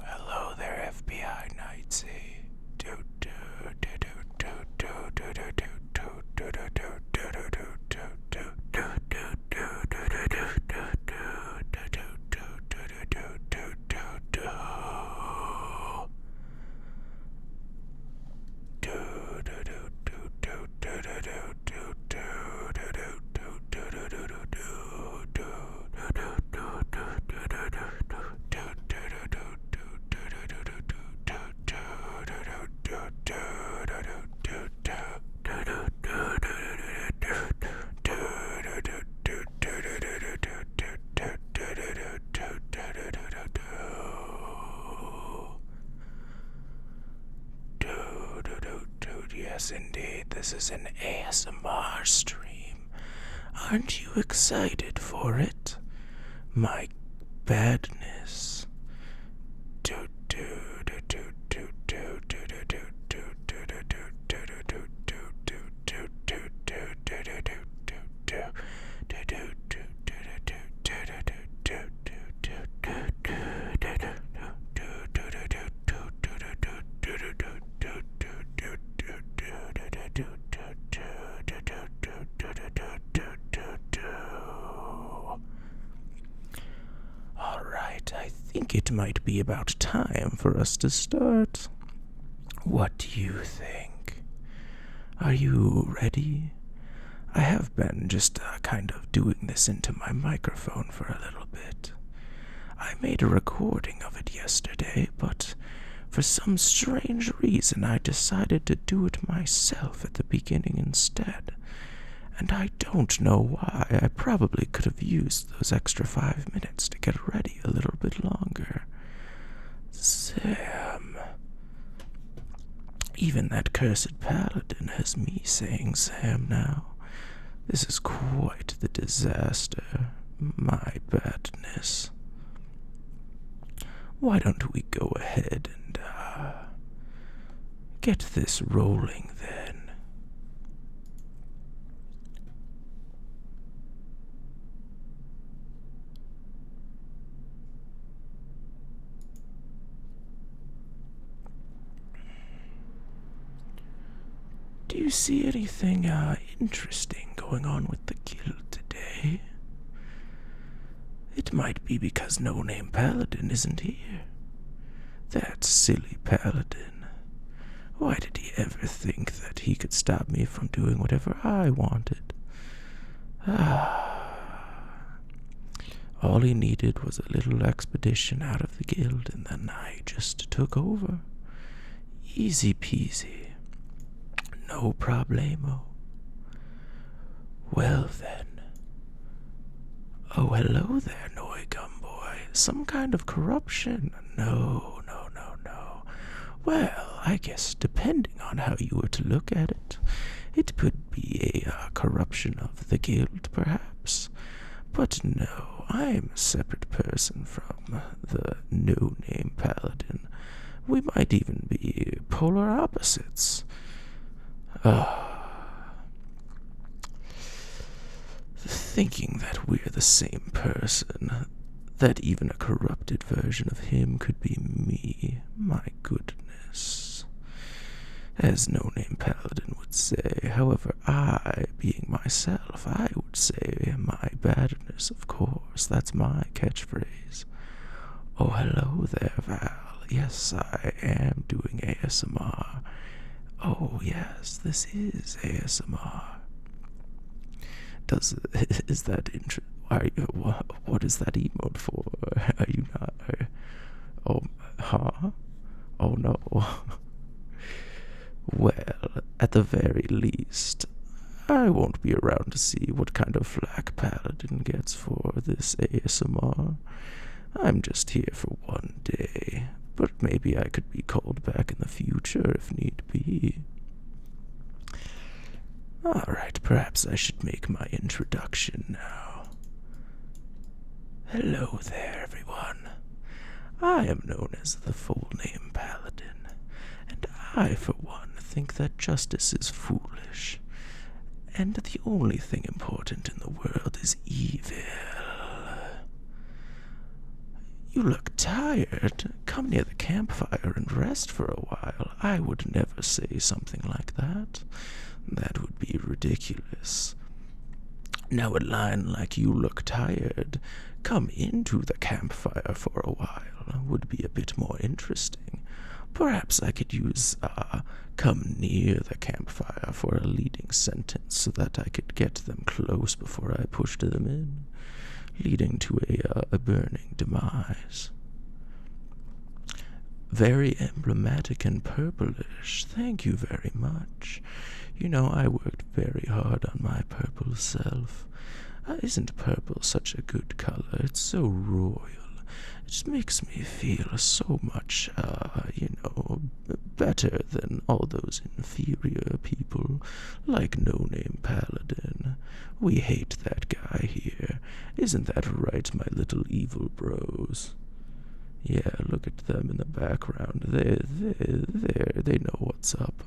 Hello there, FBI Knightsy. Yes, indeed, this is an ASMR stream. Aren't you excited for it? My badness. Alright, I think it might be about time for us to start. What do you think? Are you ready? I have been just kind of doing this into my microphone for a little bit. I made a recording of it yesterday, but for some strange reason I decided to do it myself at the beginning instead. And I don't know why. I probably could have used those extra 5 minutes to get ready a little bit longer. Sam. Even that cursed paladin has me saying Sam now. This is quite the disaster. My badness. Why don't we go ahead and, get this rolling then? Do you see anything, interesting going on with the guild today? It might be because No-Name Paladin isn't here. That silly Paladin. Why did he ever think that he could stop me from doing whatever I wanted? All he needed was a little expedition out of the guild, and then I just took over. Easy peasy. No problemo. Well then. Oh, hello there, Noigum boy. Some kind of corruption? No. Well, I guess depending on how you were to look at it, it could be a corruption of the guild, perhaps. But no, I am a separate person from the no-name paladin. We might even be polar opposites. Thinking that we're the same person, that even a corrupted version of him could be me, my goodness. As No Name Paladin would say, however, I, being myself, I would say my badness, of course, that's my catchphrase. Oh, hello there, Val. Yes, I am doing ASMR. Oh, yes, this is ASMR. Is that what is that emote for? Are you not? Oh, huh? Oh no. Well, at the very least, I won't be around to see what kind of flack Paladin gets for this ASMR. I'm just here for one day, but maybe I could be called back in the future if need be. Alright, perhaps I should make my introduction now. Hello there, everyone. I am known as the Full Name Paladin, and I, for one, think that justice is foolish, and the only thing important in the world is evil. You look tired. Come near the campfire and rest for a while. I would never say something like that. That would be ridiculous. Now a line like "you look tired, come into the campfire for a while" would be a bit more interesting. Perhaps I could use "come near the campfire" for a leading sentence so that I could get them close before I pushed them in, leading to a burning demise. Very emblematic and purplish. Thank you very much. You know, I worked very hard on my purple self. Isn't purple such a good color? It's so royal. It just makes me feel so much, better than all those inferior people like No Name Paladin. We hate that guy here. Isn't that right, my little evil bros? Yeah, look at them in the background. They know what's up.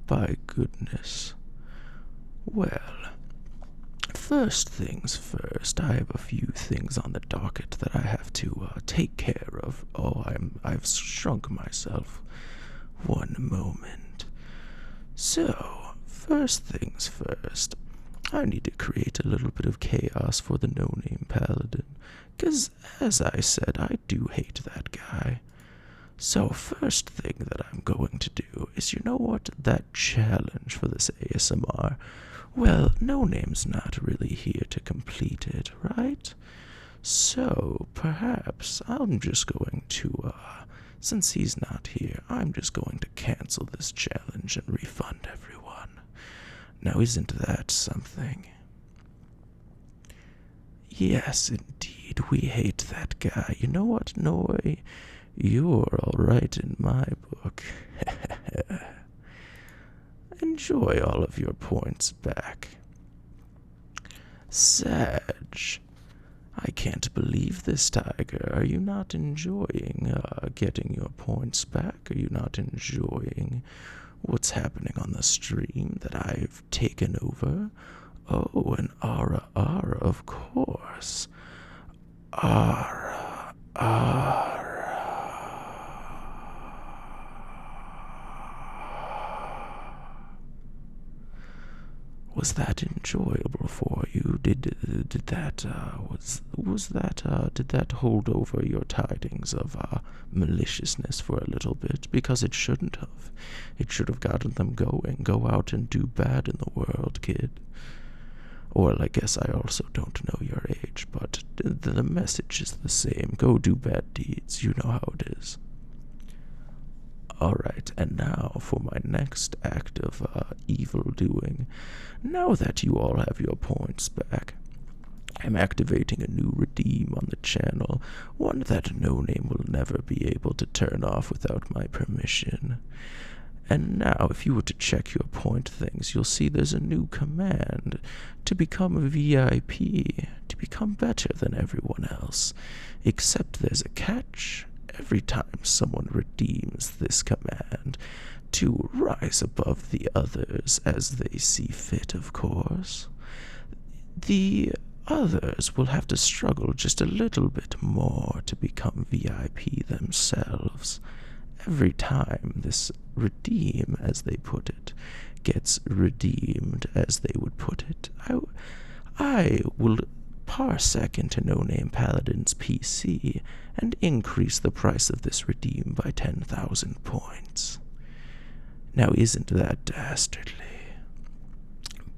By goodness. Well, first things first, I have a few things on the docket that I have to take care of. Oh, I've shrunk myself. One moment. So, first things first, I need to create a little bit of chaos for the No-Name Paladin, 'cause, as I said, I do hate that guy. So first thing that I'm going to do is, you know what, that challenge for this ASMR, well, No Name's not really here to complete it, right? So perhaps I'm just going to, since he's not here, I'm just going to cancel this challenge and refund everyone. Now isn't that something? Yes, indeed, we hate that guy. You know what, Noi? You're all right in my book. Enjoy all of your points back. Sag, I can't believe this, Tiger. Are you not enjoying getting your points back? Are you not enjoying what's happening on the stream that I've taken over? Oh, an Ara, of course. Ara. Was that enjoyable for you? Did that hold over your tidings of maliciousness for a little bit? Because it shouldn't have. It should have gotten them going. Go out and do bad in the world, kid. Well, I guess I also don't know your age, but the message is the same. Go do bad deeds. You know how it is. Alright, and now for my next act of evil doing. Now that you all have your points back, I'm activating a new redeem on the channel, one that No Name will never be able to turn off without my permission. And now, if you were to check your point things, you'll see there's a new command to become a VIP, to become better than everyone else. Except there's a catch. Every time someone redeems this command, to rise above the others as they see fit, of course, the others will have to struggle just a little bit more to become VIP themselves. Every time this redeem, as they put it, gets redeemed, as they would put it, I will parsec into No Name Paladin's PC and increase the price of this redeem by 10,000 points. Now, isn't that dastardly?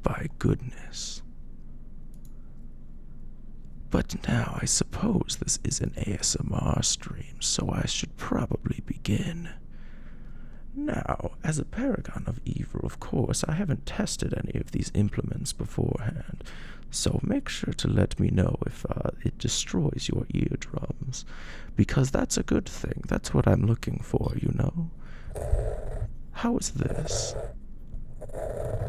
By goodness. But now I suppose this is an ASMR stream, so I should probably begin. Now, as a paragon of evil, of course, I haven't tested any of these implements beforehand, so make sure to let me know if it destroys your eardrums, because that's a good thing. That's what I'm looking for, you know? How is this?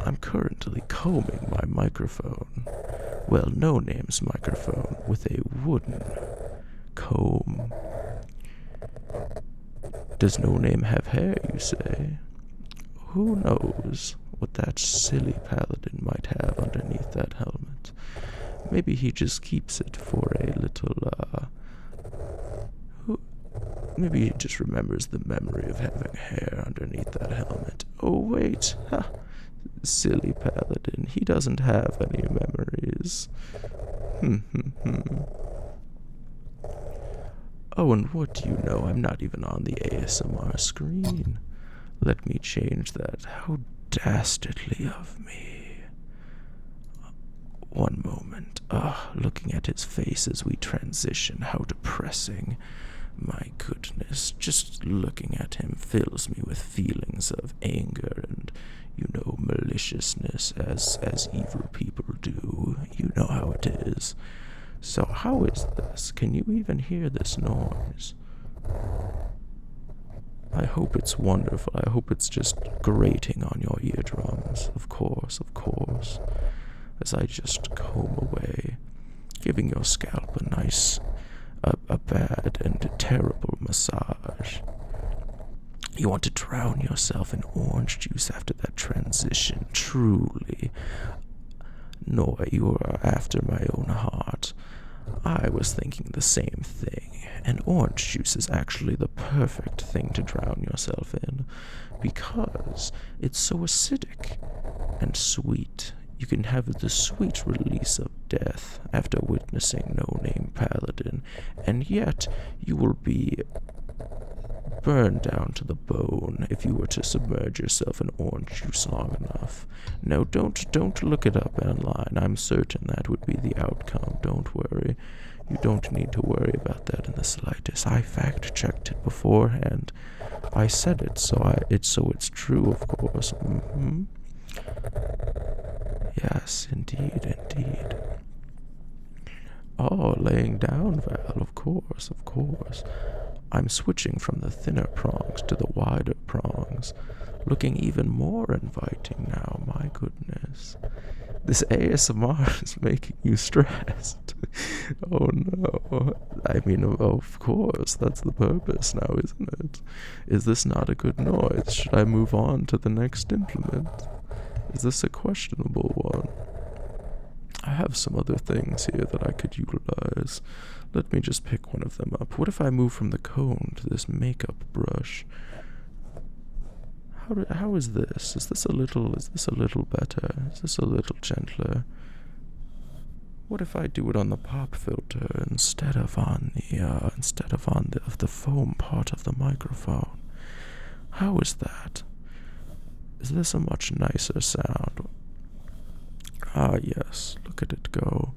I'm currently combing my microphone. Well, No Name's microphone with a wooden comb. Does No Name have hair, you say? Who knows what that silly paladin might have underneath that helmet? Maybe he just keeps it for a little, maybe he just remembers the memory of having hair underneath that helmet. Oh, wait. Ha! Silly paladin. He doesn't have any memories. Oh, and what do you know? I'm not even on the ASMR screen. Let me change that. How dastardly of me. One moment. Looking at his face as we transition. How depressing. My goodness, just looking at him fills me with feelings of anger and, maliciousness, as evil people do. You know how it is. So how is this? Can you even hear this noise? I hope it's wonderful. I hope it's just grating on your eardrums. Of course. As I just comb away, giving your scalp a nice, a bad and terrible massage. You want to drown yourself in orange juice after that transition, truly. No, you are after my own heart. I was thinking the same thing, and orange juice is actually the perfect thing to drown yourself in, because it's so acidic and sweet. You can have the sweet release of death after witnessing No Name Paladin, and yet you will be burned down to the bone if you were to submerge yourself in orange juice long enough. No, don't look it up online. I'm certain that would be the outcome. Don't worry. You don't need to worry about that in the slightest. I fact-checked it beforehand. I said it, so it's true, of course. Yes, indeed. Oh, laying down, Val, of course. I'm switching from the thinner prongs to the wider prongs, looking even more inviting now, my goodness. This ASMR is making you stressed. Oh no. I mean, of course, that's the purpose now, isn't it? Is this not a good noise? Should I move on to the next implement? Is this a questionable one? I have some other things here that I could utilize. Let me just pick one of them up. What if I move from the cone to this makeup brush? How is this? Is this a little better? Is this a little gentler? What if I do it on the pop filter instead of on the foam part of the microphone? How is that? Is this a much nicer sound? Ah, yes, look at it go.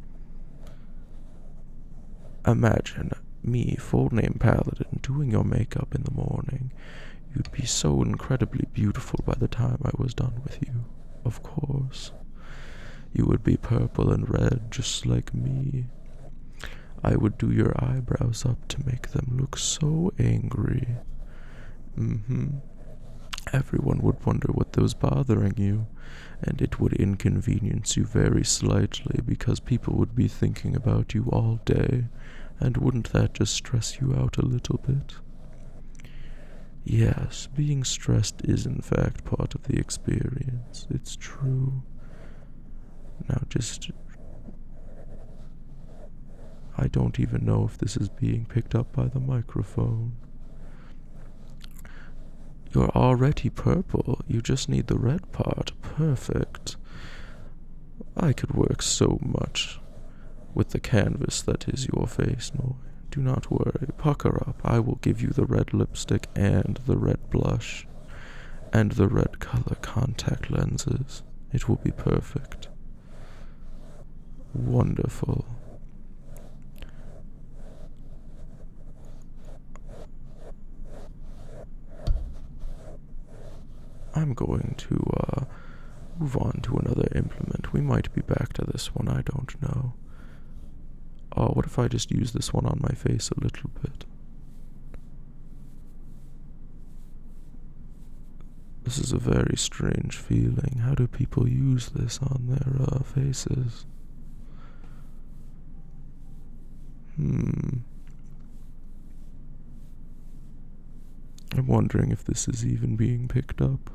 Imagine me, full name Paladin, doing your makeup in the morning. You'd be so incredibly beautiful by the time I was done with you, of course. You would be purple and red, just like me. I would do your eyebrows up to make them look so angry. Everyone would wonder what was bothering you, and it would inconvenience you very slightly because people would be thinking about you all day, and wouldn't that just stress you out a little bit? Yes, being stressed is in fact part of the experience. It's true. Now I don't even know if this is being picked up by the microphone. You're already purple. You just need the red part. Perfect. I could work so much with the canvas that is your face, Noi. Do not worry. Pucker up. I will give you the red lipstick and the red blush and the red color contact lenses. It will be perfect. Wonderful. I'm going to move on to another implement. We might be back to this one, I don't know. Oh, what if I just use this one on my face a little bit? This is a very strange feeling. How do people use this on their faces? I'm wondering if this is even being picked up.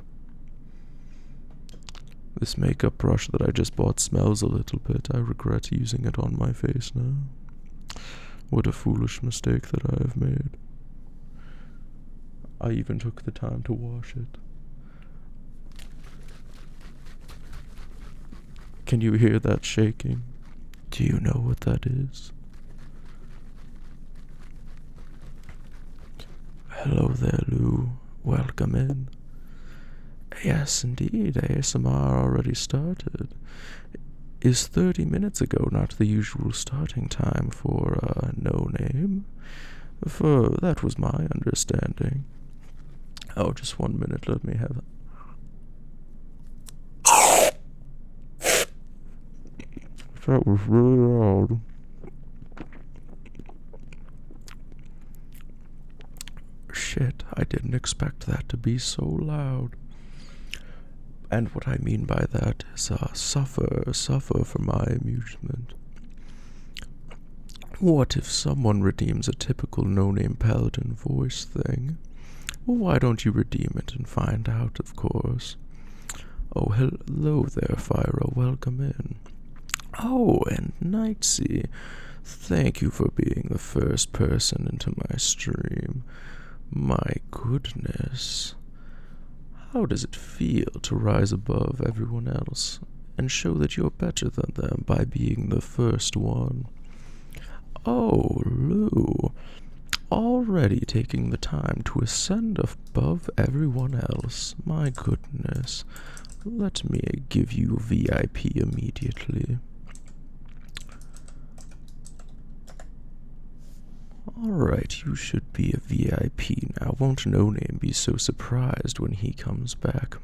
This makeup brush that I just bought smells a little bit. I regret using it on my face now. What a foolish mistake that I have made. I even took the time to wash it. Can you hear that shaking? Do you know what that is? Hello there, Lou. Welcome in. Yes, indeed, ASMR already started. Is 30 minutes ago not the usual starting time for No Name? For that was my understanding. Oh, just 1 minute, let me have it. That was really loud. Shit, I didn't expect that to be so loud. And what I mean by that is, suffer for my amusement. What if someone redeems a typical no-name paladin voice thing? Well, why don't you redeem it and find out, of course. Oh, hello there, Fyra, welcome in. Oh, and Nightsea, thank you for being the first person into my stream. My goodness. How does it feel to rise above everyone else and show that you're better than them by being the first one? Oh, Lou, already taking the time to ascend above everyone else. My goodness. Let me give you VIP immediately. Alright, you should be a VIP now. Won't No Name be so surprised when he comes back,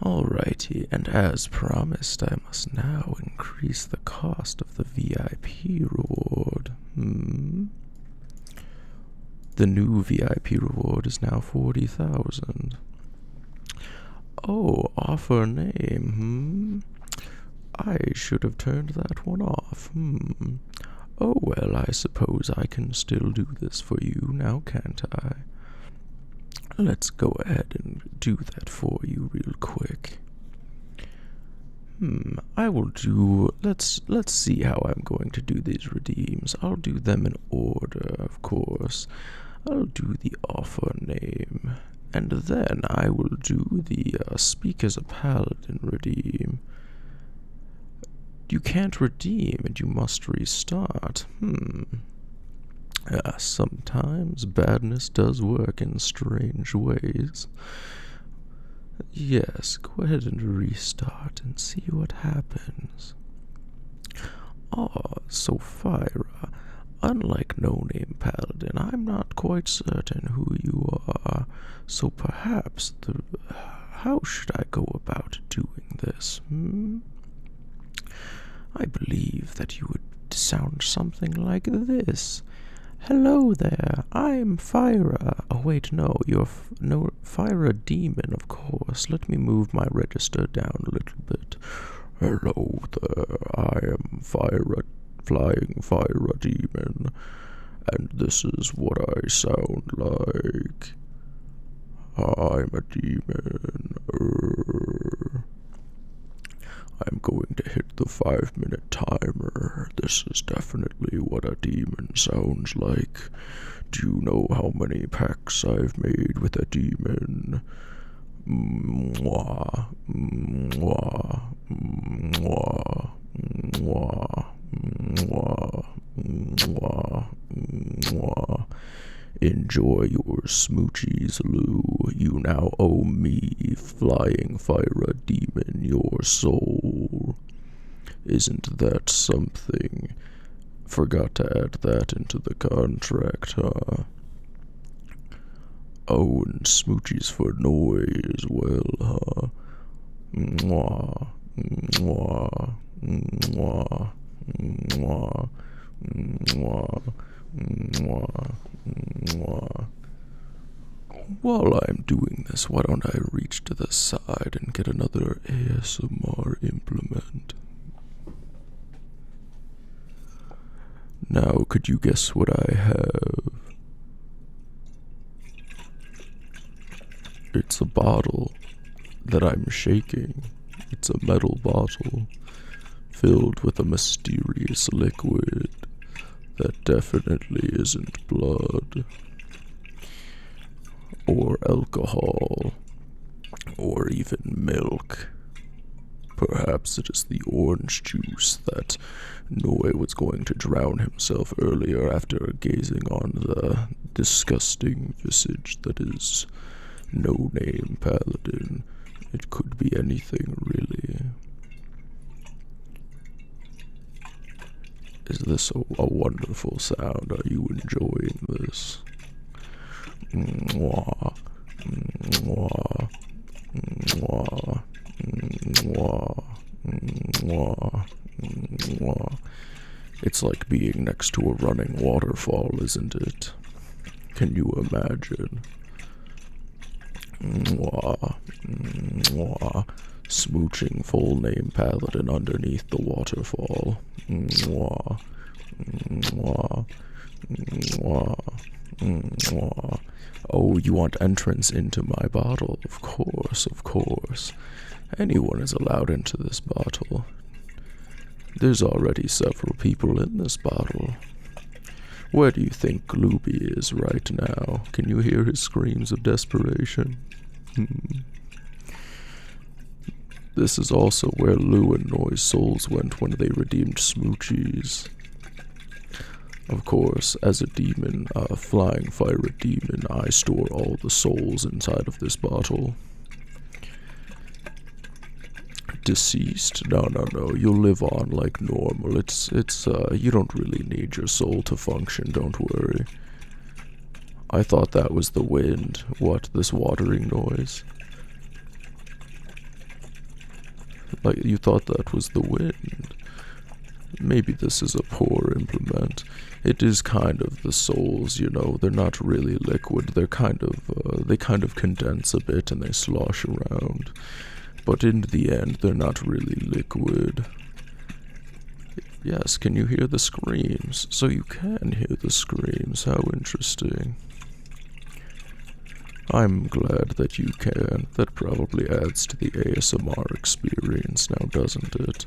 Alrighty, and as promised, I must now increase the cost of the VIP reward. The new VIP reward is now 40,000. Oh, offer name, I should have turned that one off. Oh well, I suppose I can still do this for you now, can't I? Let's go ahead and do that for you real quick. I will do, let's see how I'm going to do these redeems. I'll do them in order, of course. I'll do the offer name, and then I will do the speak as a paladin redeem. You can't redeem and you must restart. Sometimes badness does work in strange ways. Yes, go ahead and restart and see what happens. So Fyra, unlike No Name Paladin, I'm not quite certain who you are, so perhaps how should I go about doing this, I believe that you would sound something like this. Hello there, I'm Fyra. Oh wait, no, no, Fyra Demon, of course. Let me move my register down a little bit. Hello there, I am Flying Fyra Demon, and this is what I sound like. I'm a demon. I'm going to hit the 5-minute timer. This is definitely what a demon sounds like. Do you know how many packs I've made with a demon? Mwah, mwah, mwah, mwah, mwah, mwah, mwah. Enjoy your smoochies, Lou. You now owe me, Flying Fyra Demon, your soul. Isn't that something? Forgot to add that into the contract, huh? Oh, and smoochies for Noi as well, huh? Mwah, mwah, mwah, mwah, mwah, mwah, mwah. While I'm doing this, why don't I reach to the side and get another ASMR implement? Now, could you guess what I have? It's a bottle that I'm shaking. It's a metal bottle filled with a mysterious liquid that definitely isn't blood, or alcohol, or even milk. Perhaps it is the orange juice that Noe was going to drown himself earlier after gazing on the disgusting visage that is No Name Paladin. It could be anything, really. Is this a wonderful sound? Are you enjoying this? Mwah, mwah, mwah, mwah, mwah, mwah. It's like being next to a running waterfall, isn't it? Can you imagine? Mwah, mwah. Smooching full name Paladin underneath the waterfall. Mwah, mwah, mwah, mwah. Oh, you want entrance into my bottle? Of course, of course. Anyone is allowed into this bottle. There's already several people in this bottle. Where do you think Glooby is right now? Can you hear his screams of desperation? This is also where Lou and Noi's souls went when they redeemed Smoochies. Of course, as a demon, a Flying Fyra Demon, I store all the souls inside of this bottle. Deceased? No, you'll live on like normal. You don't really need your soul to function, don't worry. I thought that was the wind. What, this watering noise? Like, you thought that was the wind. Maybe this is a poor implement. It is kind of the souls, you know. They're not really liquid. They're they kind of condense a bit and they slosh around. But in the end, they're not really liquid. Yes, can you hear the screams? So you can hear the screams. How interesting. I'm glad that you can. That probably adds to the ASMR experience now, doesn't it?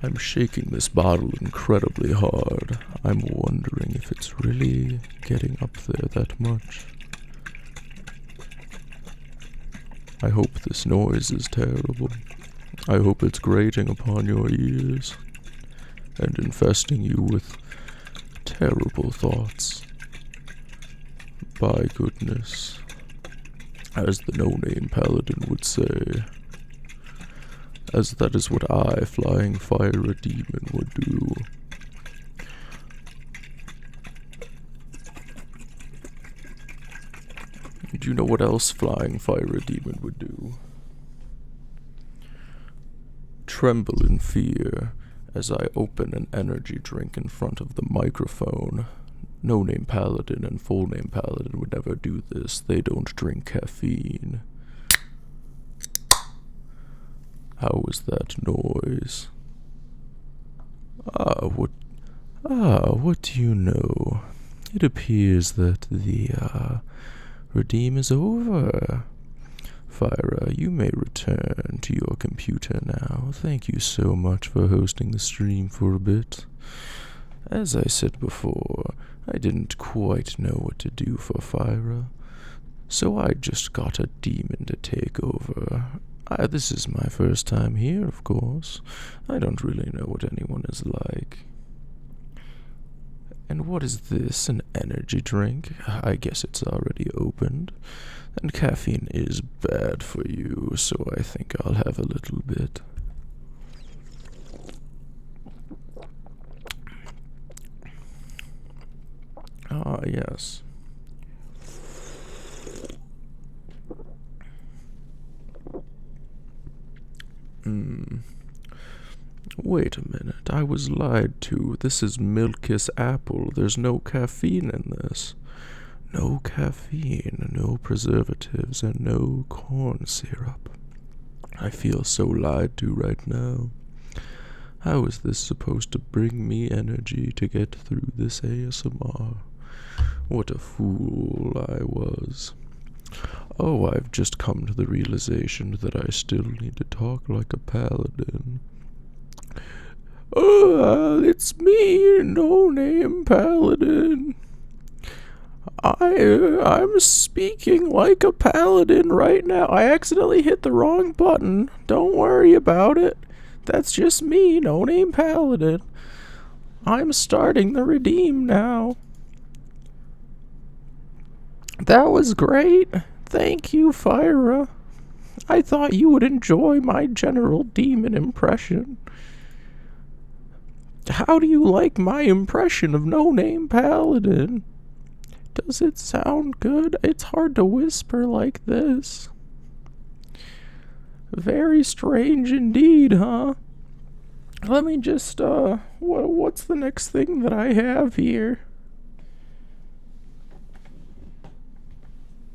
I'm shaking this bottle incredibly hard. I'm wondering if it's really getting up there that much. I hope this noise is terrible. I hope it's grating upon your ears and infesting you with terrible thoughts. By goodness, as the no-name Paladin would say, as that is what I, Flying Fyra Demon, would do. Do you know what else Flying Fyra Demon would do? Tremble in fear as I open an energy drink in front of the microphone. No Name Paladin and Full Name Paladin would never do this. They don't drink caffeine. How was that noise? What do you know? It appears that the, redeem is over. Fyra, you may return to your computer now. Thank you so much for hosting the stream for a bit. As I said before, I didn't quite know what to do for Fyra, so I just got a demon to take over. This is my first time here, of course. I don't really know what anyone is like. And what is this, an energy drink? I guess it's already opened. And caffeine is bad for you, so I think I'll have a little bit. Ah, yes. Wait a minute, I was lied to. This is Milkis Apple. There's no caffeine in this. No caffeine, no preservatives, and no corn syrup. I feel so lied to right now. How is this supposed to bring me energy to get through this ASMR? What a fool I was. Oh, I've just come to the realization that I still need to talk like a paladin. It's me, No Name Paladin. I'm speaking like a paladin right now. I accidentally hit the wrong button. Don't worry about it. That's just me, No Name Paladin. I'm starting the redeem now. That was great. Thank you, Fyra. I thought you would enjoy my general demon impression. How do you like my impression of No Name Paladin? Does it sound good? It's hard to whisper like this. Very strange indeed, huh? Let me just, what's the next thing that I have here?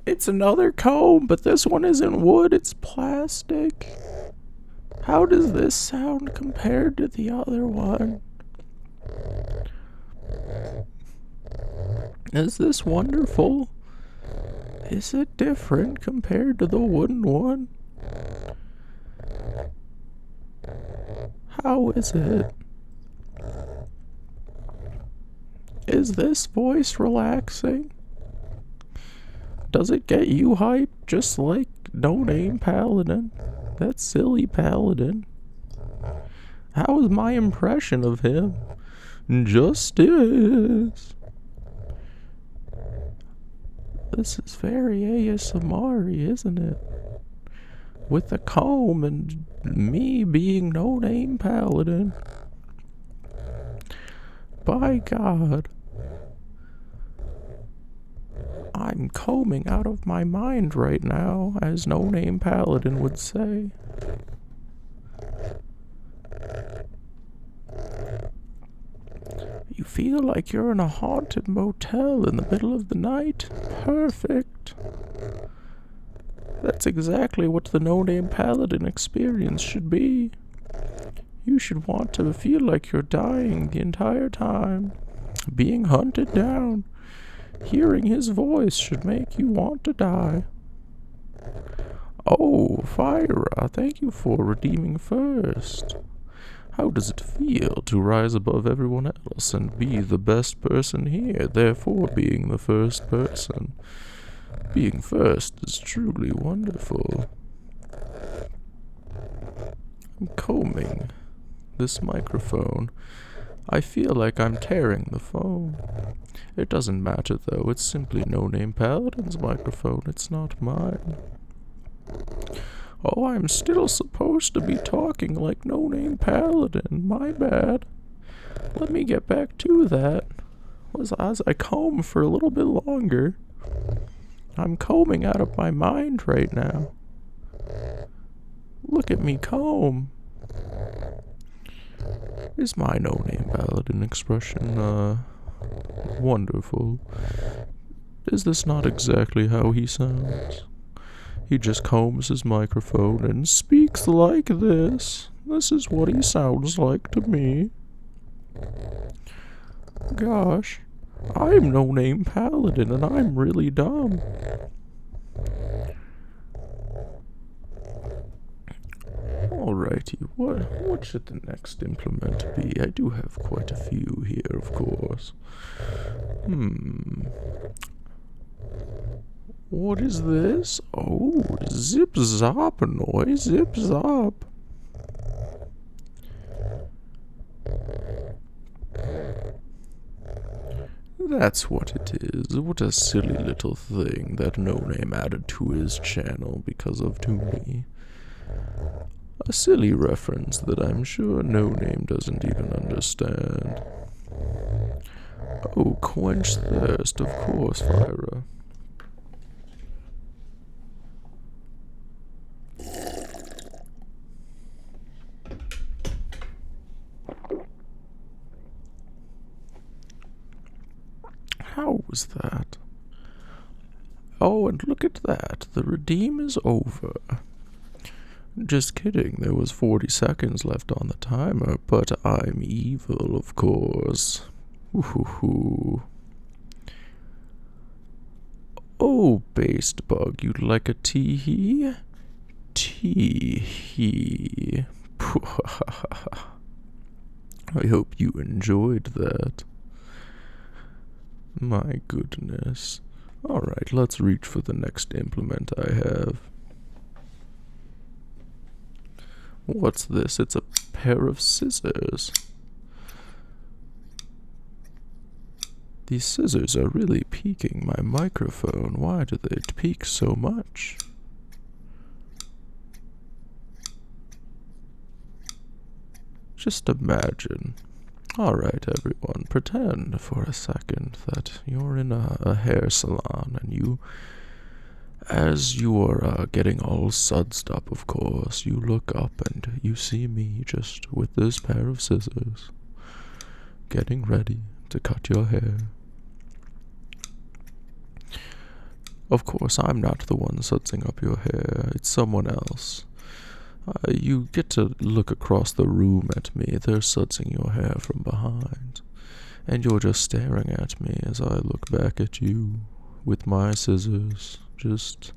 It's another comb, but this one isn't wood, it's plastic. How does this sound compared to the other one? Is this wonderful? Is it different compared to the wooden one? How is it? Is this voice relaxing? Does it get you hyped just like No Name Paladin? That silly paladin. How is my impression of him? Justice. This is very ASMR-y, isn't it? With the comb and me being No Name Paladin. By God. I'm combing out of my mind right now, as No Name Paladin would say. You feel like you're in a haunted motel in the middle of the night? Perfect. That's exactly what the No Name Paladin experience should be. You should want to feel like you're dying the entire time, being hunted down. Hearing his voice should make you want to die. Oh, Fyra, thank you for redeeming first. How does it feel to rise above everyone else and be the best person here, therefore being the first person? Being first is truly wonderful. I'm combing this microphone. I feel like I'm tearing the phone. It doesn't matter though, it's simply No Name Paladin's microphone, it's not mine. Oh, I'm still supposed to be talking like No Name Paladin, my bad. Let me get back to that. As I comb for a little bit longer. I'm combing out of my mind right now. Look at me comb. Is my no-name paladin expression, wonderful? Is this not exactly how he sounds? He just combs his microphone and speaks like this. This is what he sounds like to me. Gosh, I'm no-name paladin and I'm really dumb. Alrighty, what should the next implement be? I do have quite a few here, of course. What is this? Oh, zip zop noise, zip zop. That's what it is. What a silly little thing that No Name added to his channel because of to me. A silly reference that I'm sure No Name doesn't even understand. Oh, quench thirst, of course, Fyra. How was that? Oh, and look at that. The redeem is over. Just kidding, there was 40 seconds left on the timer, but I'm evil, of course. Ooh. Oh, based bug, you'd like a tee-hee? Tee-hee. I hope you enjoyed that. My goodness. Alright, let's reach for the next implement I have. What's this? It's a pair of scissors. These scissors are really peaking my microphone. Why do they peak so much? Just imagine. Alright, everyone, pretend for a second that you're in a hair salon and as you are getting all sudsed up, of course, you look up and you see me just with this pair of scissors, getting ready to cut your hair. Of course, I'm not the one sudsing up your hair, it's someone else. You get to look across the room at me, they're sudsing your hair from behind, and you're just staring at me as I look back at you with my scissors, just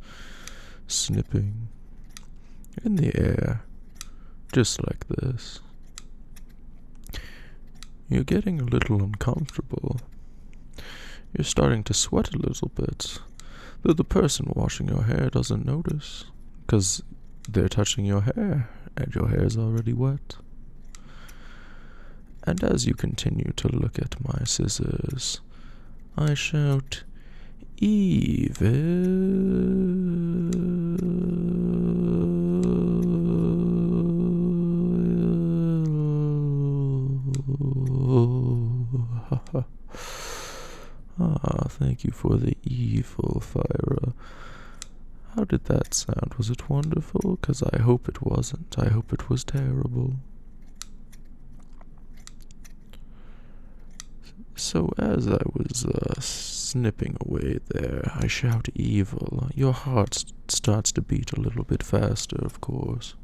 snipping in the air, just like this. You're getting a little uncomfortable. You're starting to sweat a little bit, though the person washing your hair doesn't notice, because they're touching your hair, and your hair's already wet. And as you continue to look at my scissors, I shout, evil. Thank you for the evil, Fyra. How did that sound? Was it wonderful? 'Cause I hope it wasn't. I hope it was terrible. So as I was snipping away there, I shout evil. Your heart starts to beat a little bit faster, of course.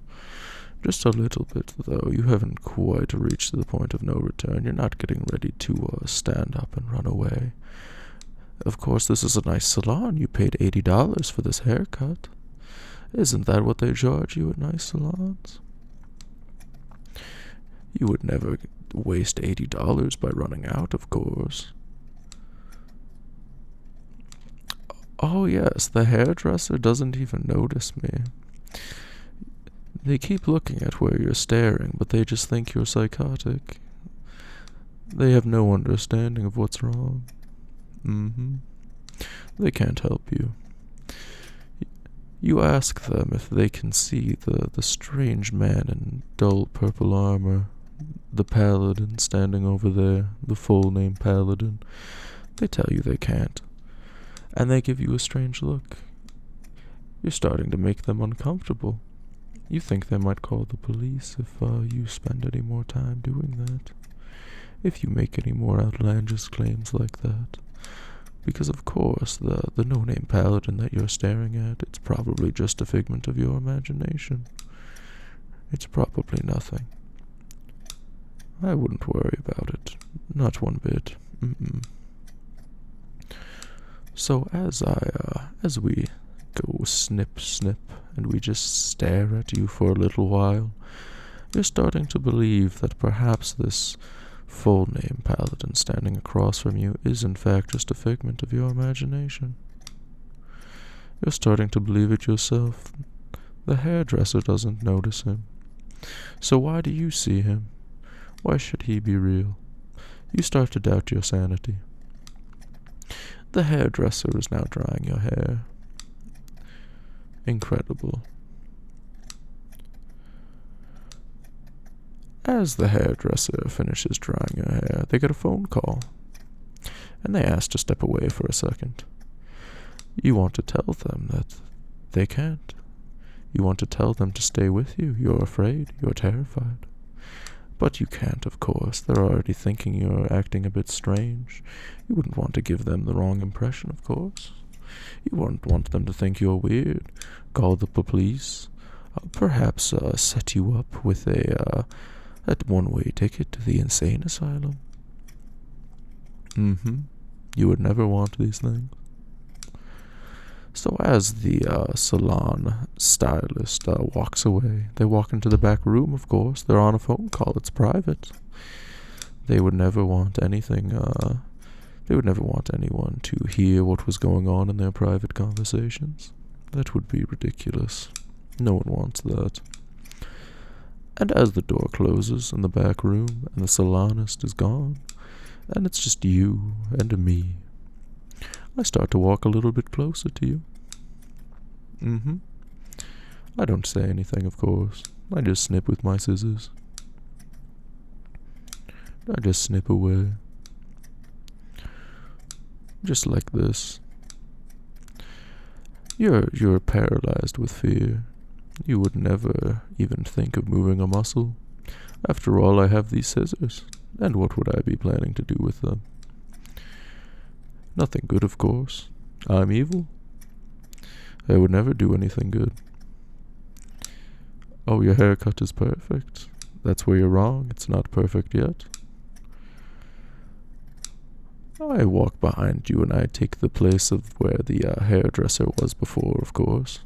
Just a little bit, though. You haven't quite reached the point of no return. You're not getting ready to stand up and run away. Of course, this is a nice salon. You paid $80 for this haircut. Isn't that what they charge you at nice salons? You would never waste $80 by running out, of course. Oh yes, the hairdresser doesn't even notice me. They keep looking at where you're staring, but they just think you're psychotic. They have no understanding of what's wrong. They can't help you. You ask them if they can see the strange man in dull purple armor, the paladin standing over there, the full name paladin. They tell you they can't. And they give you a strange look. You're starting to make them uncomfortable. You think they might call the police if you spend any more time doing that? If you make any more outlandish claims like that? Because of course, the no-name paladin that you're staring at, it's probably just a figment of your imagination. It's probably nothing. I wouldn't worry about it. Not one bit. Mm-mm. So as we go snip, snip, and we just stare at you for a little while, you're starting to believe that perhaps this full-name paladin standing across from you is in fact just a figment of your imagination. You're starting to believe it yourself. The hairdresser doesn't notice him. So why do you see him? Why should he be real? You start to doubt your sanity. The hairdresser is now drying your hair. Incredible. As the hairdresser finishes drying your hair, they get a phone call, and they ask to step away for a second. You want to tell them that they can't. You want to tell them to stay with you. You're afraid. You're terrified. But you can't, of course. They're already thinking you're acting a bit strange. You wouldn't want to give them the wrong impression, of course. You wouldn't want them to think you're weird. Call the police. Perhaps set you up with that one-way ticket to the insane asylum. You would never want these things. So as the salon stylist walks away, they walk into the back room, of course. They're on a phone call. It's private. They would never want anything, they would never want anyone to hear what was going on in their private conversations. That would be ridiculous. No one wants that. And as the door closes in the back room and the salonist is gone, and it's just you and me, I start to walk a little bit closer to you. I don't say anything, of course. I just snip with my scissors. I just snip away. Just like this. You're paralyzed with fear. You would never even think of moving a muscle. After all, I have these scissors. And what would I be planning to do with them? Nothing good, of course. I'm evil. I would never do anything good. Oh, your haircut is perfect. That's where you're wrong. It's not perfect yet. I walk behind you and I take the place of where the hairdresser was before, of course.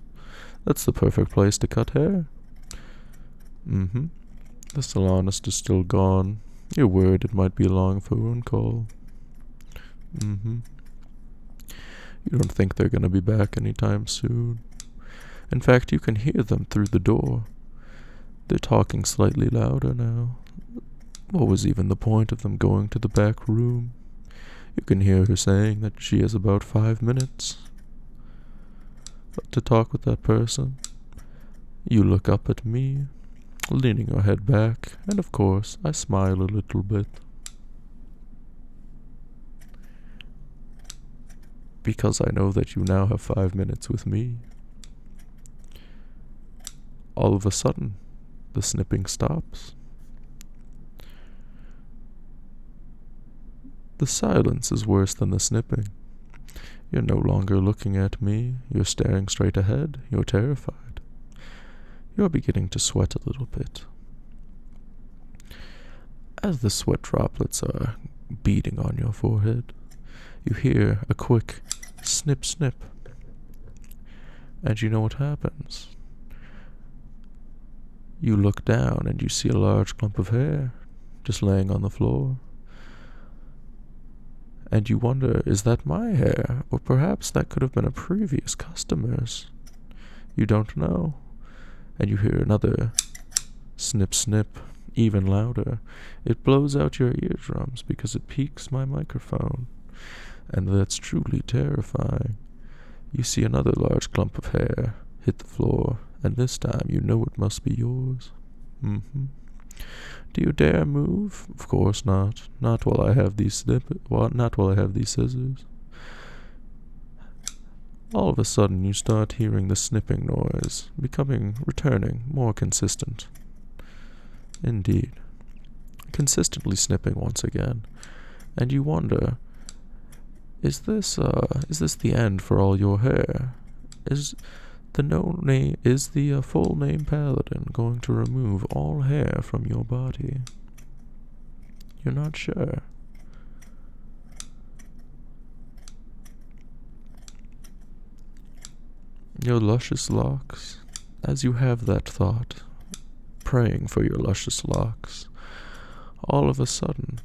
That's the perfect place to cut hair. The salonist is still gone. You're worried it might be a long phone call. You don't think they're gonna be back anytime soon. In fact, you can hear them through the door. They're talking slightly louder now. What was even the point of them going to the back room? You can hear her saying that she has about 5 minutes to talk with that person. You look up at me, leaning your head back, and of course, I smile a little bit. Because I know that you now have 5 minutes with me. All of a sudden, the snipping stops. The silence is worse than the snipping. You're no longer looking at me. You're staring straight ahead. You're terrified. You're beginning to sweat a little bit. As the sweat droplets are beating on your forehead, you hear a quick snip, snip. And you know what happens. You look down and you see a large clump of hair just laying on the floor. And you wonder, is that my hair? Or perhaps that could have been a previous customer's. You don't know. And you hear another snip, snip, even louder. It blows out your eardrums because it piques my microphone. And that's truly terrifying. You see another large clump of hair hit the floor, and this time you know it must be yours. Do you dare move? Of course not. Not while I have these scissors. All of a sudden, you start hearing the snipping noise, returning, more consistent. Indeed. Consistently snipping once again. And you wonder, is this the end for all your hair? Is the full name Paladin going to remove all hair from your body? You're not sure. Your luscious locks, as you have that thought, praying for your luscious locks, all of a sudden,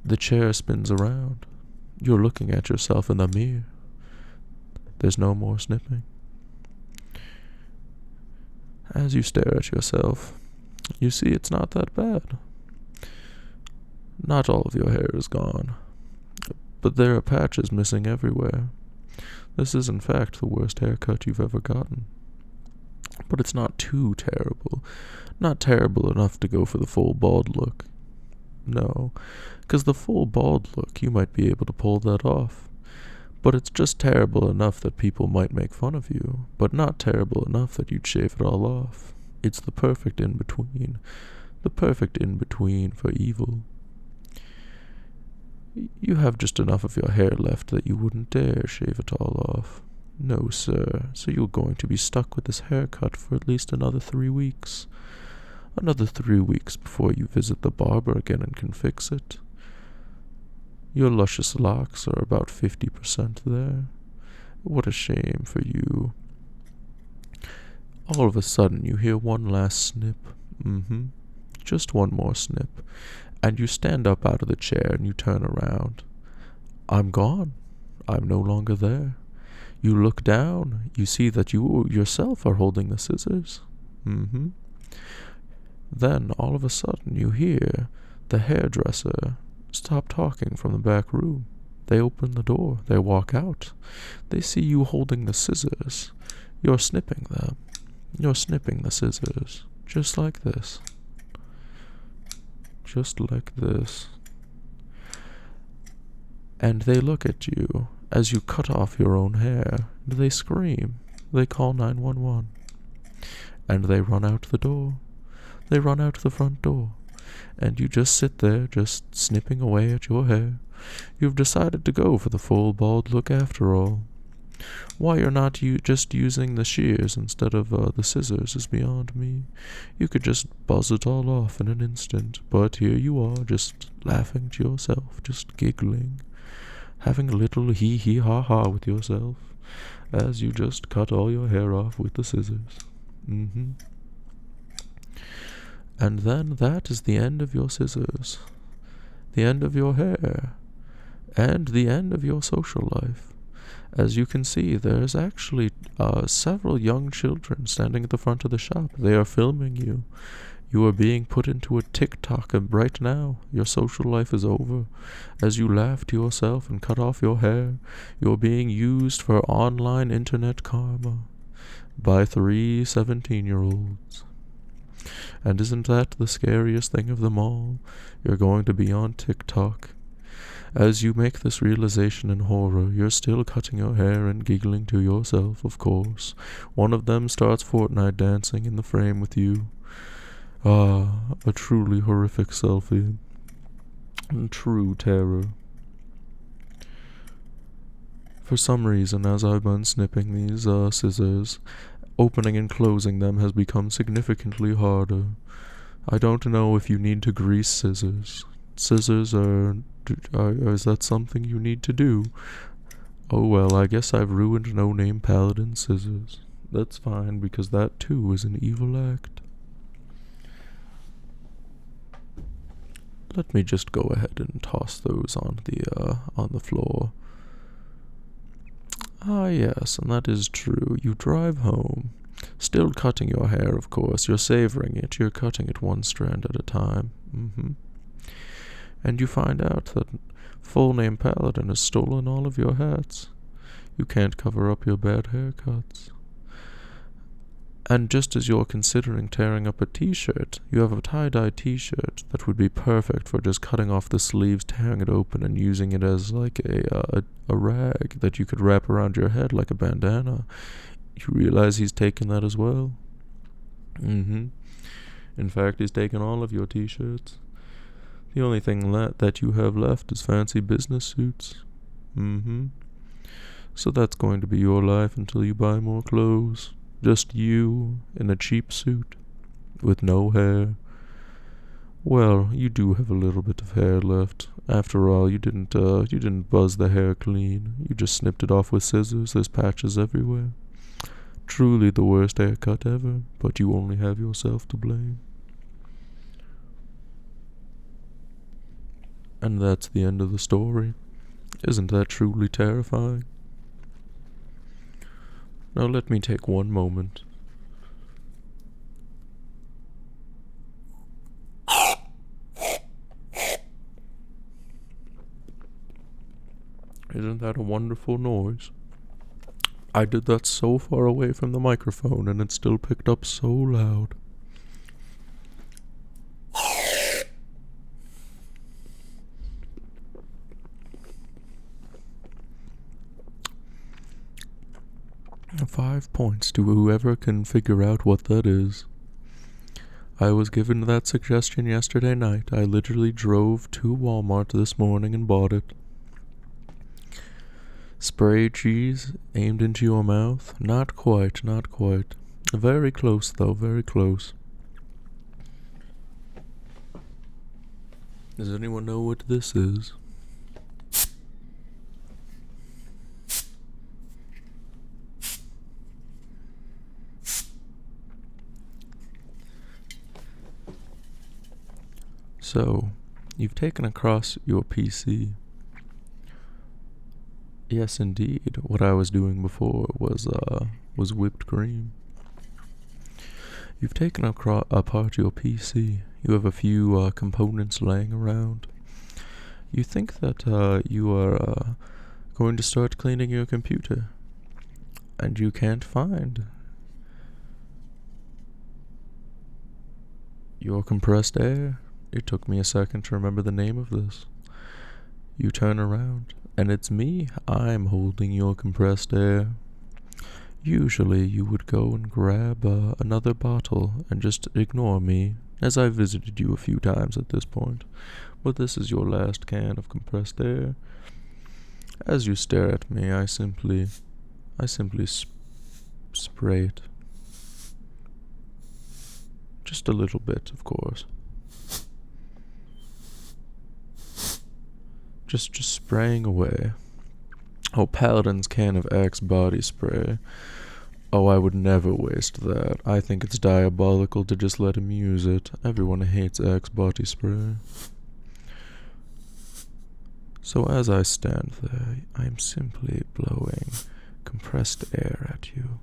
the chair spins around. You're looking at yourself in the mirror. There's no more snipping. As you stare at yourself, you see it's not that bad. Not all of your hair is gone, but there are patches missing everywhere. This is in fact the worst haircut you've ever gotten. But it's not too terrible. Not terrible enough to go for the full bald look. No, because the full bald look, you might be able to pull that off. But it's just terrible enough that people might make fun of you, but not terrible enough that you'd shave it all off. It's the perfect in-between. The perfect in-between for evil. You have just enough of your hair left that you wouldn't dare shave it all off. No, sir, so you're going to be stuck with this haircut for at least another 3 weeks. Another 3 weeks before you visit the barber again and can fix it. Your luscious locks are about 50% there. What a shame for you. All of a sudden you hear one last snip. Just one more snip. And you stand up out of the chair and you turn around. I'm gone. I'm no longer there. You look down. You see that you yourself are holding the scissors. Then, all of a sudden, you hear the hairdresser stop talking from the back room. They open the door. They walk out. They see you holding the scissors. You're snipping them. You're snipping the scissors. Just like this. Just like this. And they look at you as you cut off your own hair. And they scream. They call 911. And they run out the door. They run out the front door. And you just sit there, just snipping away at your hair. You've decided to go for the full bald look after all. Why you're not just using the shears instead of the scissors is beyond me. You could just buzz it all off in an instant, but here you are, just laughing to yourself, just giggling, having a little hee-hee-ha-ha with yourself, as you just cut all your hair off with the scissors. And then that is the end of your scissors, the end of your hair, and the end of your social life. As you can see, there's actually several young children standing at the front of the shop. They are filming you. You are being put into a TikTok right now. Your social life is over. As you laugh to yourself and cut off your hair, you're being used for online internet karma by 3 17-year-olds. And isn't that the scariest thing of them all? You're going to be on TikTok. As you make this realization in horror, you're still cutting your hair and giggling to yourself, of course. One of them starts Fortnite dancing in the frame with you. Ah, a truly horrific selfie. True terror. For some reason, as I've been snipping these scissors, opening and closing them has become significantly harder. I don't know if you need to grease scissors. Scissors is that something you need to do? Oh well, I guess I've ruined No Name Paladin scissors. That's fine, because that too is an evil act. Let me just go ahead and toss those on the floor. Ah yes, and that is true. You drive home, still cutting your hair, of course. You're savoring it. You're cutting it one strand at a time. And you find out that Full Name Paladin has stolen all of your hats. You can't cover up your bad haircuts. And just as you're considering tearing up a t-shirt, you have a tie-dye t-shirt that would be perfect for just cutting off the sleeves, tearing it open, and using it as like a rag that you could wrap around your head like a bandana. You realize he's taken that as well? Mm-hmm. In fact, he's taken all of your t-shirts. The only thing that you have left is fancy business suits. Mm-hmm. So that's going to be your life until you buy more clothes. Just you in a cheap suit with no hair. Well, you do have a little bit of hair left. After all, you didn't buzz the hair clean. You just snipped it off with scissors. There's patches everywhere. Truly the worst haircut ever, but you only have yourself to blame. And that's the end of the story. Isn't that truly terrifying? Now let me take one moment. Isn't that a wonderful noise? I did that so far away from the microphone and it still picked up so loud. Five points to whoever can figure out what that is. I was given that suggestion yesterday night. I literally drove to Walmart this morning and bought it. Spray cheese aimed into your mouth? Not quite, not quite. Very close though, very close. Does anyone know what this is? So, you've taken across your PC. Yes, indeed. What I was doing before was whipped cream. You've taken apart your PC. You have a few components laying around. You think that you are going to start cleaning your computer, and you can't find your compressed air. It took me a second to remember the name of this. You turn around, and it's me. I'm holding your compressed air. Usually you would go and grab another bottle and just ignore me, as I've visited you a few times at this point. But this is your last can of compressed air. As you stare at me, I simply spray it. Just a little bit, of course. Just spraying away. Oh, Paladin's can of Axe body spray. Oh, I would never waste that. I think it's diabolical to just let him use it. Everyone hates Axe body spray. So as I stand there, I am simply blowing compressed air at you.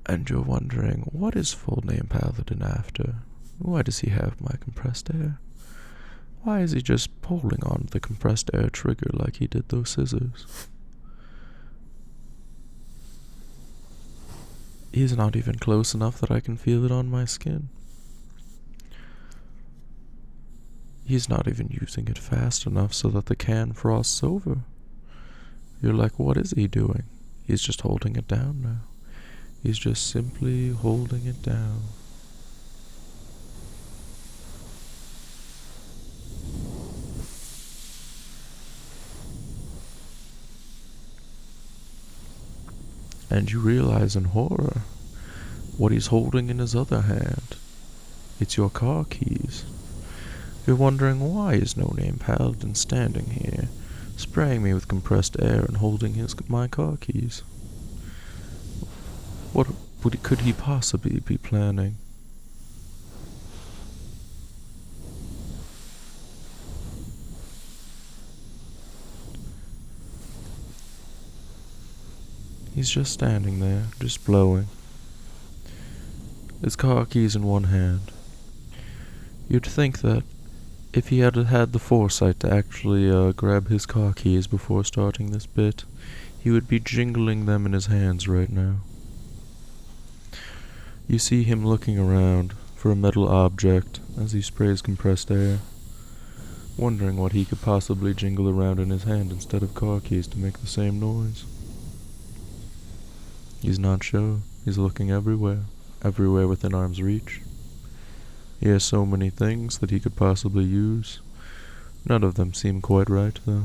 And you're wondering, what is full name Paladin after? Why does he have my compressed air? Why is he just pulling on the compressed air trigger like he did those scissors? He's not even close enough that I can feel it on my skin. He's not even using it fast enough so that the can frosts over. You're like, what is he doing? He's just holding it down now. He's just simply holding it down. And you realize in horror what he's holding in his other hand. It's your car keys. You're wondering, why is No Name Paladin standing here, spraying me with compressed air and holding my car keys? What could he possibly be planning? He's just standing there, just blowing. His car keys in one hand. You'd think that if he had the foresight to actually grab his car keys before starting this bit, he would be jingling them in his hands right now. You see him looking around for a metal object as he sprays compressed air, wondering what he could possibly jingle around in his hand instead of car keys to make the same noise. He's not sure. He's looking everywhere within arm's reach. He has so many things that he could possibly use. None of them seem quite right, though.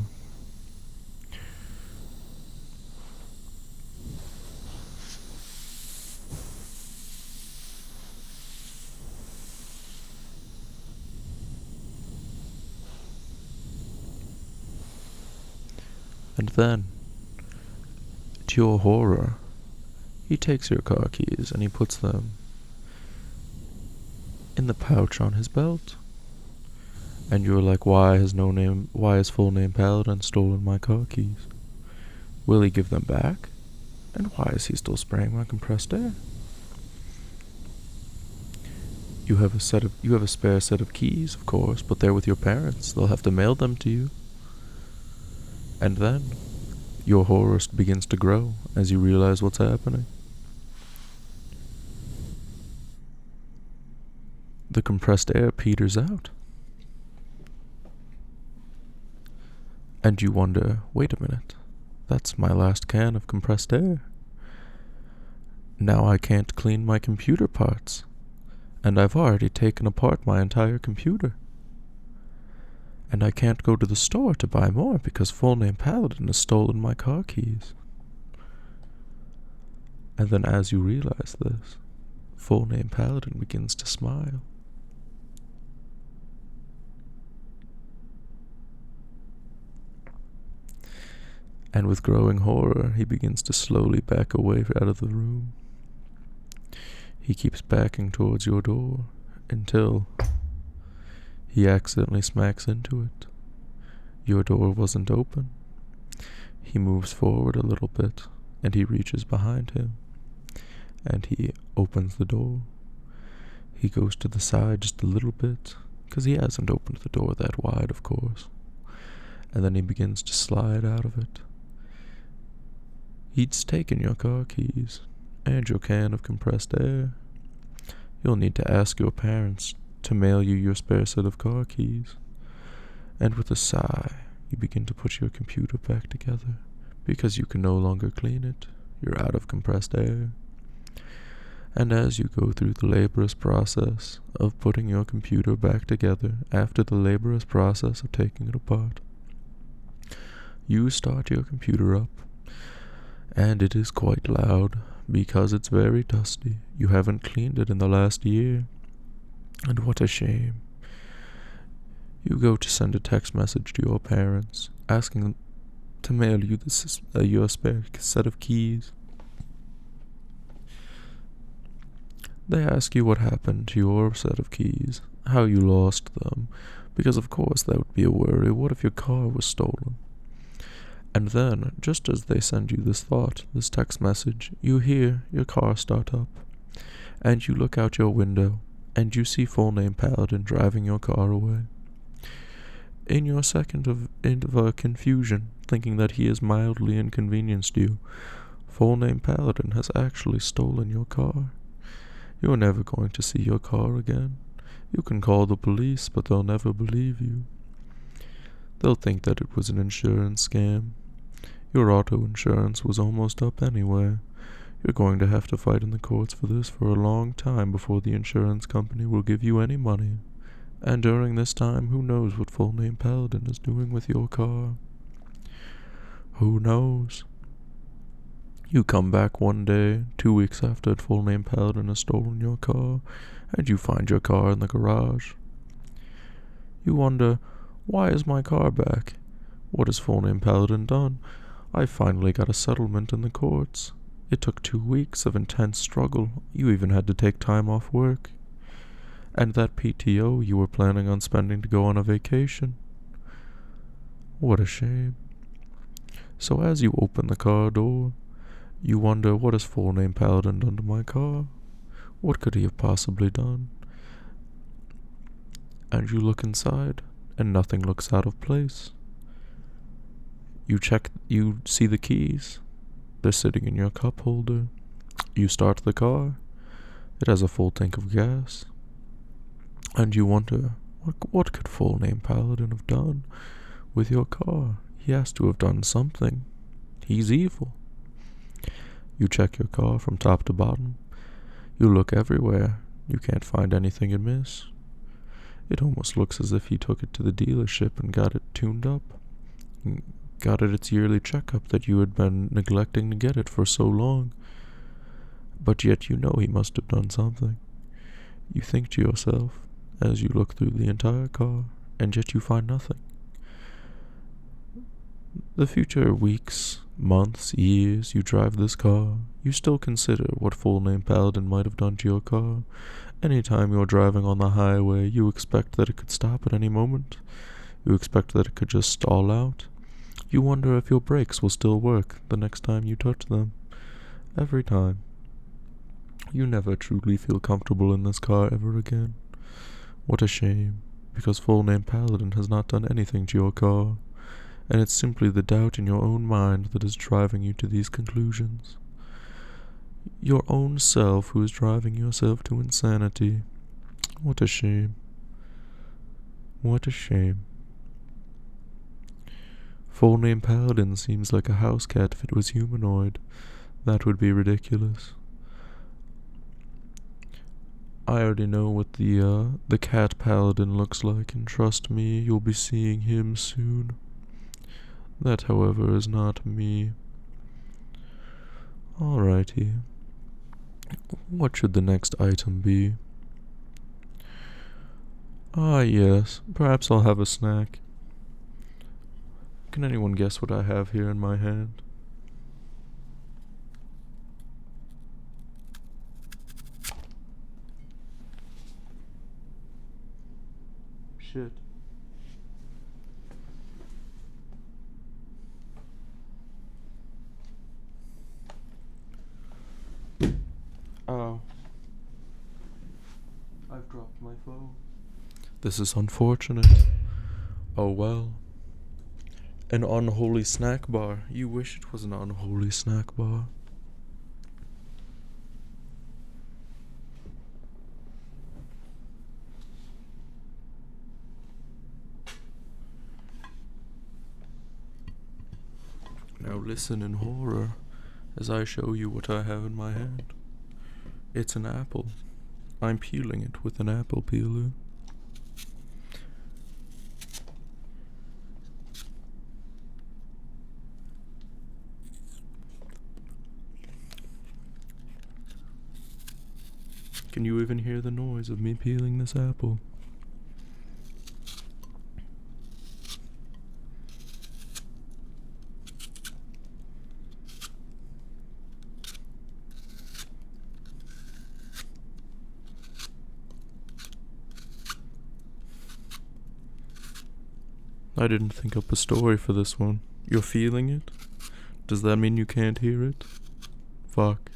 And then, to your horror, he takes your car keys and he puts them in the pouch on his belt. And you're like, why has full name Paragon stolen my car keys? Will he give them back? And why is he still spraying my compressed air? You have a spare set of keys, of course, but they're with your parents. They'll have to mail them to you. And then your horror begins to grow as you realize what's happening. The compressed air peters out. And you wonder, wait a minute, that's my last can of compressed air. Now I can't clean my computer parts, and I've already taken apart my entire computer. And I can't go to the store to buy more because full name Paragon has stolen my car keys. And then as you realize this, full name Paragon begins to smile. And with growing horror, he begins to slowly back away out of the room. He keeps backing towards your door until he accidentally smacks into it. Your door wasn't open. He moves forward a little bit, and he reaches behind him, and he opens the door. He goes to the side just a little bit, because he hasn't opened the door that wide, of course. And then he begins to slide out of it. He's taken your car keys and your can of compressed air. You'll need to ask your parents to mail you your spare set of car keys. And with a sigh, you begin to put your computer back together because you can no longer clean it. You're out of compressed air. And as you go through the laborious process of putting your computer back together after the laborious process of taking it apart, you start your computer up. And it is quite loud, because it's very dusty. You haven't cleaned it in the last year. And what a shame. You go to send a text message to your parents, asking them to mail you your spare set of keys. They ask you what happened to your set of keys, how you lost them, because of course that would be a worry. What if your car was stolen? And then, just as they send you this text message, you hear your car start up. And you look out your window, and you see full name Paragon driving your car away. In your second of confusion, thinking that he has mildly inconvenienced you, full name Paragon has actually stolen your car. You're never going to see your car again. You can call the police, but they'll never believe you. They'll think that it was an insurance scam. Your auto insurance was almost up anyway. You're going to have to fight in the courts for this for a long time before the insurance company will give you any money. And during this time, who knows what full name Paragon is doing with your car? Who knows? You come back one day, 2 weeks after full name Paragon has stolen your car, and you find your car in the garage. You wonder, why is my car back? What has full name Paragon done? I finally got a settlement in the courts. It took 2 weeks of intense struggle. You even had to take time off work. And that PTO you were planning on spending to go on a vacation. What a shame. So as you open the car door, you wonder, what has full name Paragon done to my car? What could he have possibly done? And you look inside, and nothing looks out of place. You see the keys. They're sitting in your cup holder. You start the car. It has a full tank of gas. And you wonder, what could full name Paladin have done with your car? He has to have done something. He's evil. You check your car from top to bottom. You look everywhere. You can't find anything amiss. It almost looks as if he took it to the dealership and got it tuned up. Got it its yearly checkup that you had been neglecting to get it for so long. But yet you know he must have done something. You think to yourself as you look through the entire car, and yet you find nothing. The future weeks, months, years, you drive this car, you still consider what full name Paladin might have done to your car. Anytime you're driving on the highway, you expect that it could stop at any moment. You expect that it could just stall out. You wonder if your brakes will still work the next time you touch them. Every time. You never truly feel comfortable in this car ever again. What a shame, because full name Paladin has not done anything to your car, and it's simply the doubt in your own mind that is driving you to these conclusions. Your own self who is driving yourself to insanity. What a shame. What a shame. Full name Paladin seems like a house cat if it was humanoid. That would be ridiculous. I already know what the cat Paladin looks like, and trust me, you'll be seeing him soon. That, however, is not me. Alrighty. What should the next item be? Ah, yes. Perhaps I'll have a snack. Can anyone guess what I have here in my hand? Shit. Oh. I've dropped my phone. This is unfortunate. Oh well. An unholy snack bar. You wish it was an unholy snack bar. Now listen in horror as I show you what I have in my hand. It's an apple. I'm peeling it with an apple peeler. Can you even hear the noise of me peeling this apple? I didn't think up a story for this one. You're feeling it? Does that mean you can't hear it? Fuck.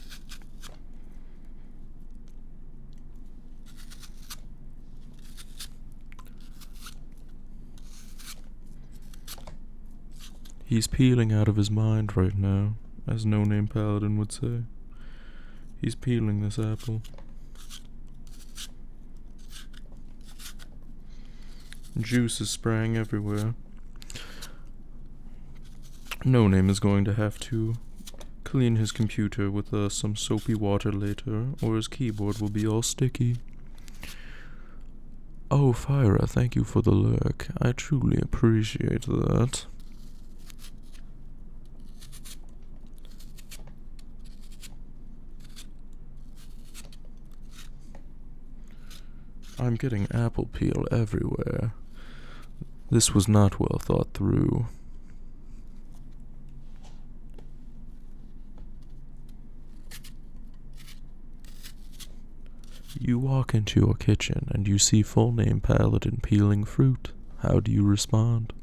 He's peeling out of his mind right now, as No Name Paladin would say. He's peeling this apple. Juice is spraying everywhere. No Name is going to have to clean his computer with some soapy water later, or his keyboard will be all sticky. Oh, Fyra, thank you for the lurk. I truly appreciate that. I'm getting apple peel everywhere. This was not well thought through. You walk into your kitchen and you see full name Paladin peeling fruit. How do you respond?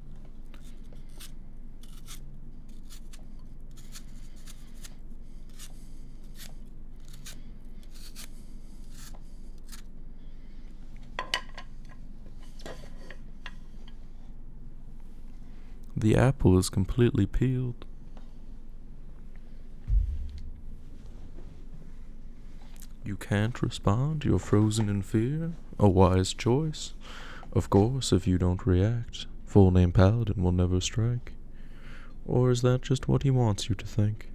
The apple is completely peeled. You can't respond? You're frozen in fear? A wise choice. Of course, if you don't react, full name Paladin will never strike. Or is that just what he wants you to think?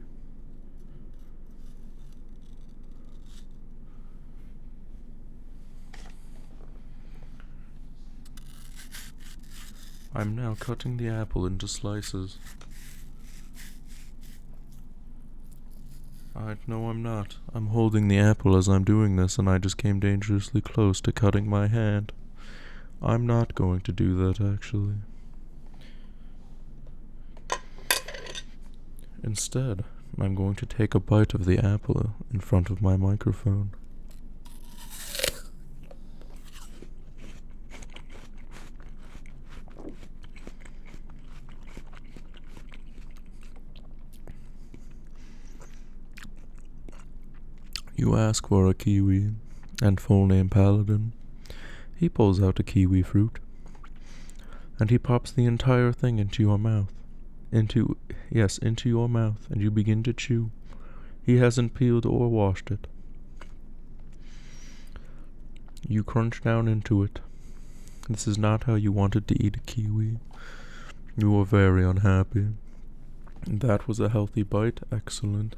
I'm now cutting the apple into slices. No, I'm not. I'm holding the apple as I'm doing this, and I just came dangerously close to cutting my hand. I'm not going to do that, actually. Instead, I'm going to take a bite of the apple in front of my microphone. You ask for a kiwi, and full name Paladin. He pulls out a kiwi fruit, and he pops the entire thing into your mouth. Into your mouth, and you begin to chew. He hasn't peeled or washed it. You crunch down into it. This is not how you wanted to eat a kiwi. You were very unhappy. That was a healthy bite. Excellent.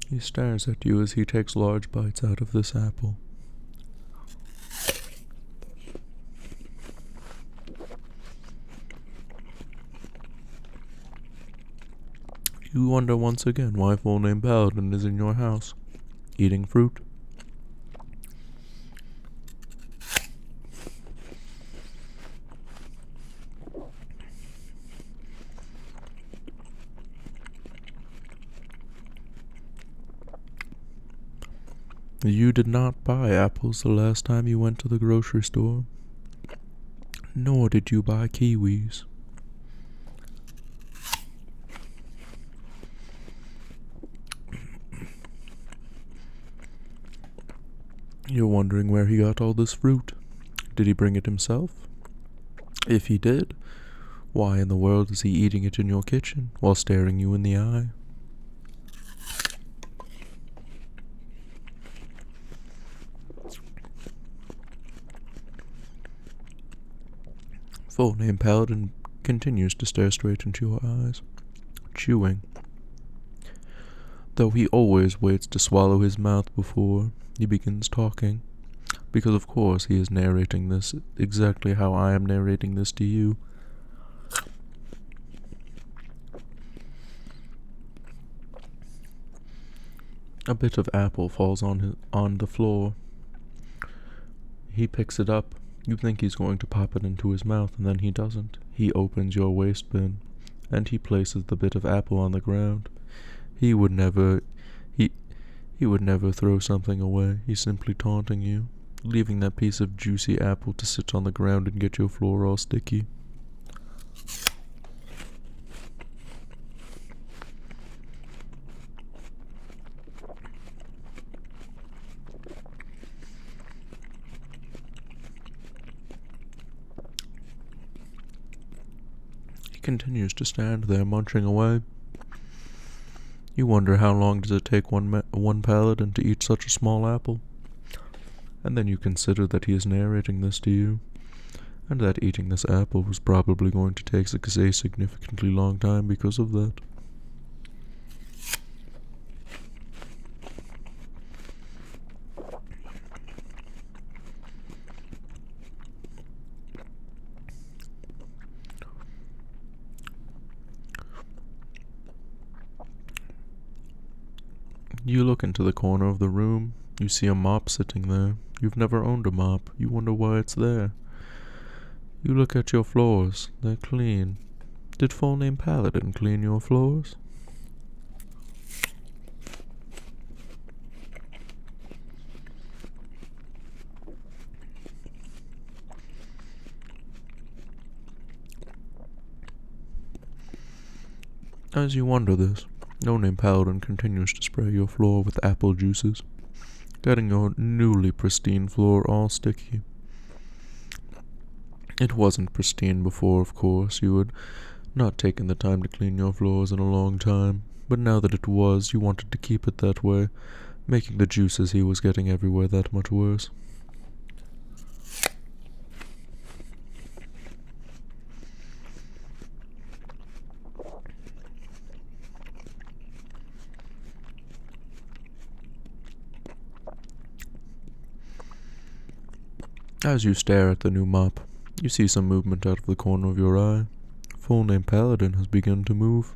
He stares at you as he takes large bites out of this apple. You wonder once again why full name Paladin is in your house, eating fruit. You did not buy apples the last time you went to the grocery store, nor did you buy kiwis. You're wondering where he got all this fruit. Did he bring it himself? If he did, why in the world is he eating it in your kitchen while staring you in the eye? Full name Paladin continues to stare straight into your eyes, chewing. Though he always waits to swallow his mouth before he begins talking, because of course he is narrating this exactly how I am narrating this to you. A bit of apple falls on the floor. He picks it up. You think he's going to pop it into his mouth, and then he doesn't. He opens your waste bin, and he places the bit of apple on the ground. He would never throw something away. He's simply taunting you, leaving that piece of juicy apple to sit on the ground and get your floor all sticky. He continues to stand there munching away. You wonder how long does it take one paladin to eat such a small apple? And then you consider that he is narrating this to you, and that eating this apple was probably going to take a significantly long time because of that. You look into the corner of the room. You see a mop sitting there. You've never owned a mop. You wonder why it's there. You look at your floors. They're clean. Did full name Paladin clean your floors? As you wonder this, no name Paladin continues to spray your floor with apple juices. getting your newly pristine floor all sticky. It wasn't pristine before, of course. You had not taken the time to clean your floors in a long time, but now that it was, you wanted to keep it that way, making the juices he was getting everywhere that much worse. As you stare at the new mop, you see some movement out of the corner of your eye. Full-name Paladin has begun to move.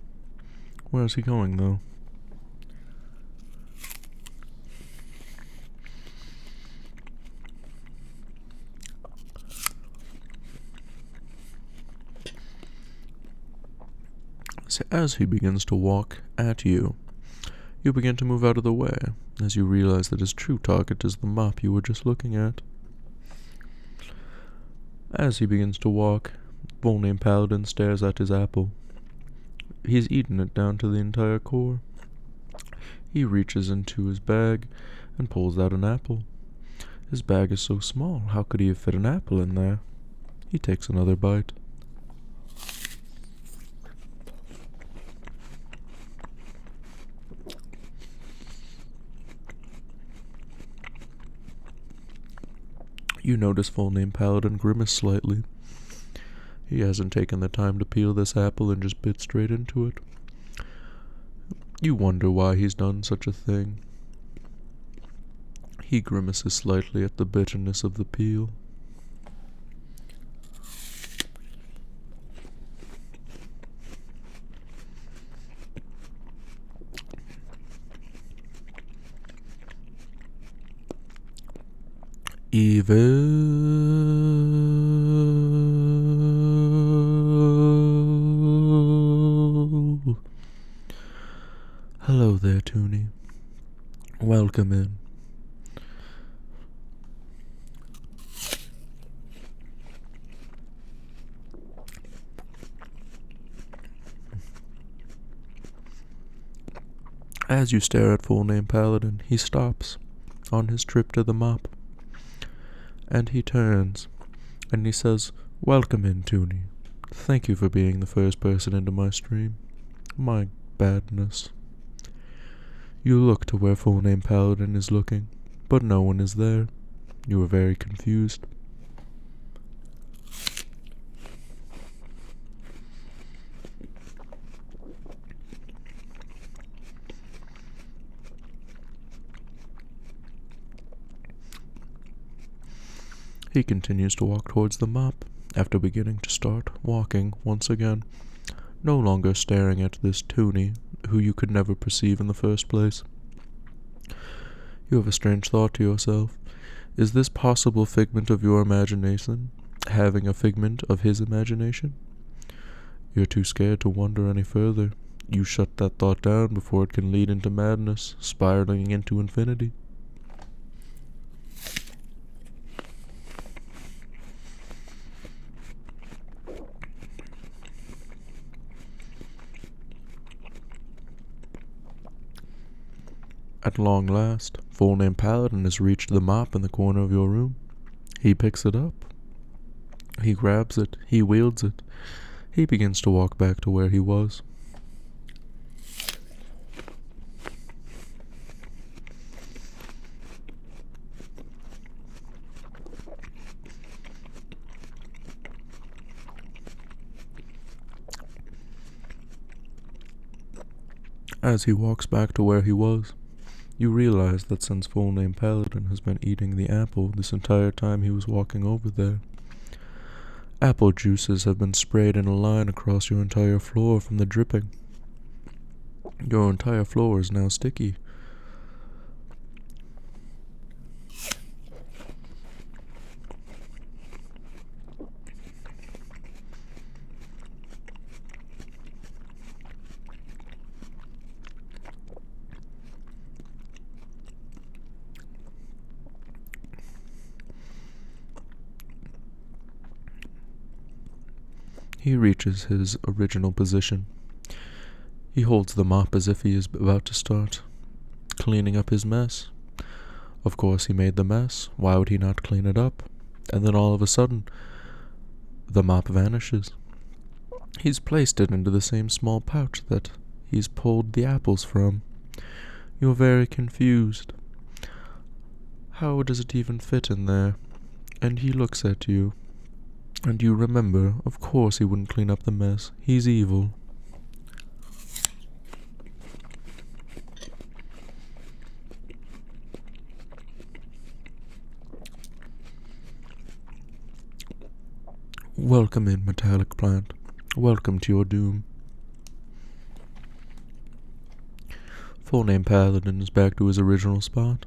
Where is he going, though? So as he begins to walk at you, you begin to move out of the way, as you realize that his true target is the mop you were just looking at. As he begins to walk, full-name Paladin stares at his apple. He's eaten it down to the entire core. He reaches into his bag and pulls out an apple. His bag is so small, how could he have fit an apple in there? He takes another bite. You notice full-name Paladin grimace slightly. He hasn't taken the time to peel this apple and just bit straight into it. You wonder why he's done such a thing. He grimaces slightly at the bitterness of the peel. Evil. Hello there, Toonie. Welcome in. As you stare at full-name Paladin, he stops on his trip to the mop. And he turns, and he says, "Welcome in, Toonie. Thank you for being the first person into my stream. My badness." You look to where full-name Paladin is looking, but no one is there. You are very confused. He continues to walk towards the mop, after beginning to start walking once again, no longer staring at this Toonie, who you could never perceive in the first place. You have a strange thought to yourself. Is this possible figment of your imagination having a figment of his imagination? You're too scared to wonder any further. You shut that thought down before it can lead into madness, spiraling into infinity. At long last, full-name Paladin has reached the mop in the corner of your room. He picks it up. He grabs it. He wields it. He begins to walk back to where he was. As he walks back to where he was, you realize that since full-name Paladin has been eating the apple this entire time he was walking over there, apple juices have been sprayed in a line across your entire floor from the dripping. Your entire floor is now sticky. He reaches his original position. He holds the mop as if he is about to start cleaning up his mess. Of course, he made the mess. Why would he not clean it up? And then all of a sudden, the mop vanishes. He's placed it into the same small pouch that he's pulled the apples from. You're very confused. How does it even fit in there? And he looks at you. And you remember, of course he wouldn't clean up the mess. He's evil. Welcome in, metallic plant. Welcome to your doom. Full name Paladin is back to his original spot.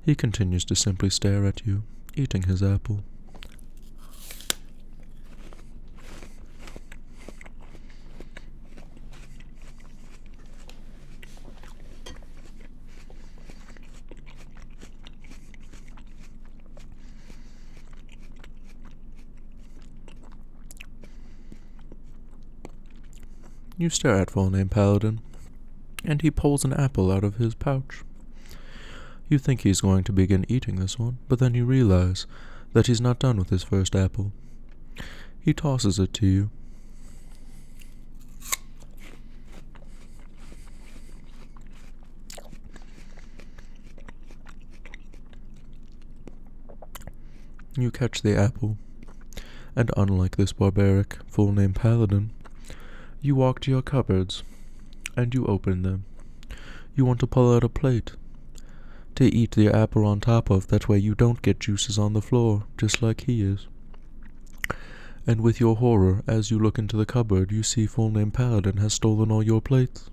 He continues to simply stare at you, eating his apple. You stare at full name Paladin, and he pulls an apple out of his pouch. You think he's going to begin eating this one, but then you realize that he's not done with his first apple. He tosses it to you. You catch the apple, and unlike this barbaric full name Paladin, you walk to your cupboards, and you open them. You want to pull out a plate to eat the apple on top of, that way you don't get juices on the floor, just like he is. And with your horror, as you look into the cupboard, you see full name Paladin has stolen all your plates.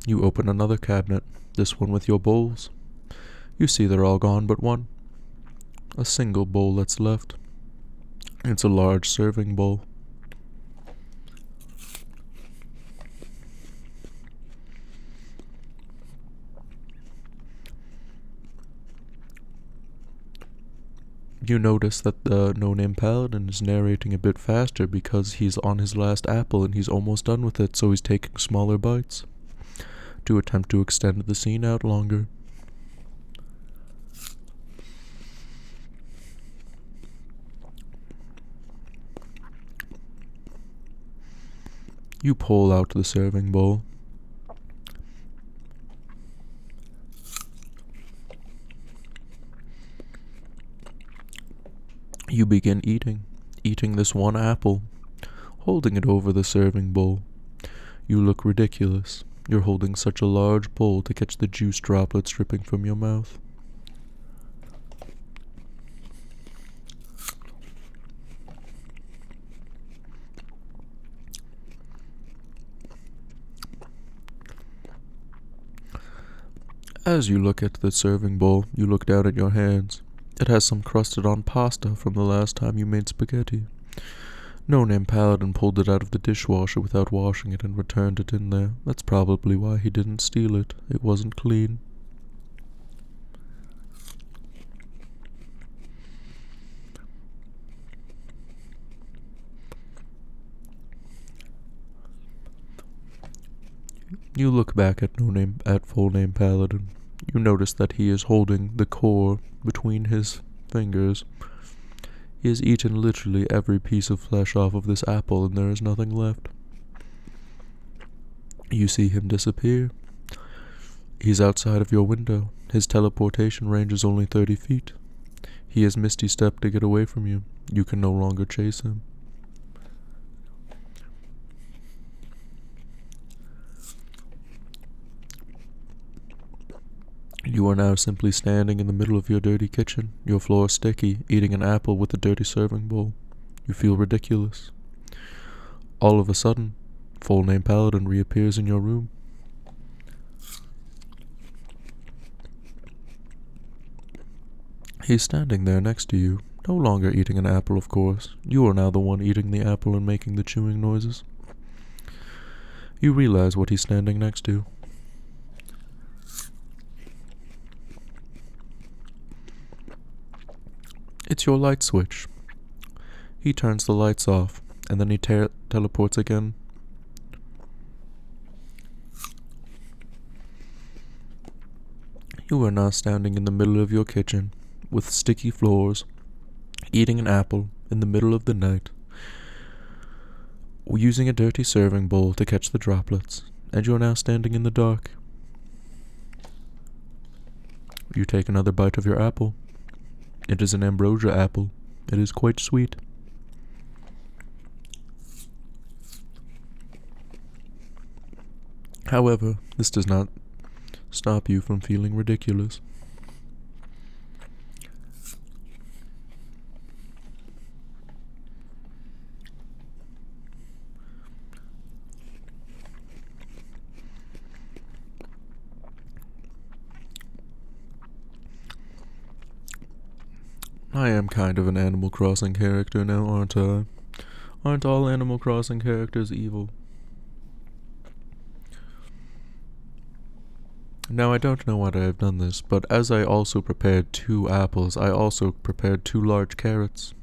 You open another cabinet, this one with your bowls. You see they're all gone but one. A single bowl that's left. It's a large serving bowl. You notice that the no-name Paladin is narrating a bit faster because he's on his last apple and he's almost done with it, so he's taking smaller bites to attempt to extend the scene out longer. You pull out the serving bowl. You begin eating this one apple, holding it over the serving bowl. You look ridiculous. You're holding such a large bowl to catch the juice droplets dripping from your mouth. As you look at the serving bowl, you look down at your hands. It has some crusted on pasta from the last time you made spaghetti. No-name Paladin pulled it out of the dishwasher without washing it and returned it in there. That's probably why he didn't steal it. It wasn't clean. You look back at full name Paladin. You notice that he is holding the core between his fingers. He has eaten literally every piece of flesh off of this apple, and there is nothing left. You see him disappear. He's outside of your window. His teleportation range is only 30 feet. He has misty stepped to get away from you. You can no longer chase him. You are now simply standing in the middle of your dirty kitchen, your floor sticky, eating an apple with a dirty serving bowl. You feel ridiculous. All of a sudden, full name Paladin reappears in your room. He's standing there next to you, no longer eating an apple, of course. You are now the one eating the apple and making the chewing noises. You realize what he's standing next to. It's your light switch. He turns the lights off, and then he teleports again. You are now standing in the middle of your kitchen, with sticky floors, eating an apple in the middle of the night, using a dirty serving bowl to catch the droplets, and you are now standing in the dark. You take another bite of your apple. It is an ambrosia apple. It is quite sweet. However, this does not stop you from feeling ridiculous. I am kind of an Animal Crossing character now, aren't I? Aren't all Animal Crossing characters evil? Now, I don't know why I have done this, but as I also prepared 2 apples, I also prepared 2 large carrots.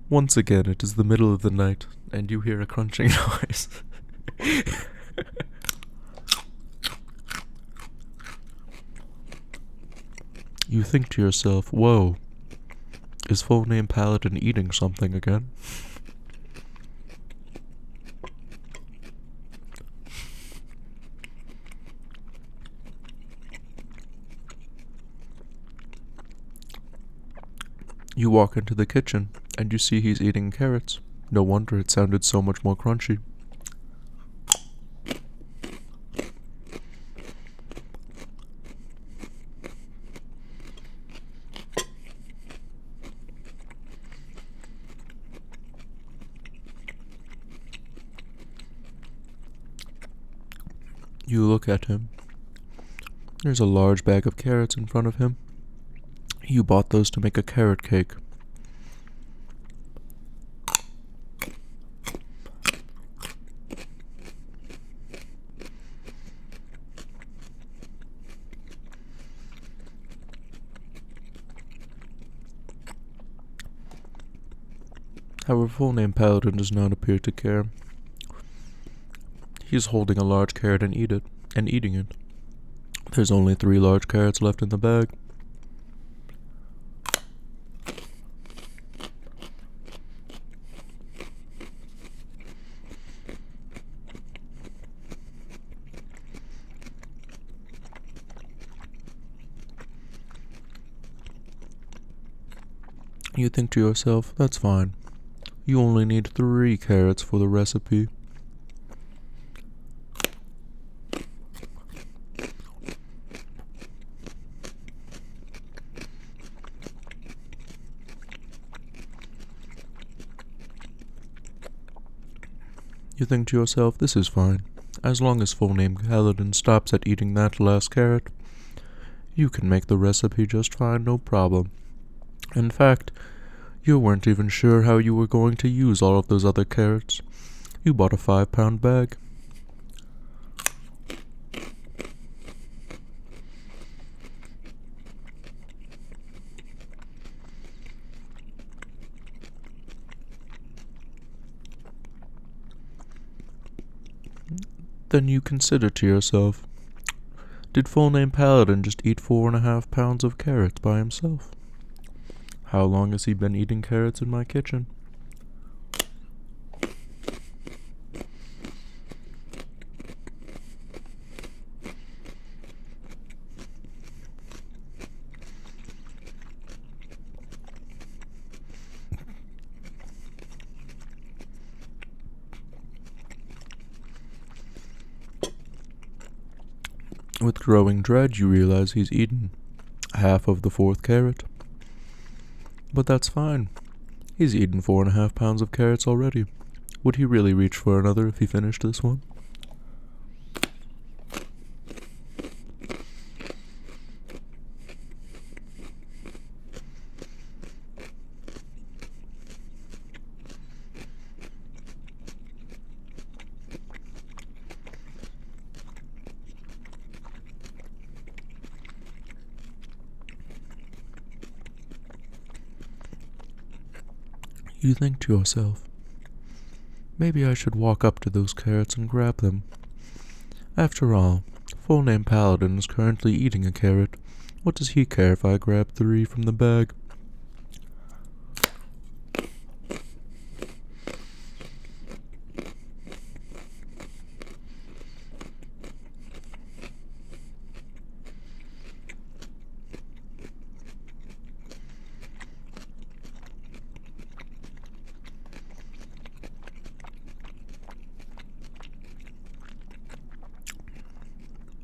Once again, it is the middle of the night, and you hear a crunching noise. You think to yourself, whoa, is full name Paladin eating something again? You walk into the kitchen, and you see he's eating carrots. No wonder it sounded so much more crunchy. You look at him. There's a large bag of carrots in front of him. You bought those to make a carrot cake. However, full name Paladin does not appear to care. He is holding a large carrot and eating it. There's only 3 large carrots left in the bag. You think to yourself, that's fine. You only need 3 carrots for the recipe. You think to yourself, this is fine. As long as full name Paladin stops at eating that last carrot, you can make the recipe just fine, no problem. In fact, you weren't even sure how you were going to use all of those other carrots. You bought a 5-pound bag. Then you consider to yourself, did full name Paladin just eat 4.5 pounds of carrots by himself? How long has he been eating carrots in my kitchen? With growing dread, you realize he's eaten half of the 4th carrot. But that's fine. He's eaten 4.5 pounds of carrots already. Would he really reach for another if he finished this one? You think to yourself, maybe I should walk up to those carrots and grab them. After all, full-name Paladin is currently eating a carrot. What does he care if I grab 3 from the bag?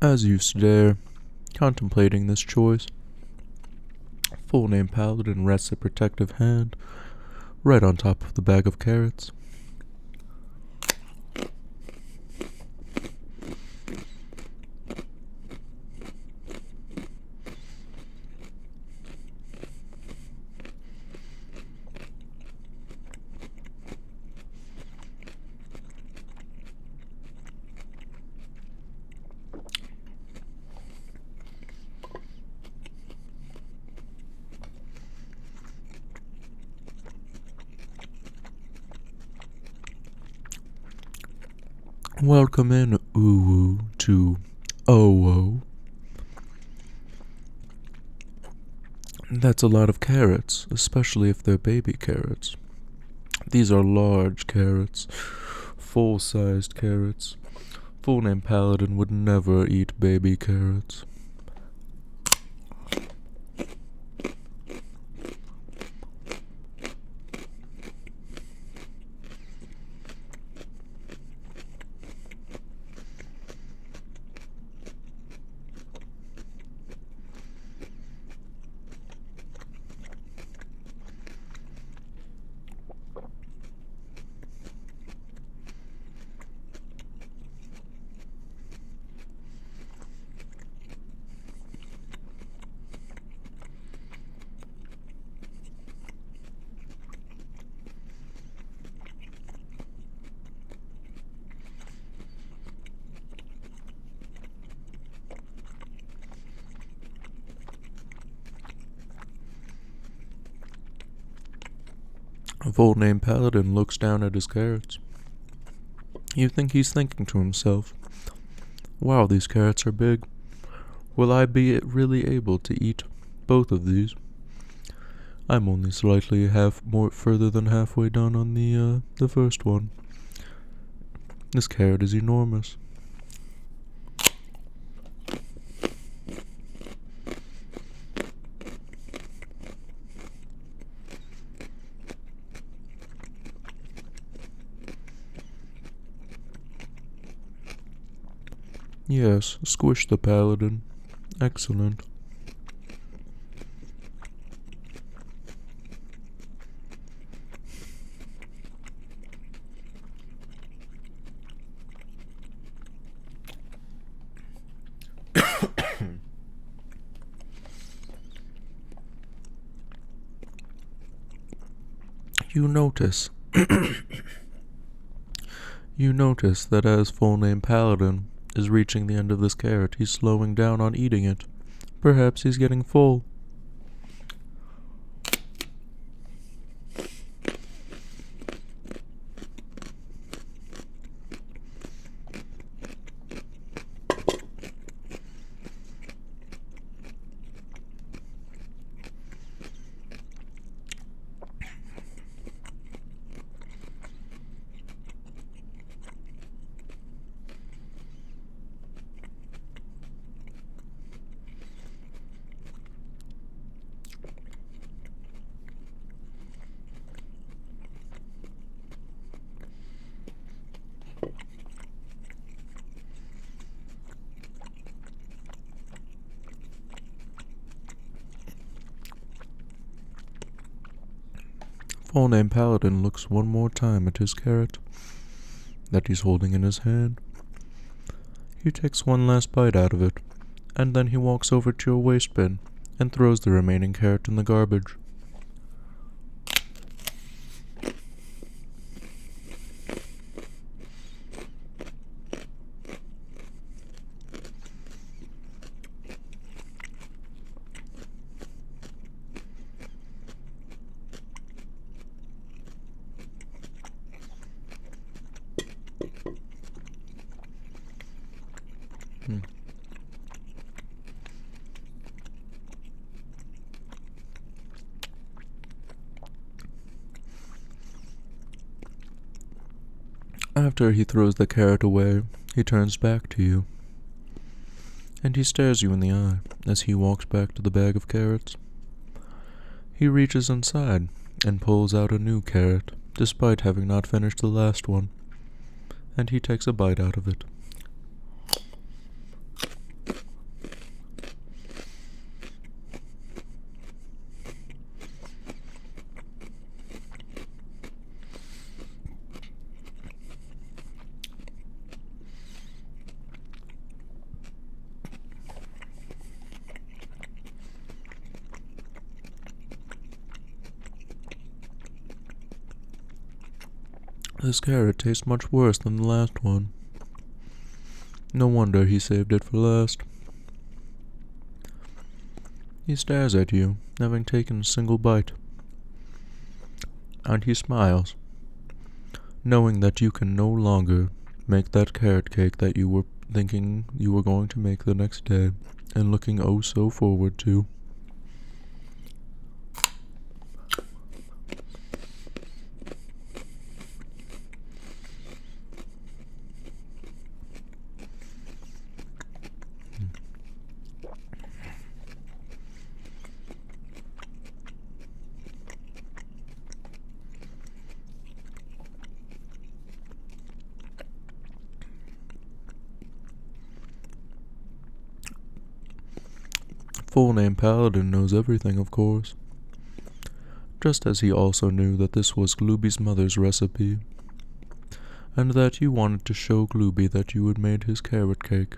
As you stare, contemplating this choice, full-name Paladin rests a protective hand right on top of the bag of carrots. Welcome in, Uwu, to Owo. That's a lot of carrots, especially if they're baby carrots. These are large carrots, full-sized carrots. Full-name Paladin would never eat baby carrots. A full-name Paladin looks down at his carrots. You think he's thinking to himself, wow, these carrots are big. Will I be really able to eat both of these? I'm only slightly further than halfway done on the first one. This carrot is enormous. Yes, squish the Paladin. Excellent. You notice. You notice that as full-name Paladin is reaching the end of this carrot, he's slowing down on eating it. Perhaps he's getting full. Full-name Paladin looks one more time at his carrot that he's holding in his hand. He takes one last bite out of it, and then he walks over to a waste bin and throws the remaining carrot in the garbage. After he throws the carrot away, he turns back to you, and he stares you in the eye as he walks back to the bag of carrots. He reaches inside and pulls out a new carrot, despite having not finished the last one, and he takes a bite out of it. This carrot tastes much worse than the last one. No wonder he saved it for last. He stares at you, having taken a single bite, and he smiles, knowing that you can no longer make that carrot cake that you were thinking you were going to make the next day, and looking oh so forward to. Full name Paladin knows everything, of course, just as he also knew that this was Glooby's mother's recipe, and that you wanted to show Glooby that you had made his carrot cake.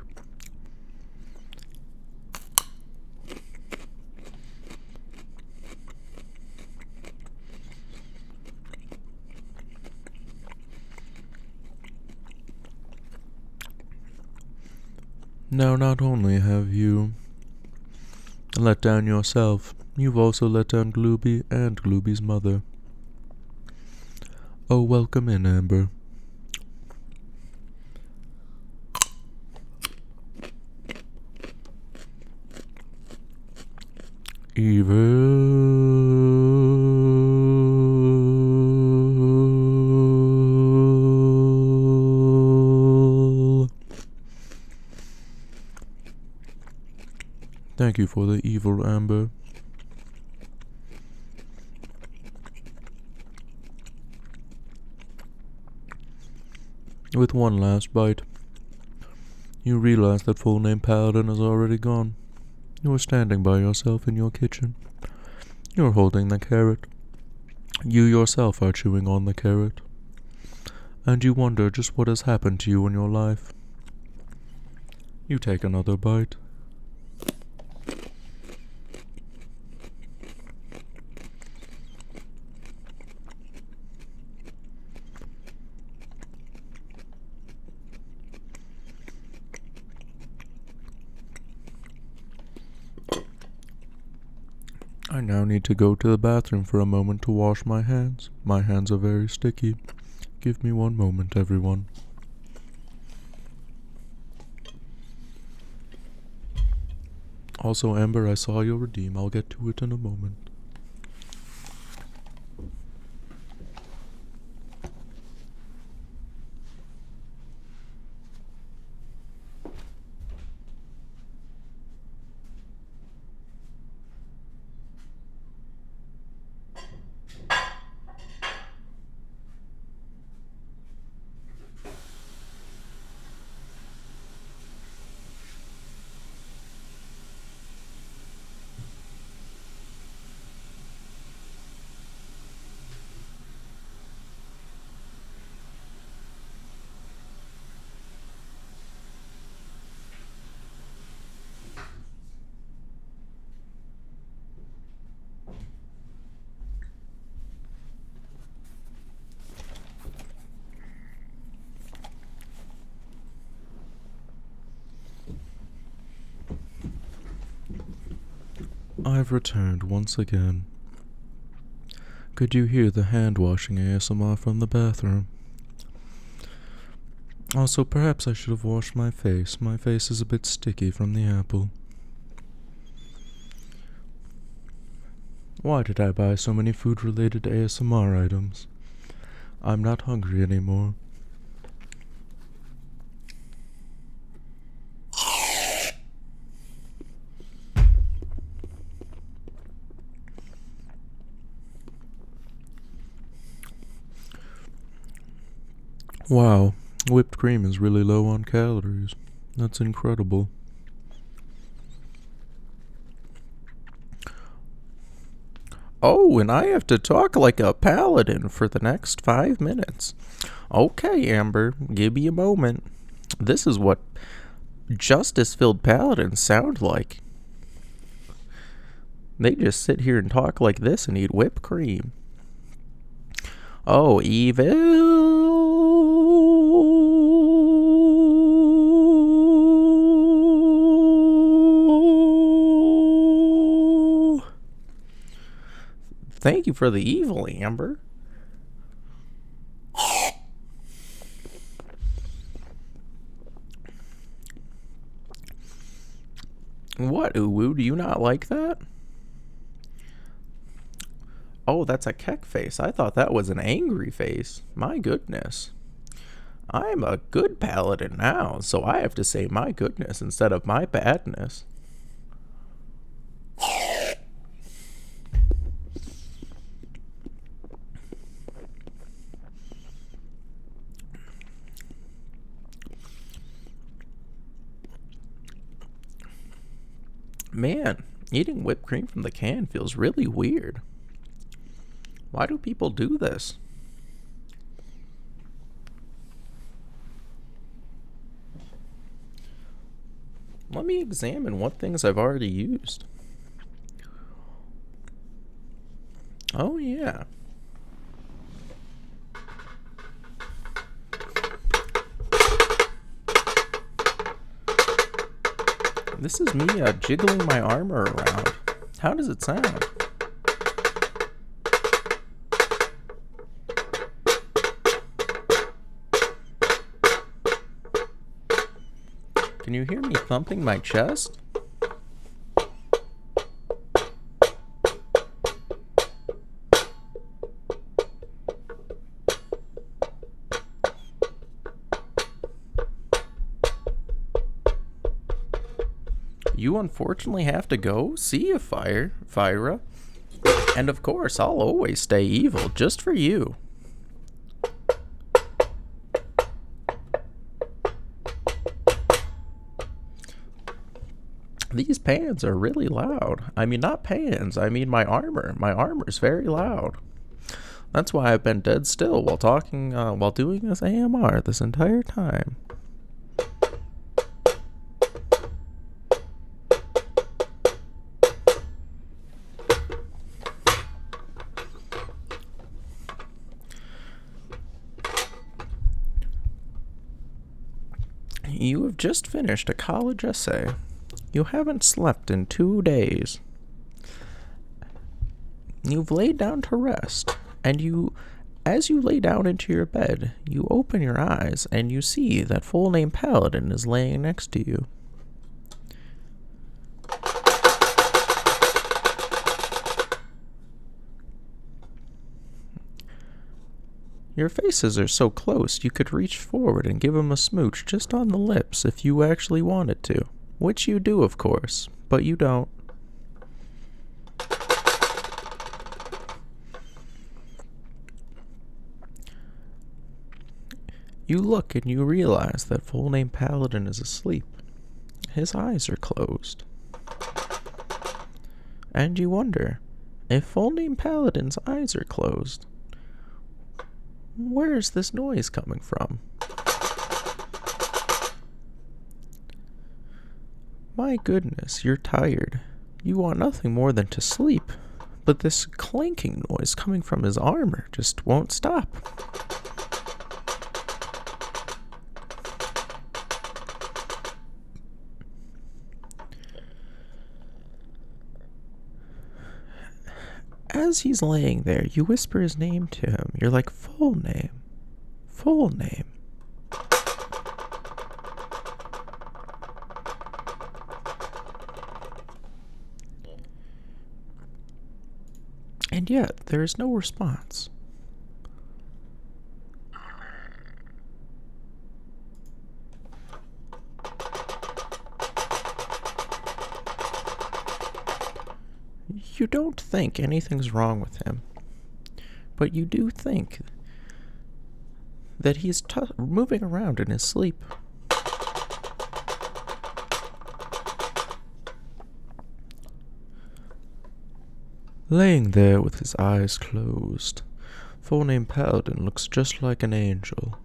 Now, not only have you let down yourself, you've also let down Glooby and Glooby's mother. Oh, welcome in, Amber. Evil. Thank you for the evil, Amber. With one last bite, you realize that full name Paladin is already gone. You are standing by yourself in your kitchen. You are holding the carrot. You yourself are chewing on the carrot. And you wonder just what has happened to you in your life. You take another bite. I now need to go to the bathroom for a moment to wash my hands. My hands are very sticky. Give me one moment, everyone. Also, Amber, I saw your redeem. I'll get to it in a moment. I've returned once again. Could you hear the hand-washing ASMR from the bathroom? Also, perhaps I should have washed my face. My face is a bit sticky from the apple. Why did I buy so many food-related ASMR items? I'm not hungry anymore. Wow, whipped cream is really low on calories. That's incredible. Oh, and I have to talk like a paladin for the next 5 minutes. Okay, Amber, give me a moment. This is what justice-filled paladins sound like. They just sit here and talk like this and eat whipped cream. Oh, evil. Thank you for the evil, Amber. What, Uwu? Do you not like that? Oh, that's a keck face. I thought that was an angry face. My goodness. I'm a good paladin now, so I have to say my goodness instead of my badness. Man, eating whipped cream from the can feels really weird. Why do people do this? Let me examine what things I've already used. Oh, yeah. This is me jiggling my armor around. How does it sound? Can you hear me thumping my chest? You unfortunately have to go. See you, Fyra. And of course, I'll always stay evil just for you. These pans are really loud. I mean, not pans, I mean my armor. My armor's very loud. That's why I've been dead still while talking, while doing this AMR this entire time. You have just finished a college essay. You haven't slept in 2 days. You've laid down to rest, and as you lay down into your bed, you open your eyes and you see that full-name Paladin is laying next to you. Your faces are so close you could reach forward and give him a smooch just on the lips if you actually wanted to. Which you do, of course, but you don't. You look and you realize that full-name Paladin is asleep. His eyes are closed. And you wonder, if full-name Paladin's eyes are closed, where is this noise coming from? My goodness, you're tired. You want nothing more than to sleep, but this clanking noise coming from his armor just won't stop. As he's laying there, you whisper his name to him. You're like, full name, full name. And yet, there is no response. You don't think anything's wrong with him, but you do think that he's moving around in his sleep. Laying there with his eyes closed, full-name Paladin looks just like an angel.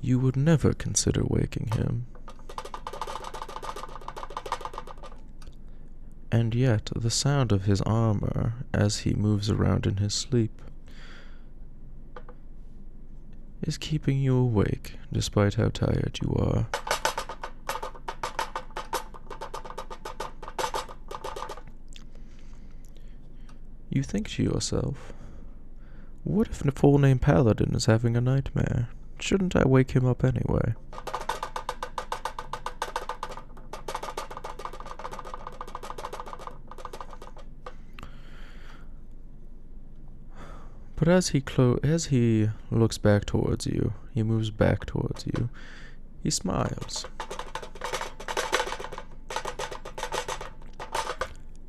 You would never consider waking him. And yet, the sound of his armor as he moves around in his sleep is keeping you awake despite how tired you are. You think to yourself, what if the full-name Paladin is having a nightmare? Shouldn't I wake him up anyway? But as he looks back towards you, he moves back towards you, he smiles.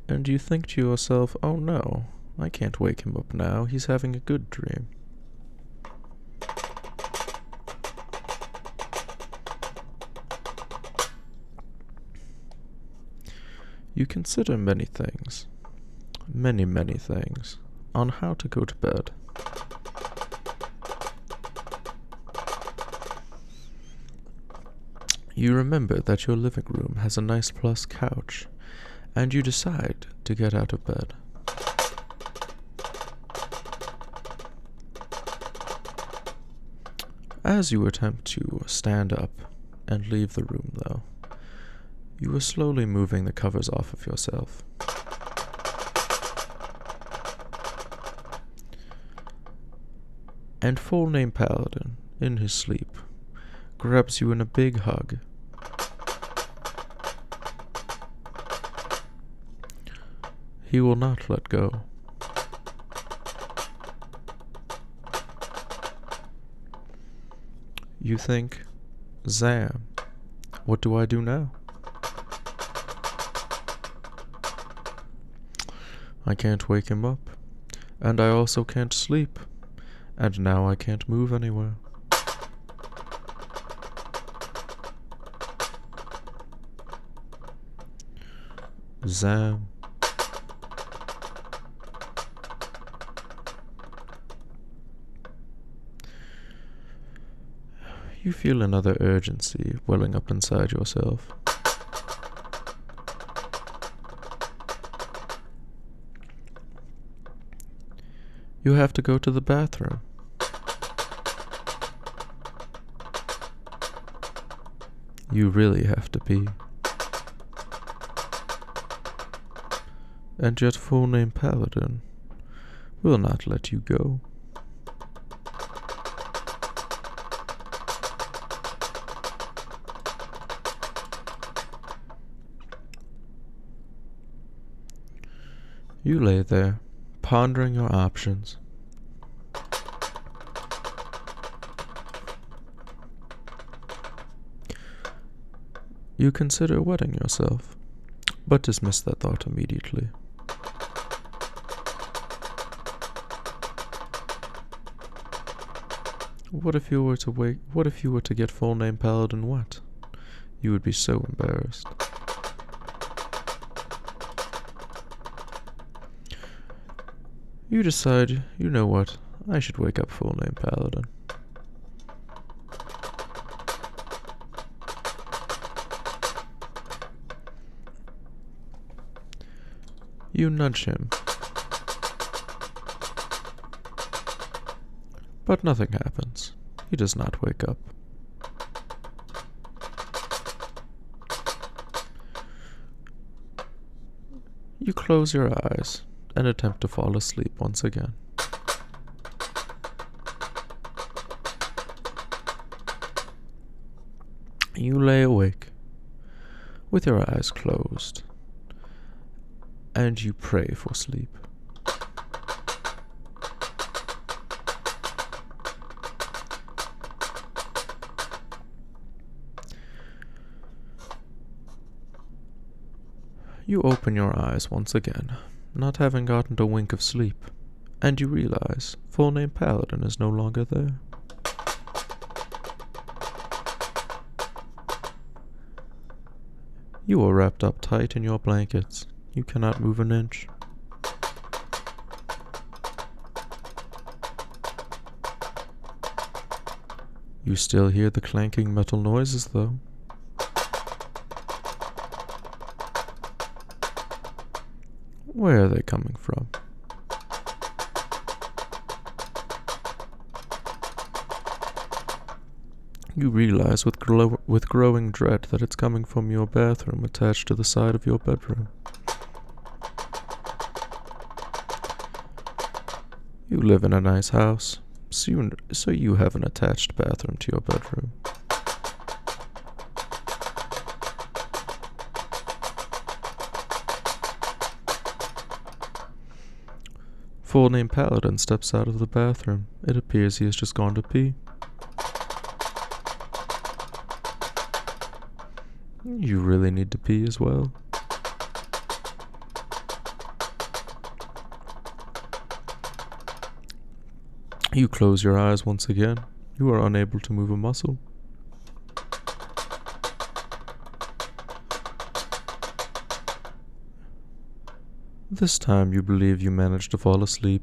And you think to yourself, oh no, I can't wake him up now, he's having a good dream. You consider many things, many things, on how to go to bed. You remember that your living room has a nice plush couch, and you decide to get out of bed. As you attempt to stand up and leave the room, though, you are slowly moving the covers off of yourself. And full-name Paladin, in his sleep, grabs you in a big hug. He will not let go. You think, Zam, what do I do now? I can't wake him up, and I also can't sleep, and now I can't move anywhere. Zam. You feel another urgency welling up inside yourself. You have to go to the bathroom. You really have to pee. And yet full-name Paladin will not let you go. You lay there, pondering your options. You consider wetting yourself, but dismiss that thought immediately. What if you were to get full-name Paladin wet? You would be so embarrassed. You decide, you know what, I should wake up full-name Paladin. You nudge him. But nothing happens. He does not wake up. You close your eyes and attempt to fall asleep once again. You lay awake with your eyes closed and you pray for sleep. You open your eyes once again, not having gotten a wink of sleep, and you realize full name Paladin is no longer there. You are wrapped up tight in your blankets. You cannot move an inch. You still hear the clanking metal noises, though. Where are they coming from? You realize with growing dread that it's coming from your bathroom attached to the side of your bedroom. You live in a nice house, so you have an attached bathroom to your bedroom. Full name Paladin steps out of the bathroom. It appears he has just gone to pee. You really need to pee as well. You close your eyes once again. You are unable to move a muscle. This time you believe you managed to fall asleep.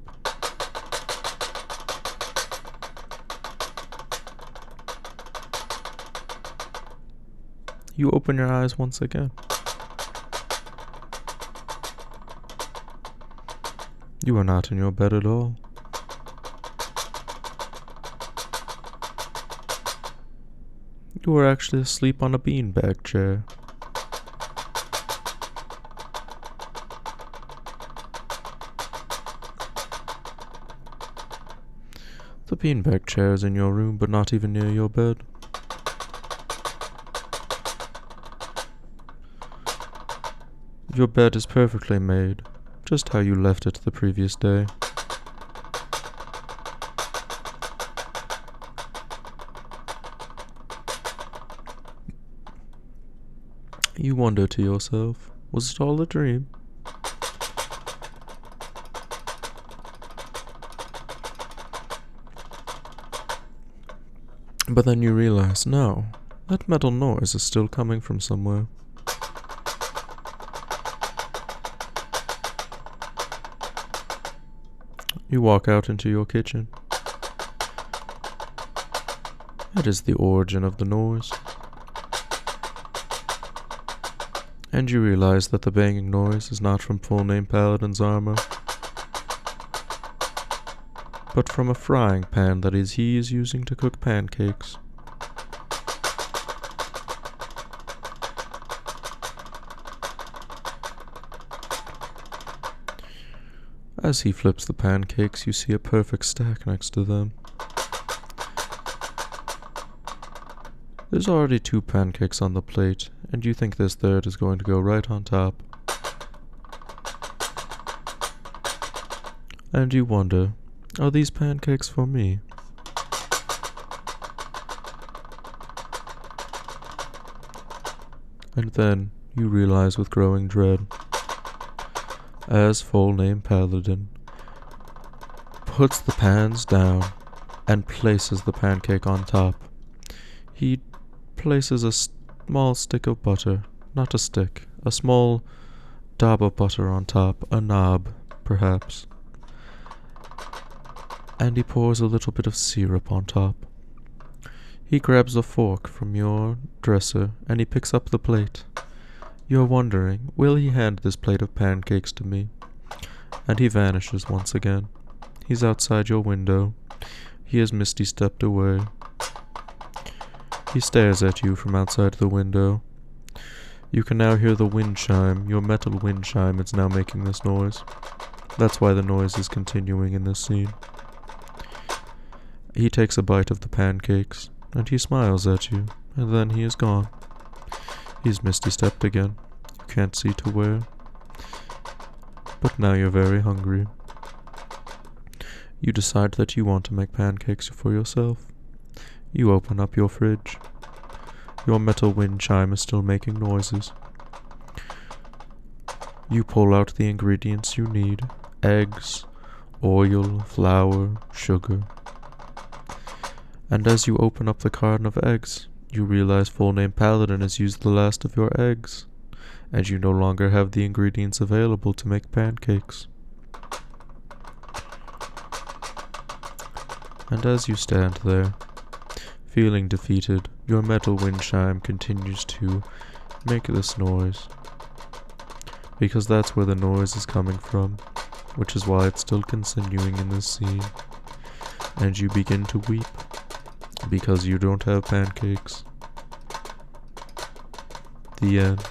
You open your eyes once again. You are not in your bed at all. You are actually asleep on a beanbag chair. The beanbag chair is in your room, but not even near your bed. Your bed is perfectly made, just how you left it the previous day. You wonder to yourself, was it all a dream? But then you realize, no, that metal noise is still coming from somewhere. You walk out into your kitchen. It is the origin of the noise. And you realize that the banging noise is not from full name Paladin's armor, but from a frying pan that he is using to cook pancakes. As he flips the pancakes, you see a perfect stack next to them. There's already 2 pancakes on the plate, and you think this third is going to go right on top. And you wonder, are these pancakes for me? And then you realize with growing dread, as full name Paladin puts the pans down and places the pancake on top, he places a small stick of butter, not a stick, a small dab of butter on top, a knob, perhaps. And he pours a little bit of syrup on top. He grabs a fork from your dresser and he picks up the plate. You're wondering, will he hand this plate of pancakes to me? And he vanishes once again. He's outside your window. He has misty stepped away. He stares at you from outside the window. You can now hear the wind chime. Your metal wind chime is now making this noise. That's why the noise is continuing in this scene. He takes a bite of the pancakes, and he smiles at you, and then he is gone. He's misty-stepped again. You can't see to where. But now you're very hungry. You decide that you want to make pancakes for yourself. You open up your fridge. Your metal wind chime is still making noises. You pull out the ingredients you need: eggs, oil, flour, sugar. And as you open up the carton of eggs, you realize full name Paladin has used the last of your eggs, and you no longer have the ingredients available to make pancakes. And as you stand there, feeling defeated, your metal wind chime continues to make this noise. Because that's where the noise is coming from, which is why it's still continuing in this scene. And you begin to weep, because you don't have pancakes. The end.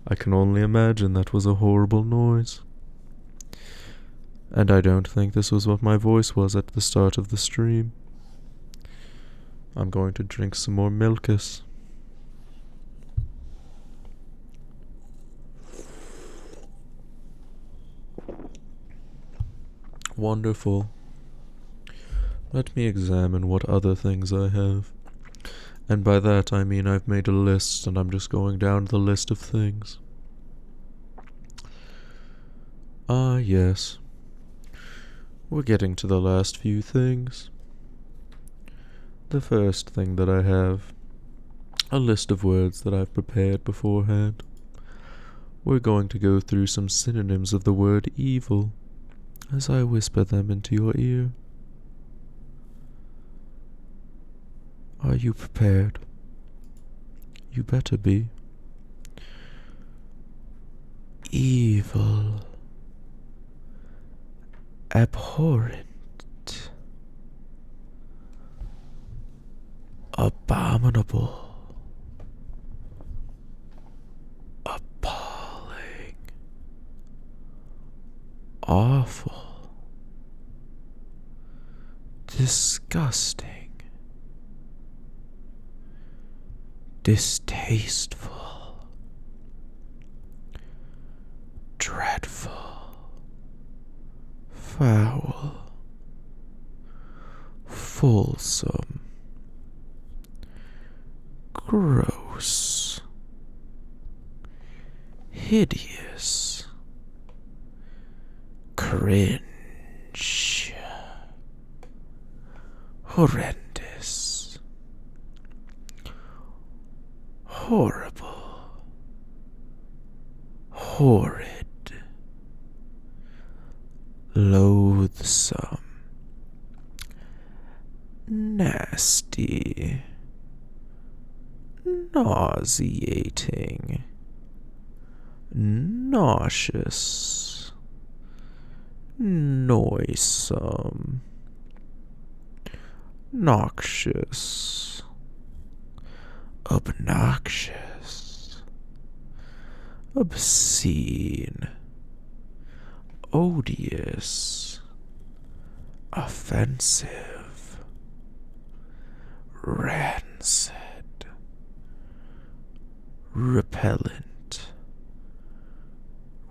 I can only imagine that was a horrible noise. And I don't think this was what my voice was at the start of the stream. I'm going to drink some more Milkus. Wonderful. Let me examine what other things I have. And by that I mean I've made a list and I'm just going down the list of things. Ah, yes. We're getting to the last few things. The first thing that I have, a list of words that I've prepared beforehand. We're going to go through some synonyms of the word evil as I whisper them into your ear. Are you prepared? You better be. Evil. Abhorrent. Abominable. Appalling. Awful. Disgusting. Distasteful. Dreadful. Foul. Fulsome. Gross. Hideous. Cringe. Horrendous. Horrible. Horrid. Loathsome. Nasty. Nauseating. Nauseous. Noisome. Noxious. Obnoxious. Obscene. Odious. Offensive. Rancid. Repellent.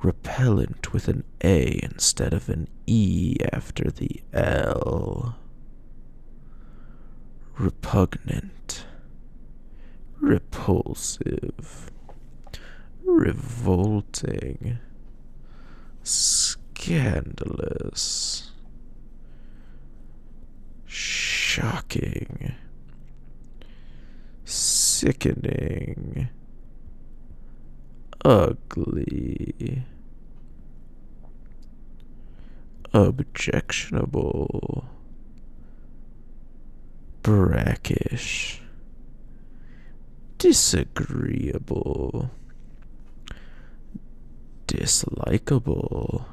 Repellent with an A instead of an E after the L. Repugnant. Repulsive. Revolting. Scandalous. Shocking. Sickening. Ugly. Objectionable. Brackish. Disagreeable. Dislikable.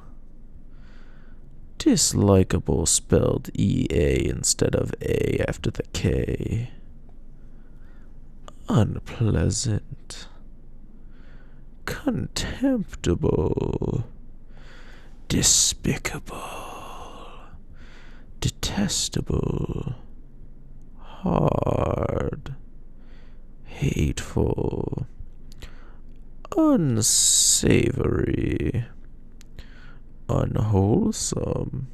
Dislikable spelled EA instead of A after the K. Unpleasant. Contemptible. Despicable. Detestable. Hard. Hateful. Unsavory. Unwholesome.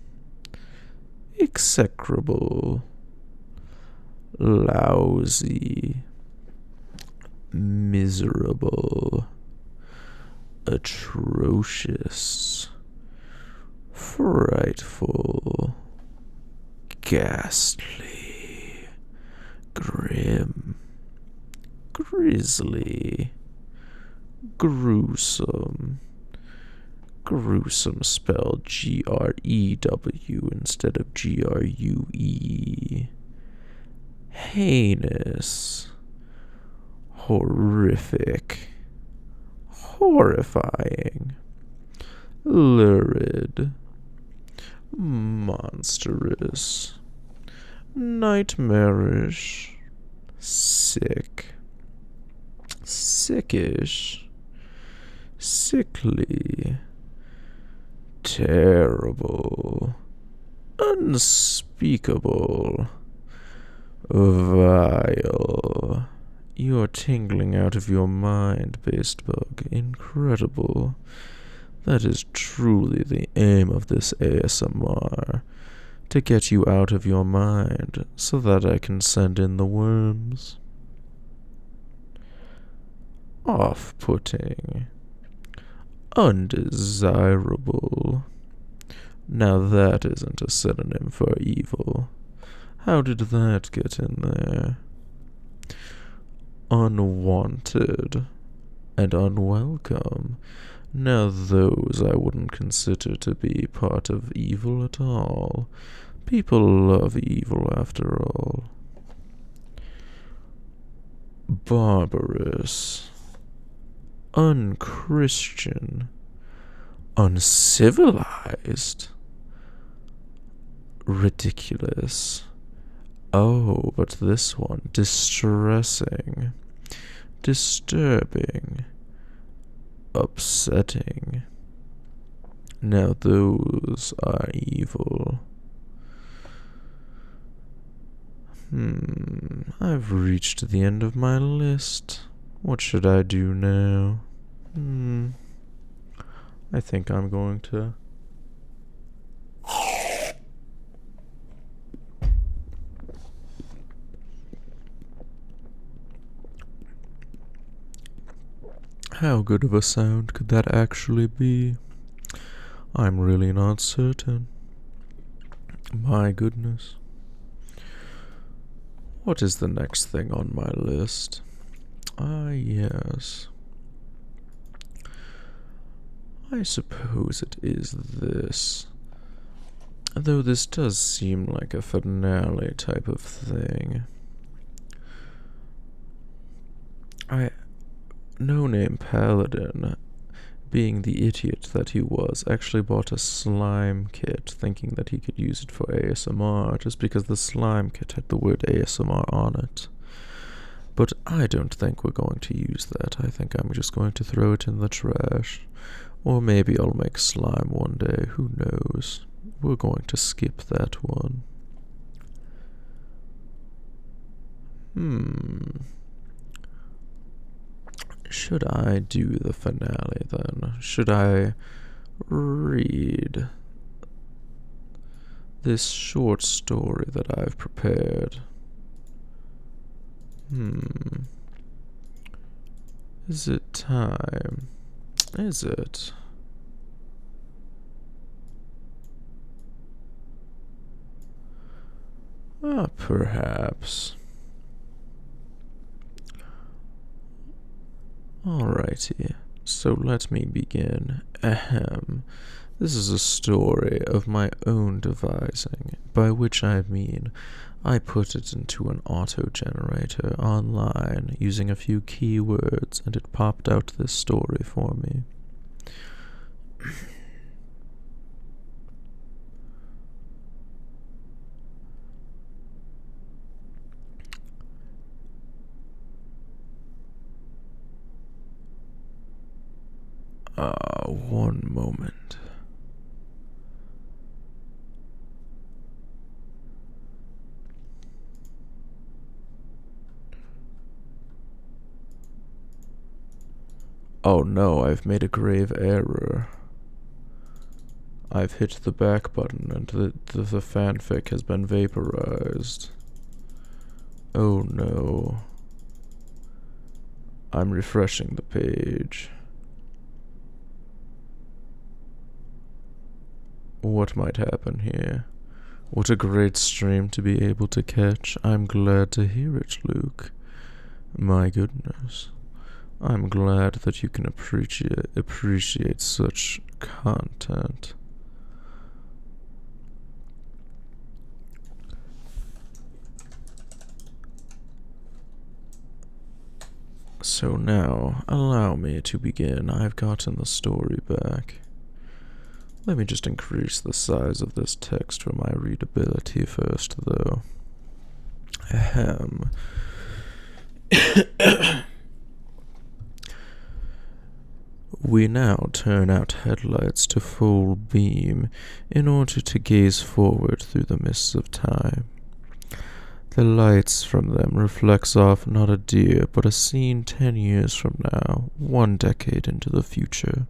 Execrable. Lousy. miserable, atrocious, frightful, ghastly, grim, grisly, gruesome. Gruesome spelled Grew instead of Grue. Heinous. Horrific. Horrifying. Lurid. Monstrous. Nightmarish. Sick. Sickish. Sickly. Terrible, unspeakable, vile. You're tingling out of your mind, Beastbug. Incredible. That is truly the aim of this ASMR, to get you out of your mind so that I can send in the worms. Off-putting. Undesirable. Now that isn't a synonym for evil. How did that get in there? Unwanted and unwelcome. Now those I wouldn't consider to be part of evil at all. People love evil after all. Barbarous. Unchristian, uncivilized, ridiculous. Oh, but this one, distressing, disturbing, upsetting. Now those are evil. I've reached the end of my list. What should I do now? I think I'm going to... How good of a sound could that actually be? I'm really not certain. My goodness. What is the next thing on my list? Ah, yes. I suppose it is this. Though this does seem like a finale type of thing. No-name Paladin, being the idiot that he was, actually bought a slime kit thinking that he could use it for ASMR just because the slime kit had the word ASMR on it. But I don't think we're going to use that. I think I'm just going to throw it in the trash. Or maybe I'll make slime one day, who knows. We're going to skip that one. Should I do the finale then? Should I read this short story that I've prepared? Is it time? Is it? Perhaps. Alrighty, so let me begin. Ahem. This is a story of my own devising, by which I mean I put it into an auto-generator online using a few keywords, and it popped out this story for me. One moment. Oh no, I've made a grave error. I've hit the back button and the fanfic has been vaporized. Oh no. I'm refreshing the page. What might happen here? What a great stream to be able to catch. I'm glad to hear it, Luke. My goodness. I'm glad that you can appreciate such content. So now, allow me to begin. I've gotten the story back. Let me just increase the size of this text for my readability first, though. Ahem. We now turn out headlights to full beam in order to gaze forward through the mists of time. The lights from them reflects off not a deer, but a scene 10 years from now, 1 decade into the future.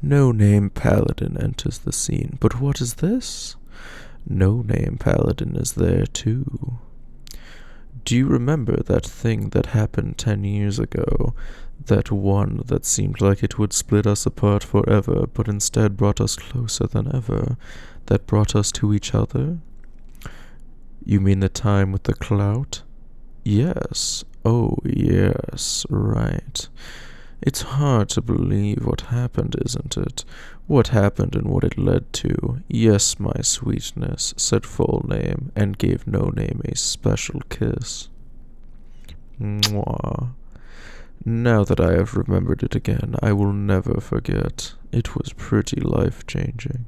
No-name paladin enters the scene, but what is this? No-name paladin is there too. Do you remember that thing that happened 10 years ago? That one that seemed like it would split us apart forever, but instead brought us closer than ever? That brought us to each other? You mean the time with the clout? Yes. Oh, yes, right. It's hard to believe what happened, isn't it? What happened and what it led to. Yes, my sweetness, said Full Name, and gave No Name a special kiss. Mwah. Now that I have remembered it again, I will never forget. It was pretty life-changing.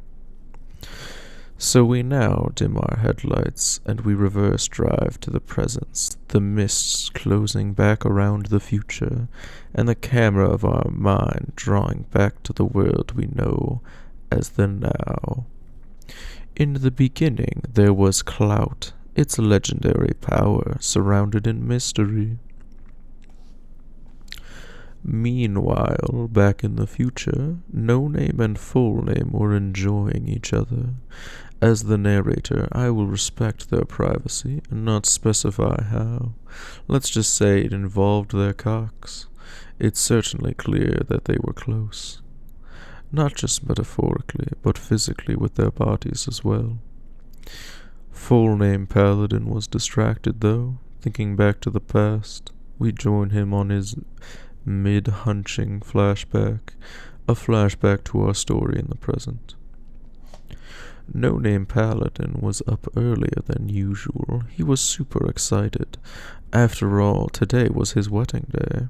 So we now dim our headlights, and we reverse drive to the present, the mists closing back around the future, and the camera of our mind drawing back to the world we know as the now. In the beginning there was clout, its legendary power surrounded in mystery. Meanwhile, back in the future, No Name and Full Name were enjoying each other. As the narrator, I will respect their privacy and not specify how. Let's just say it involved their cocks. It's certainly clear that they were close. Not just metaphorically, but physically with their bodies as well. Full Name Paladin was distracted though, thinking back to the past. We join him on his mid-hunching flashback, a flashback to our story in the present. No Name Paladin was up earlier than usual. He was super excited. After all, today was his wedding day.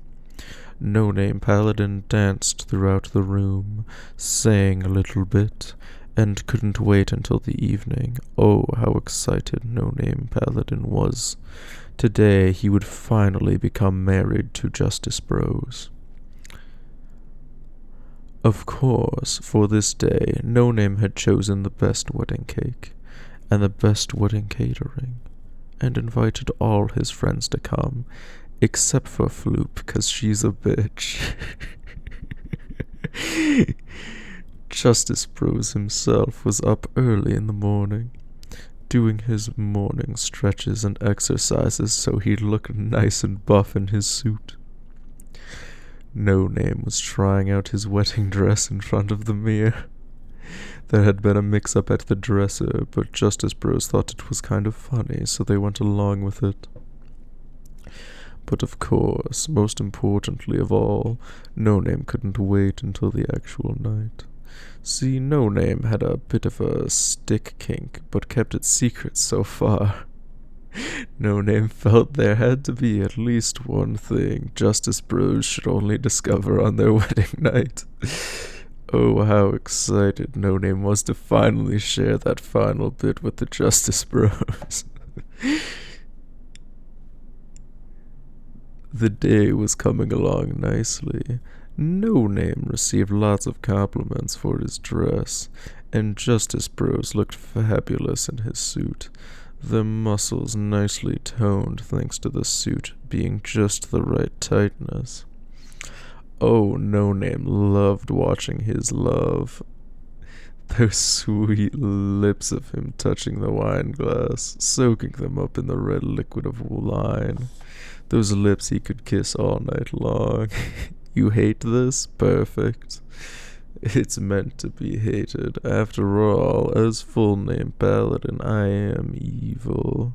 No Name Paladin danced throughout the room, sang a little bit, and couldn't wait until the evening. Oh, how excited No Name Paladin was. Today he would finally become married to Justice Bros. Of course, for this day, No Name had chosen the best wedding cake, and the best wedding catering, and invited all his friends to come, except for Floop, 'cause she's a bitch. Justice Bros himself was up early in the morning, doing his morning stretches and exercises so he'd look nice and buff in his suit. No Name was trying out his wedding dress in front of the mirror. There had been a mix-up at the dresser, but Justice Bros thought it was kind of funny, so they went along with it. But of course, most importantly of all, No Name couldn't wait until the actual night. See, No Name had a bit of a stick kink, but kept it secret so far. No Name felt there had to be at least one thing Justice Bros should only discover on their wedding night. Oh, how excited No Name was to finally share that final bit with the Justice Bros. The day was coming along nicely. No Name received lots of compliments for his dress, and Justice Bros looked fabulous in his suit. The muscles nicely toned thanks to the suit being just the right tightness. Oh, No Name loved watching his love. Those sweet lips of him touching the wine glass, soaking them up in the red liquid of wine. Those lips he could kiss all night long. You hate this? Perfect. It's meant to be hated. After all, as full-name Paladin, I am evil.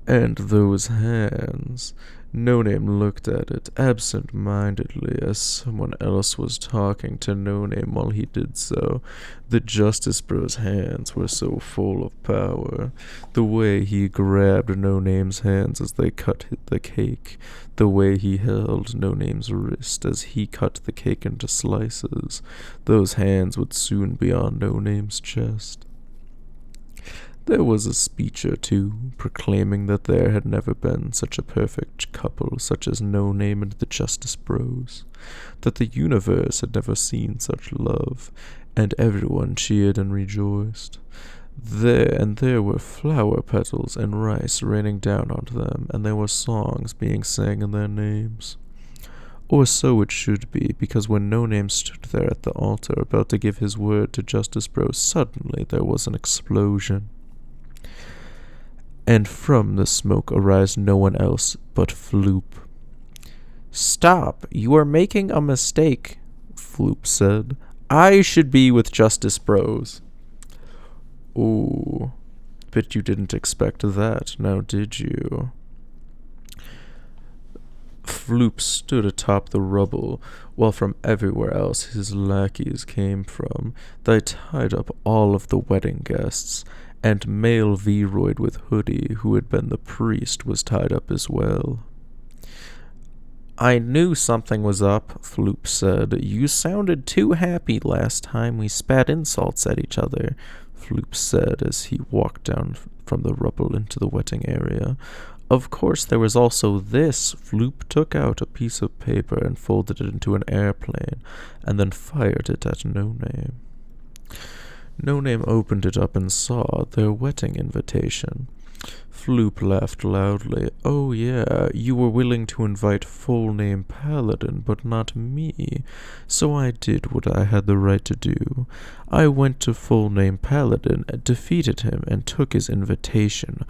And those hands. No Name looked at it absent-mindedly as someone else was talking to No Name while he did so. The Justice Bro's hands were so full of power. The way he grabbed No Name's hands as they cut the cake. The way he held No Name's wrist as he cut the cake into slices. Those hands would soon be on No Name's chest. There was a speech or two, proclaiming that there had never been such a perfect couple such as No Name and the Justice Bros, that the universe had never seen such love, and everyone cheered and rejoiced. There were flower petals and rice raining down onto them, and there were songs being sang in their names. Or so it should be, because when No Name stood there at the altar about to give his word to Justice Bros, suddenly there was an explosion. And from the smoke arose no one else but Floop. "Stop, you are making a mistake," Floop said. "I should be with Justice Bros." "Ooh, bet you didn't expect that, now did you?" Floop stood atop the rubble, while from everywhere else his lackeys came from. They tied up all of the wedding guests, and male Vroid with hoodie, who had been the priest, was tied up as well. "I knew something was up," Floop said. "You sounded too happy last time we spat insults at each other," Floop said as he walked down from the rubble into the wedding area. "Of course there was also this." Floop took out a piece of paper and folded it into an airplane, and then fired it at No Name. No Name opened it up and saw their wedding invitation. Floop laughed loudly. "Oh yeah, you were willing to invite full-name Paladin, but not me. So I did what I had the right to do. I went to full-name Paladin, defeated him, and took his invitation.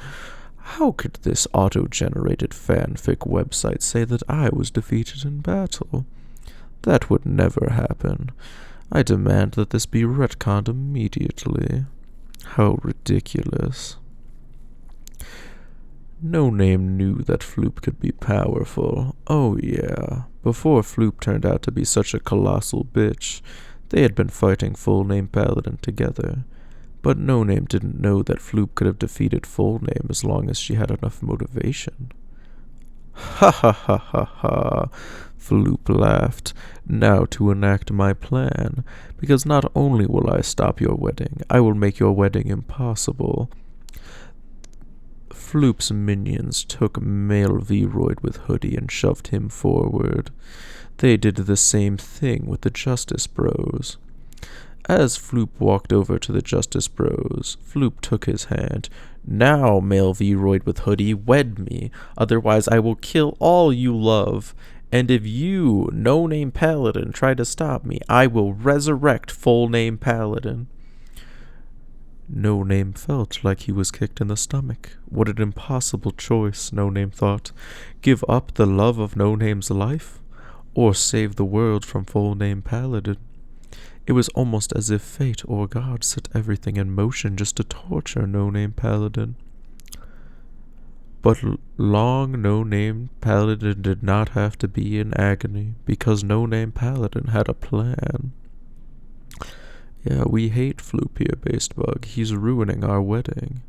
How could this auto-generated fanfic website say that I was defeated in battle? That would never happen. I demand that this be retconned immediately. How ridiculous." No Name knew that Floop could be powerful. Oh yeah, before Floop turned out to be such a colossal bitch, they had been fighting full-name Paladin together. But No Name didn't know that Floop could have defeated full-name as long as she had enough motivation. "Ha ha ha ha ha," Floop laughed. "Now to enact my plan, because not only will I stop your wedding, I will make your wedding impossible." Floop's minions took male Vroid with hoodie and shoved him forward. They did the same thing with the Justice Bros. As Floop walked over to the Justice Bros, Floop took his hand. "Now, male Vroid with hoodie, wed me, otherwise I will kill all you love. And if you, no-name Paladin, try to stop me, I will resurrect full-name Paladin." No Name felt like he was kicked in the stomach. What an impossible choice, No Name thought. Give up the love of No Name's life? Or save the world from full-name Paladin? It was almost as if fate or God set everything in motion just to torture No Name Paladin. But long No Name Paladin did not have to be in agony, because No Name Paladin had a plan. "Yeah, we hate Floop here, Basebug. He's ruining our wedding."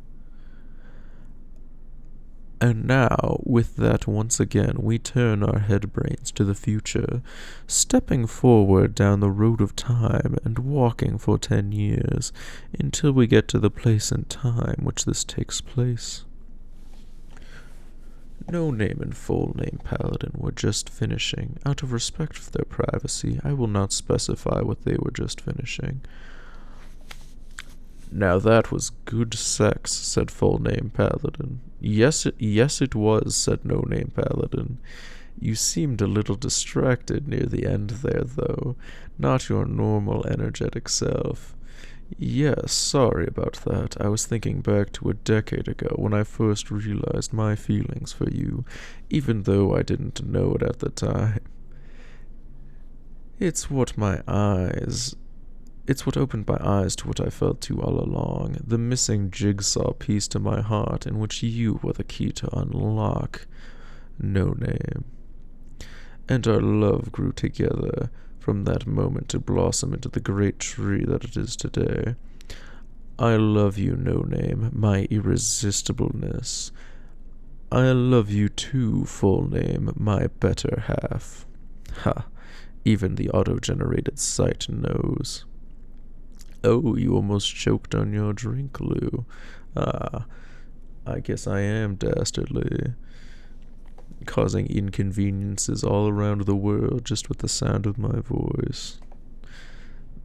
And now, with that once again, we turn our headbrains to the future, stepping forward down the road of time and walking for 10 years, until we get to the place and time which this takes place. No Name and full-name Paladin were just finishing. Out of respect for their privacy, I will not specify what they were just finishing. "Now that was good sex," said full-name Paladin. Yes, it was," said no-name Paladin. You seemed a little distracted near the end there, though. Not your normal energetic self. Yes, sorry about that. I was thinking back to a decade ago when I first realized my feelings for you, even though I didn't know it at the time. It's what my eyes It's what opened my eyes to what I felt to all along, the missing jigsaw piece to my heart in which you were the key to unlock. No name. And our love grew together from that moment to blossom into the great tree that it is today. I love you, No Name, my irresistibleness. I love you too, Full Name, my better half. Ha, even the auto-generated site knows. Oh, you almost choked on your drink, Lou. Ah, I guess I am dastardly, causing inconveniences all around the world just with the sound of my voice.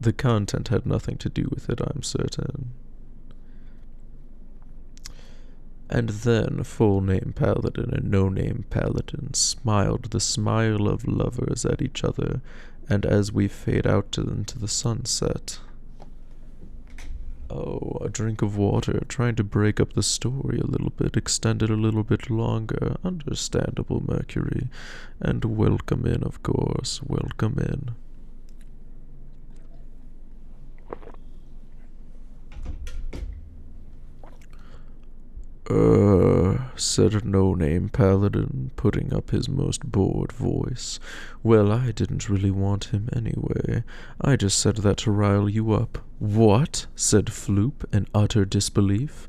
The content had nothing to do with it, I'm certain. And then Full Name Paladin and No Name Paladin smiled the smile of lovers at each other, and as we fade out into the sunset... Oh, a drink of water, trying to break up the story a little bit, extend it a little bit longer. Understandable, Mercury. And welcome in, of course. Welcome in. Said No Name Paladin, putting up his most bored voice. Well, I didn't really want him anyway. I just said that to rile you up. What? Said Floop in utter disbelief.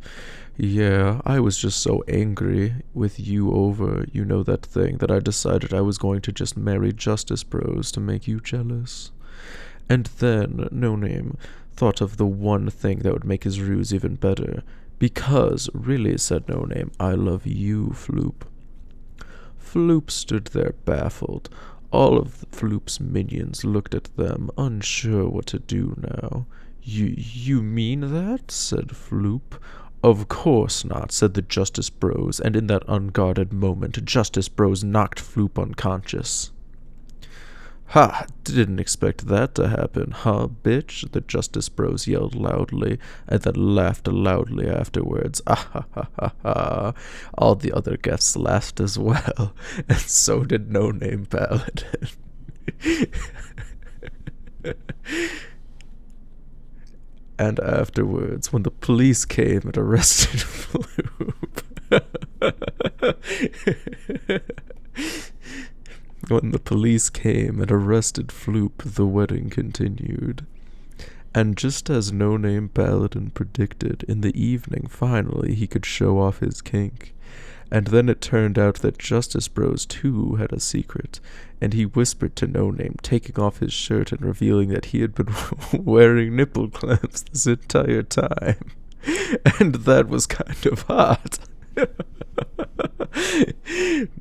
Yeah, I was just so angry with you over, you know that thing, that I decided I was going to just marry Justice Bros to make you jealous. And then No Name thought of the one thing that would make his ruse even better. Because, really, said No Name, I love you, Floop. Floop stood there baffled. All of Floop's minions looked at them, unsure what to do now. You mean that? Said Floop. Of course not, said the Justice Bros, and in that unguarded moment, Justice Bros knocked Floop unconscious. Ha! Didn't expect that to happen, huh, bitch? The Justice Bros yelled loudly, and then laughed loudly afterwards. Ah ha ha ha ha. All the other guests laughed as well, and so did No Name Paladin. And afterwards, when the police came and arrested Floop... When the police came and arrested Floop, the wedding continued. And just as No Name Paladin predicted, in the evening, finally, he could show off his kink. And then it turned out that Justice Bros too had a secret, and he whispered to No Name, taking off his shirt and revealing that he had been wearing nipple clamps this entire time. And that was kind of hot.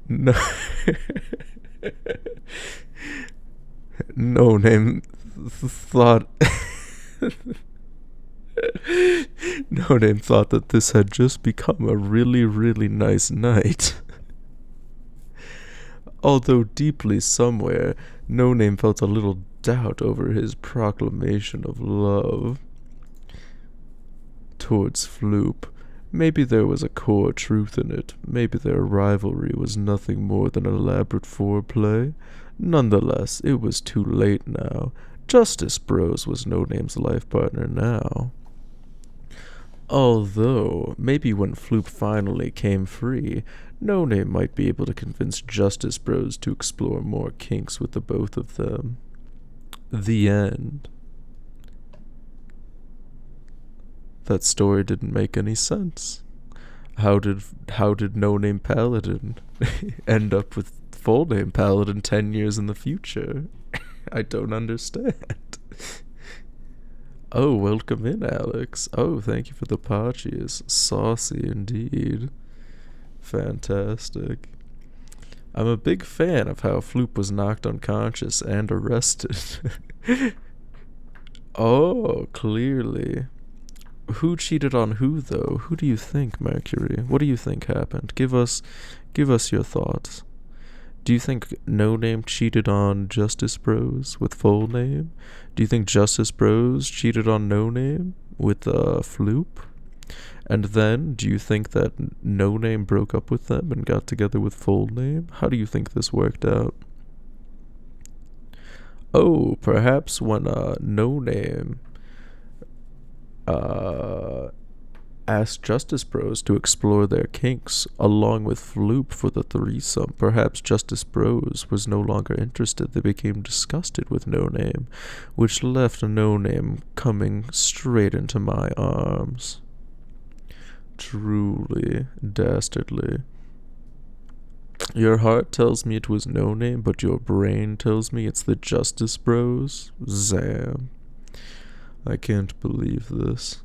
No... No Name thought... No Name thought that this had just become a really, really nice night. Although deeply somewhere, No Name felt a little doubt over his proclamation of love towards Floop. Maybe there was a core truth in it. Maybe their rivalry was nothing more than elaborate foreplay. Nonetheless, it was too late now. Justice Bros was No Name's life partner now. Although, maybe when Floop finally came free, No Name might be able to convince Justice Bros to explore more kinks with the both of them. The end. That story didn't make any sense. How did No Name Paladin end up with Full Name Paladin 10 years in the future? I don't understand. Oh, welcome in, Alex. Oh, thank you for the parches. Saucy indeed. Fantastic. I'm a big fan of how Floop was knocked unconscious and arrested. Oh, clearly. Who cheated on who, though? Who do you think, Mercury? What do you think happened? Give us your thoughts. Do you think No Name cheated on Justice Bros with Full Name? Do you think Justice Bros cheated on No Name with Floop? And then, do you think that No Name broke up with them and got together with Full Name? How do you think this worked out? Oh, perhaps when No Name uh, asked Justice Bros to explore their kinks along with Floop for the threesome. Perhaps Justice Bros was no longer interested. They became disgusted with No Name, which left No Name coming straight into my arms. Truly, dastardly. Your heart tells me it was No Name, but your brain tells me it's the Justice Bros? Zam. I can't believe this.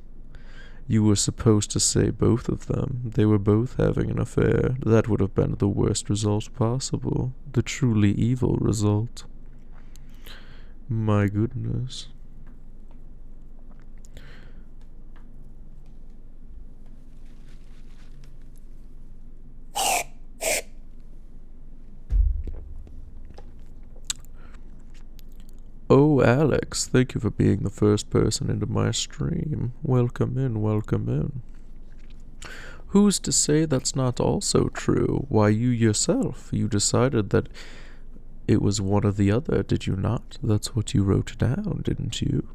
You were supposed to say both of them. They were both having an affair. That would have been the worst result possible. The truly evil result. My goodness. Oh, Alex, thank you for being the first person into my stream. Welcome in, welcome in. Who's to say that's not also true? Why, you yourself, you decided that it was one or the other, did you not? That's what you wrote down, didn't you?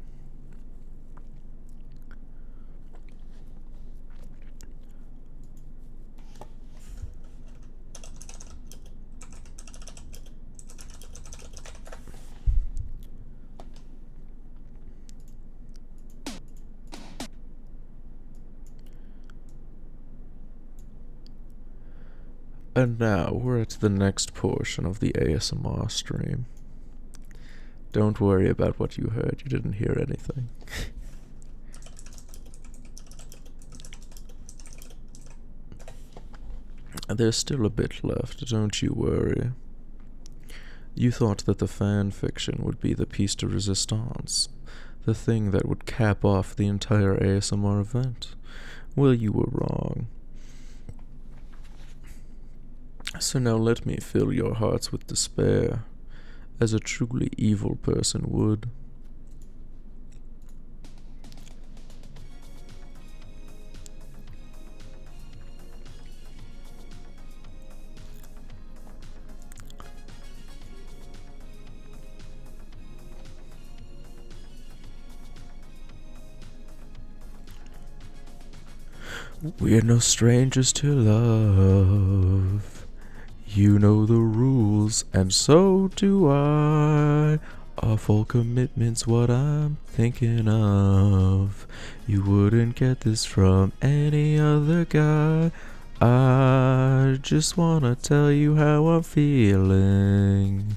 And now we're at the next portion of the ASMR stream. Don't worry about what you heard, you didn't hear anything. There's still a bit left, don't you worry. You thought that the fan fiction would be the piece de resistance, the thing that would cap off the entire ASMR event. Well, you were wrong. So now let me fill your hearts with despair, as a truly evil person would. We're no strangers to love. You know the rules, and so do I. Our full commitment's what I'm thinking of. You wouldn't get this from any other guy. I just wanna tell you how I'm feeling.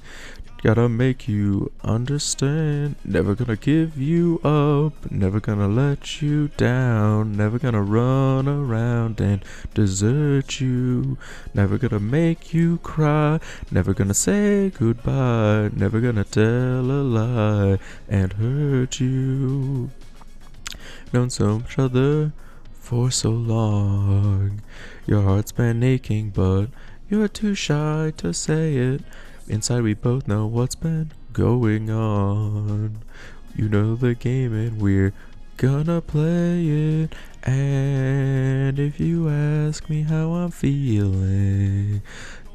Gotta make you understand. Never gonna give you up. Never gonna let you down. Never gonna run around and desert you. Never gonna make you cry. Never gonna say goodbye. Never gonna tell a lie and hurt you. Known so much other for so long. Your heart's been aching, but you're too shy to say it. Inside we both know what's been going on. You know the game and we're gonna play it. And if you ask me how I'm feeling,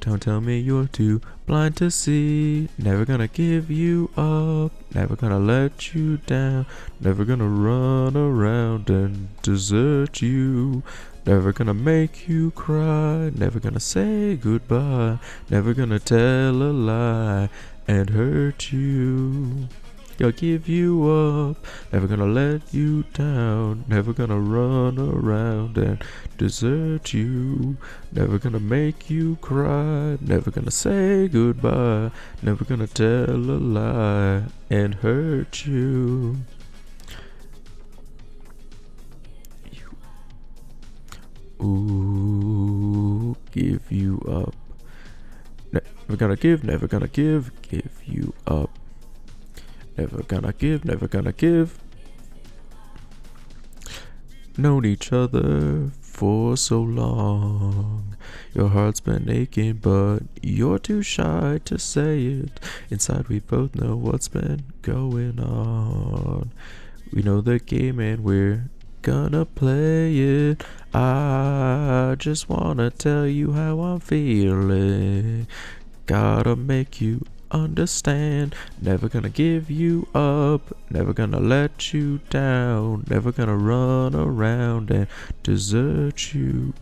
don't tell me you're too blind to see. Never gonna give you up. Never gonna let you down. Never gonna run around and desert you. Never gonna make you cry. Never gonna say goodbye. Never gonna tell a lie and hurt you. I'll give you up. Never gonna let you down. Never gonna run around and desert you. Never gonna make you cry. Never gonna say goodbye. Never gonna tell a lie and hurt you. Ooh, give you up. Never gonna give you up. Never gonna give. Known each other for so long. Your heart's been aching, but you're too shy to say it. Inside we both know what's been going on. We know the game and we're gonna play it. I just wanna tell you how I'm feeling. Gotta make you understand. Never gonna give you up. Never gonna let you down. Never gonna run around and desert you.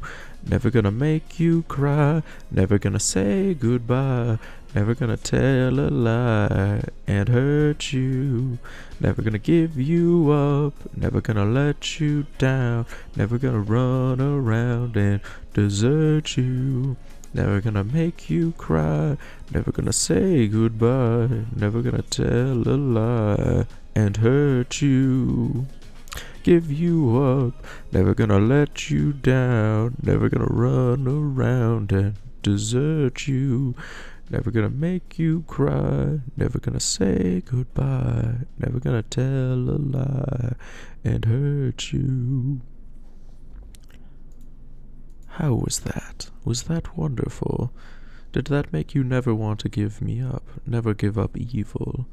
Never gonna make you cry. Never gonna say goodbye. Never gonna tell a lie and hurt you. Never gonna give you up. Never gonna let you down. Never gonna run around and desert you. Never gonna make you cry. Never gonna say goodbye. Never gonna tell a lie and hurt you. Give you up. Never gonna let you down. Never gonna run around and desert you. Never gonna make you cry. Never gonna say goodbye. Never gonna tell a lie and hurt you. How was that? Was that wonderful? Did that make you never want to give me up? Never give up evil?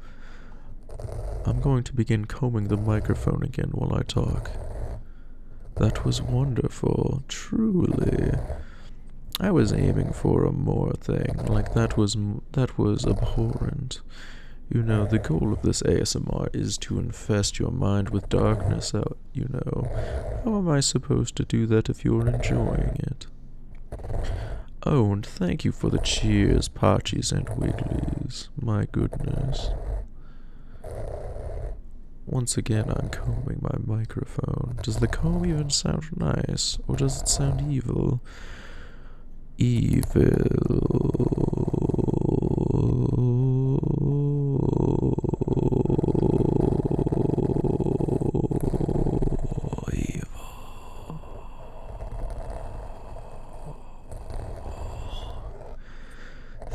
I'm going to begin combing the microphone again while I talk. That was wonderful, truly. I was aiming for a more thing, like that was abhorrent. You know, the goal of this ASMR is to infest your mind with darkness, you know. How am I supposed to do that if you're enjoying it? Oh, and thank you for the cheers, Parchies, and Wigglies. My goodness. Once again, I'm combing my microphone. Does the comb even sound nice, or does it sound evil?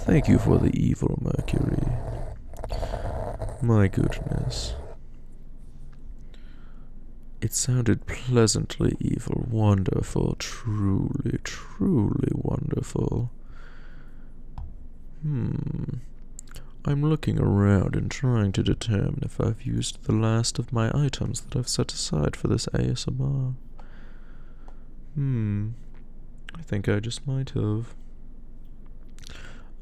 Thank you for the evil, Mercury. My goodness. It sounded pleasantly evil, wonderful, truly, truly wonderful. I'm looking around and trying to determine if I've used the last of my items that I've set aside for this ASMR. I think I just might have.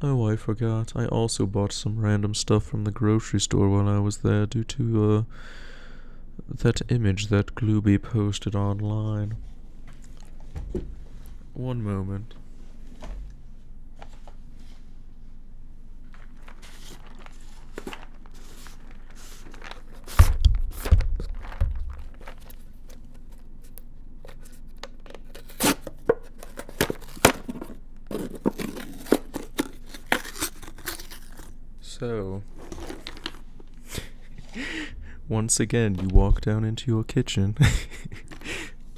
Oh, I forgot. I also bought some random stuff from the grocery store while I was there due to, that image that Glooby posted online. One moment. So, once again, you walk down into your kitchen,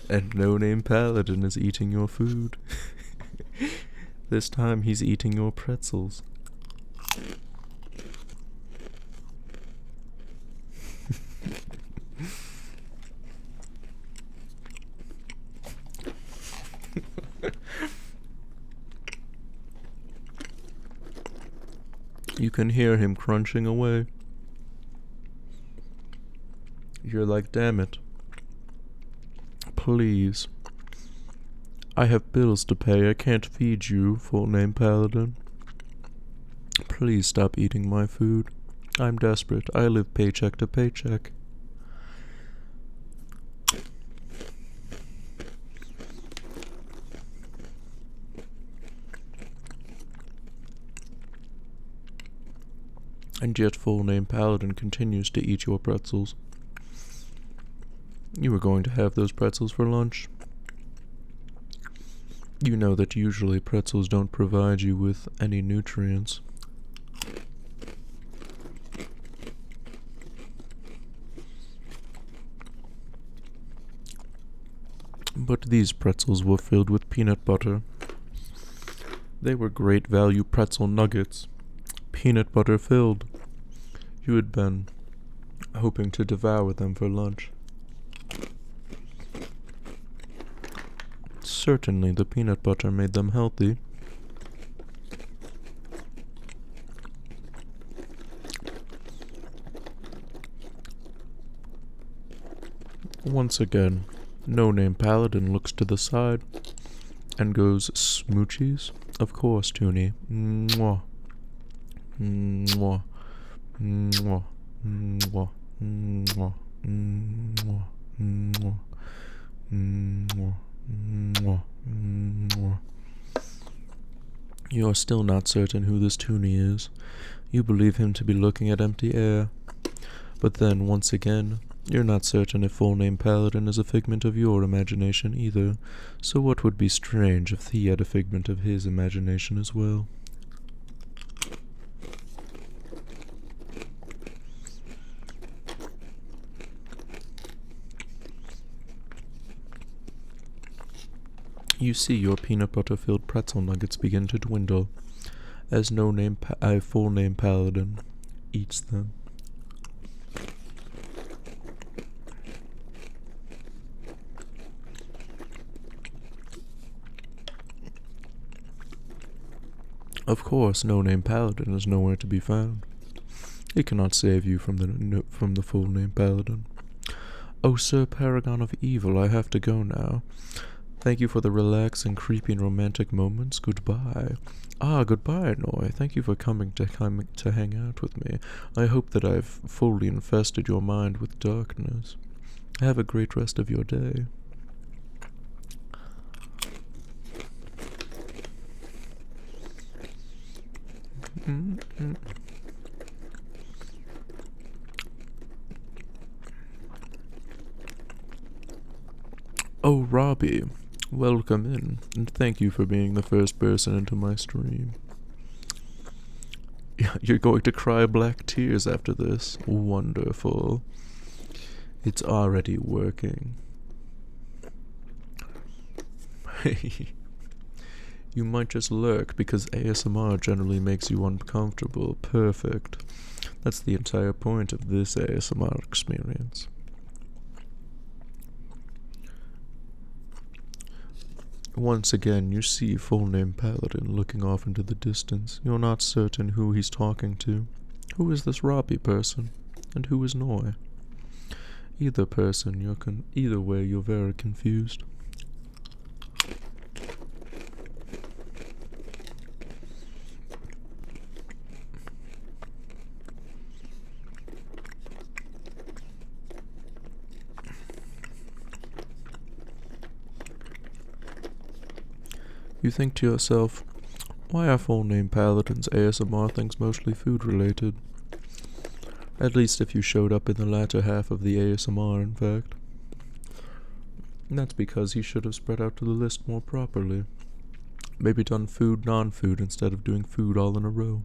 and no-name Paladin is eating your food. This time he's eating your pretzels. You can hear him crunching away. You're like, damn it. Please. I have bills to pay. I can't feed you, full-name Paladin. Please stop eating my food. I'm desperate. I live paycheck to paycheck. And yet full-name Paladin continues to eat your pretzels. You were going to have those pretzels for lunch. You know that usually pretzels don't provide you with any nutrients. But these pretzels were filled with peanut butter. They were great value pretzel nuggets. Peanut butter filled. You had been hoping to devour them for lunch. Certainly the peanut butter made them healthy. Once again, no-name paladin looks to the side and goes, "Smoochies? Of course, Toonie. Mwah. Mwah. Mwah. Mwah. Mwah. Mwah. Mwah. Mwah. Mwah. Mwah." You are still not certain who this Toonie is. You believe him to be looking at empty air. But then, once again, you're not certain if full-name Paladin is a figment of your imagination either, so what would be strange if he had a figment of his imagination as well? You see your peanut butter-filled pretzel nuggets begin to dwindle, as full-name Paladin eats them. Of course, no-name Paladin is nowhere to be found. He cannot save you from the full-name Paladin. Oh, Sir Paragon of Evil, I have to go now. Thank you for the relaxing, creepy, and romantic moments. Goodbye. Ah, goodbye, Noi. Thank you for coming to hang out with me. I hope that I've fully infested your mind with darkness. Have a great rest of your day. Oh, Robbie, welcome in, and thank you for being the first person into my stream. You're going to cry black tears after this. Wonderful. It's already working. You might just lurk because ASMR generally makes you uncomfortable. Perfect. That's the entire point of this ASMR experience. Once again, you see full-name Paladin looking off into the distance. You're not certain who he's talking to. Who is this Robbie person? And who is Noi? Either way, you're very confused. You think to yourself, why are full-name Paladin's ASMR things mostly food-related? At least if you showed up in the latter half of the ASMR, in fact. And that's because he should have spread out to the list more properly. Maybe done food, non-food, instead of doing food all in a row.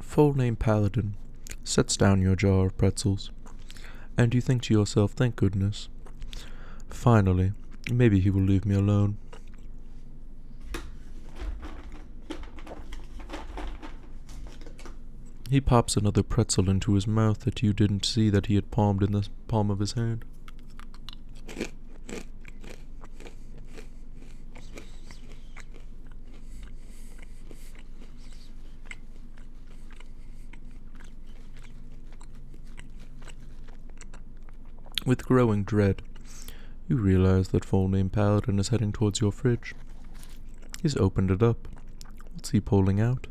Full-name Paladin sets down your jar of pretzels, and you think to yourself, thank goodness. Finally, maybe he will leave me alone. He pops another pretzel into his mouth that you didn't see that he had palmed in the palm of his hand. With growing dread, you realize that full-name Paladin is heading towards your fridge. He's opened it up. What's he pulling out?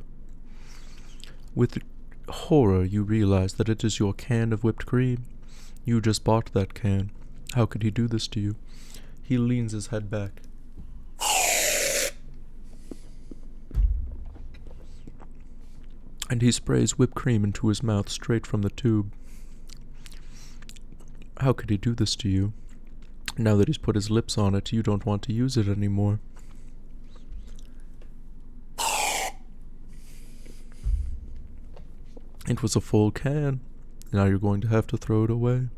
With horror, you realize that it is your can of whipped cream. You just bought that can. How could he do this to you? He leans his head back. And he sprays whipped cream into his mouth straight from the tube. How could he do this to you? Now that he's put his lips on it, you don't want to use it anymore. It was a full can. Now you're going to have to throw it away.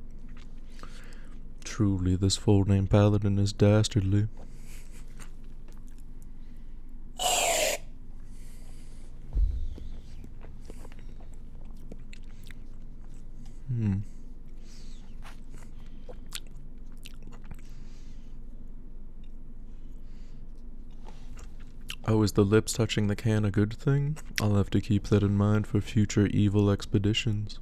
Truly, this full-name Paladin is dastardly. Oh, is the lips touching the can a good thing? I'll have to keep that in mind for future evil expeditions.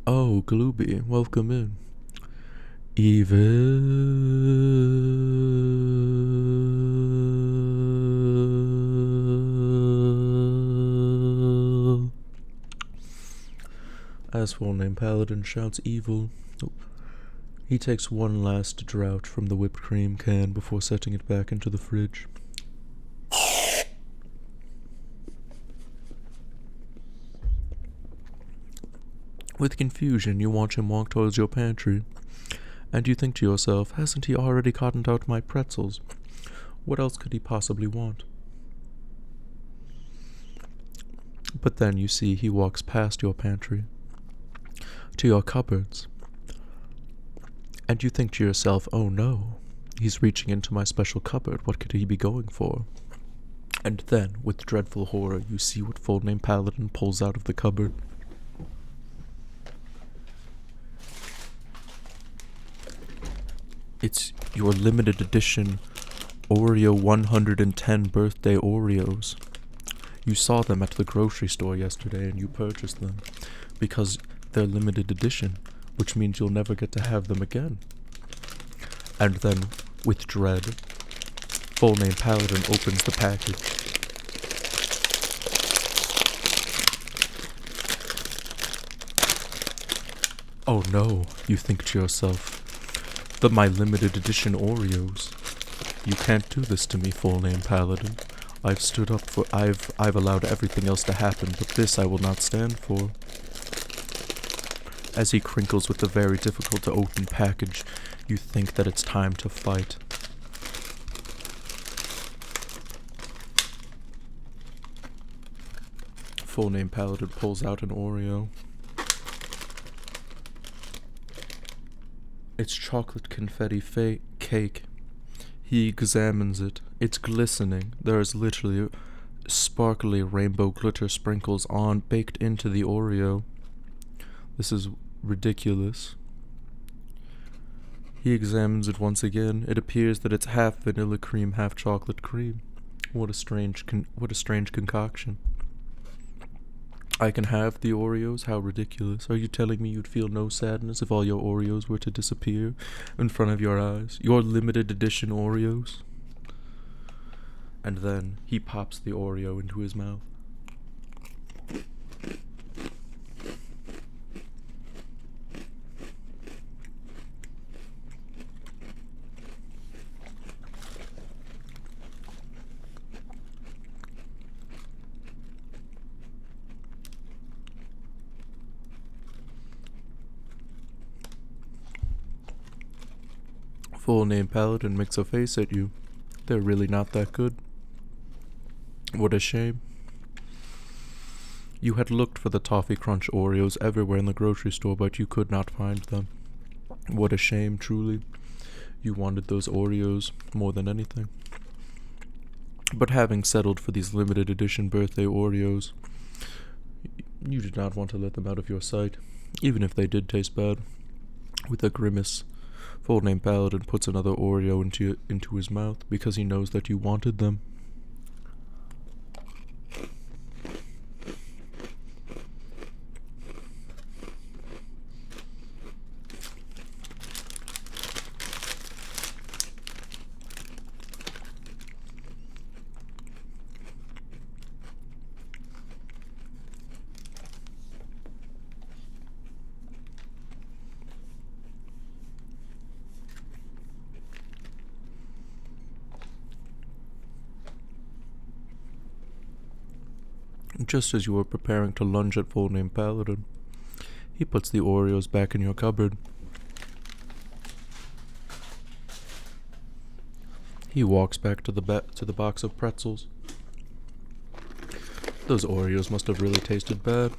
Oh, Glooby, welcome in. Evil. As full-name Paladin shouts evil. Oh. He takes one last draught from the whipped cream can before setting it back into the fridge. With confusion, you watch him walk towards your pantry, and you think to yourself, hasn't he already gotten out my pretzels? What else could he possibly want? But then you see he walks past your pantry, to your cupboards, and you think to yourself, oh no, he's reaching into my special cupboard, what could he be going for? And then, with dreadful horror, you see what full-name Paladin pulls out of the cupboard. It's your limited edition Oreo 110 birthday Oreos. You saw them at the grocery store yesterday and you purchased them because they're limited edition, which means you'll never get to have them again. And then, with dread, full-name Paladin opens the package. Oh no, you think to yourself. My limited edition Oreos. You can't do this to me, full-name Paladin. I've stood up for I've allowed everything else to happen, but this I will not stand for. As he crinkles with the very difficult to open package, you think that it's time to fight. Full-name Paladin pulls out an Oreo. It's chocolate confetti cake. He examines it. It's glistening. There is literally sparkly rainbow glitter sprinkles baked into the Oreo. This is ridiculous. He examines it once again. It appears that it's half vanilla cream, half chocolate cream. What a strange concoction. I can have the Oreos? How ridiculous. Are you telling me you'd feel no sadness if all your Oreos were to disappear in front of your eyes? Your limited edition Oreos? And then he pops the Oreo into his mouth. Full-name Paladin makes a face at you. They're really not that good. What a shame. You had looked for the Toffee Crunch Oreos everywhere in the grocery store, but you could not find them. What a shame, truly. You wanted those Oreos more than anything. But having settled for these limited edition birthday Oreos, you did not want to let them out of your sight, even if they did taste bad. With a grimace, full-name Paladin puts another Oreo into his mouth because he knows that you wanted them. Just as you were preparing to lunge at full-name Paladin, he puts the Oreos back in your cupboard. He walks back to the box of pretzels. Those Oreos must have really tasted bad.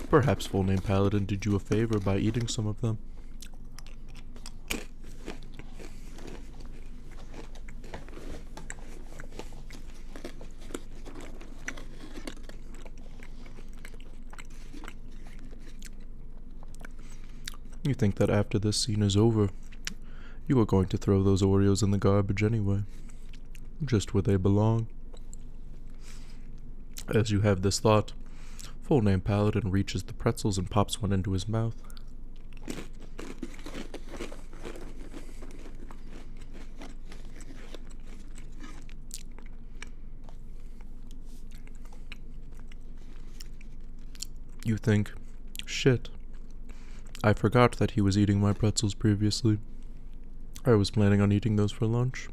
Perhaps full-name Paladin did you a favor by eating some of them. You think that after this scene is over, you are going to throw those Oreos in the garbage anyway, just where they belong. As you have this thought, full name Paladin reaches the pretzels and pops one into his mouth. You think, shit, I forgot that he was eating my pretzels previously. I was planning on eating those for lunch.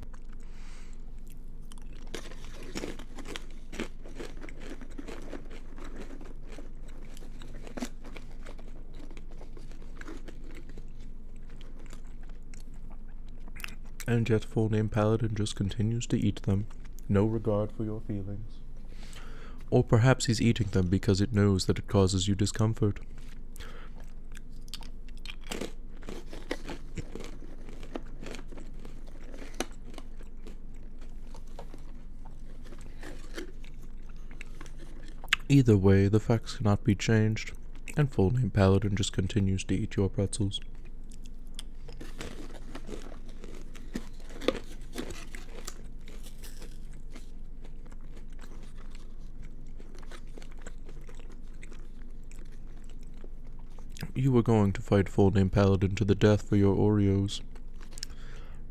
And yet full name Paladin just continues to eat them, no regard for your feelings. Or perhaps he's eating them because it knows that it causes you discomfort. Either way, the facts cannot be changed, and full name Paladin just continues to eat your pretzels. You were going to fight full name Paladin to the death for your Oreos,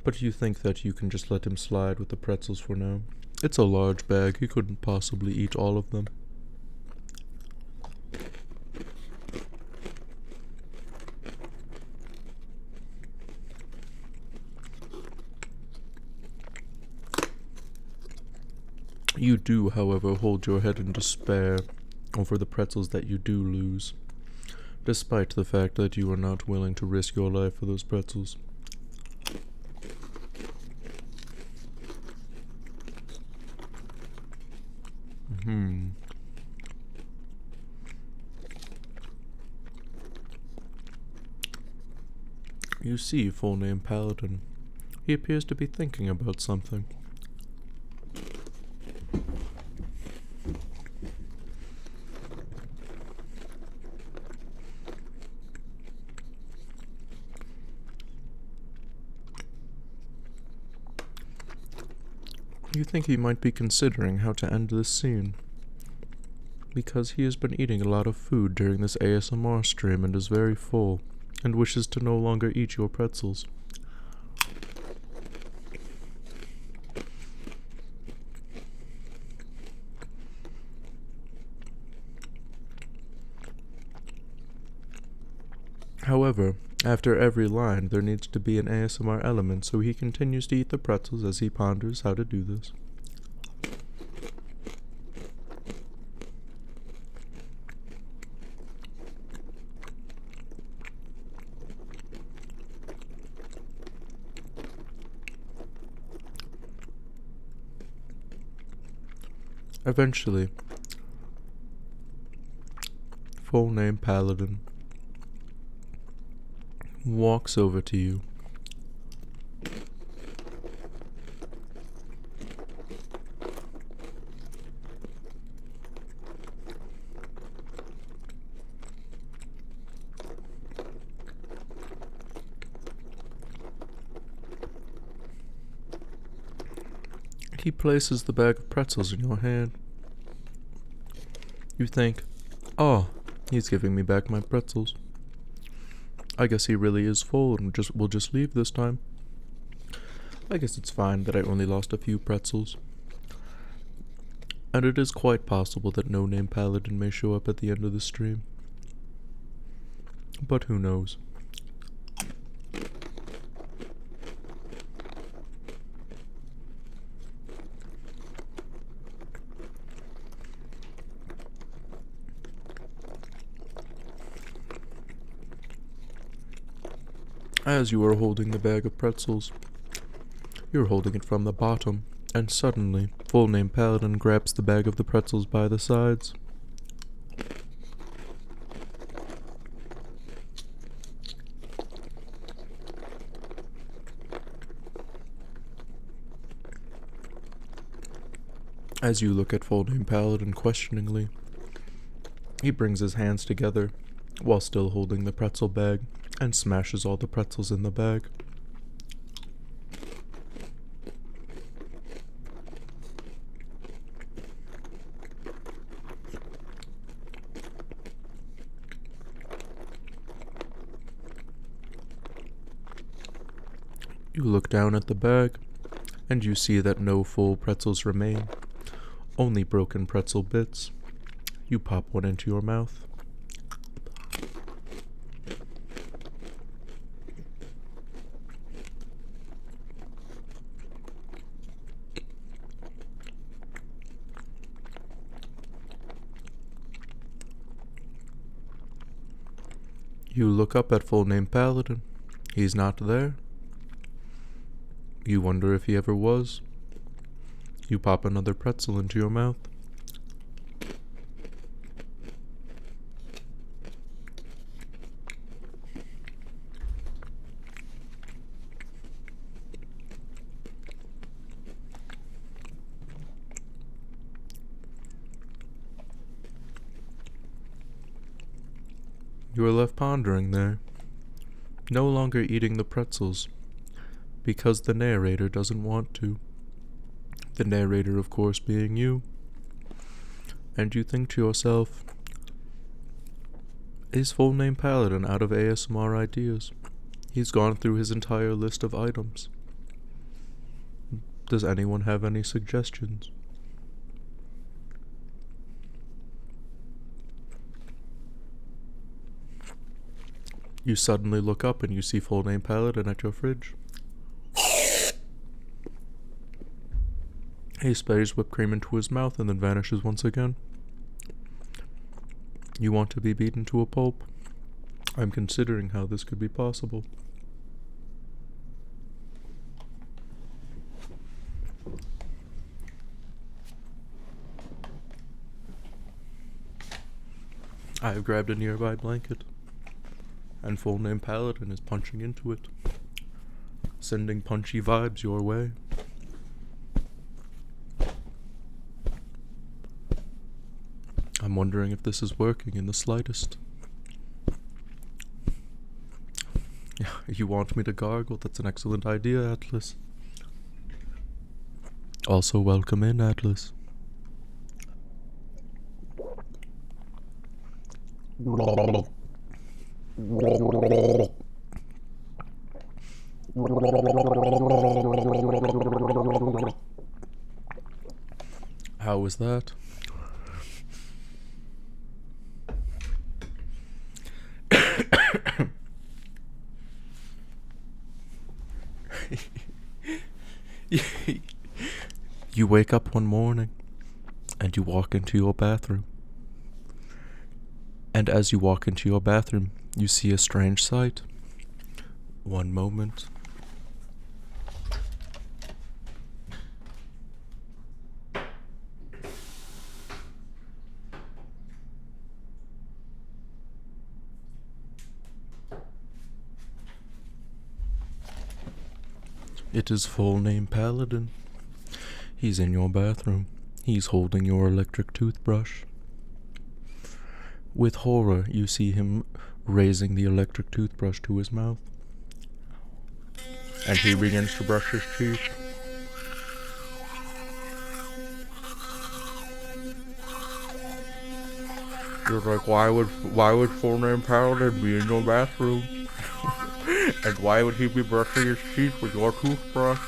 but you think that you can just let him slide with the pretzels for now. It's a large bag, he couldn't possibly eat all of them. You do, however, hold your head in despair over the pretzels that you do lose, despite the fact that you are not willing to risk your life for those pretzels. You see, full name Paladin. He appears to be thinking about something. You think he might be considering how to end this scene, because he has been eating a lot of food during this ASMR stream and is very full, and wishes to no longer eat your pretzels. However, after every line, there needs to be an ASMR element, so he continues to eat the pretzels as he ponders how to do this. Eventually, full name Paladin walks over to you. He places the bag of pretzels in your hand. You think, oh, he's giving me back my pretzels. I guess he really is full and will just leave this time. I guess it's fine that I only lost a few pretzels. And it is quite possible that No Name Paladin may show up at the end of the stream. But who knows? As you are holding the bag of pretzels, you're holding it from the bottom, and suddenly, full name Paladin grabs the bag of the pretzels by the sides. As you look at full name Paladin questioningly, he brings his hands together while still holding the pretzel bag, and smashes all the pretzels in the bag. You look down at the bag, and you see that no full pretzels remain, only broken pretzel bits. You pop one into your mouth. You look up at full name Paladin. He's not there. You wonder if he ever was. You pop another pretzel into your mouth. You are left pondering there, no longer eating the pretzels, because the narrator doesn't want to. The narrator, of course, being you. And you think to yourself, is full name Paladin out of ASMR ideas? He's gone through his entire list of items. Does anyone have any suggestions? You suddenly look up and you see full name Paladin at your fridge. He sprays whipped cream into his mouth and then vanishes once again. You want to be beaten to a pulp. I'm considering how this could be possible. I have grabbed a nearby blanket, and full name Paladin is punching into it, sending punchy vibes your way. I'm wondering if this is working in the slightest. You want me to gargle? That's an excellent idea, Atlas. Also, welcome in, Atlas. How was that? You wake up one morning and you walk into your bathroom. And as you walk into your bathroom, you see a strange sight. One moment. It is full name Paladin. He's in your bathroom. He's holding your electric toothbrush. With horror, you see him raising the electric toothbrush to his mouth. And he begins to brush his teeth. You're like, why would full name Paladin be in your bathroom? And why would he be brushing his teeth with your toothbrush?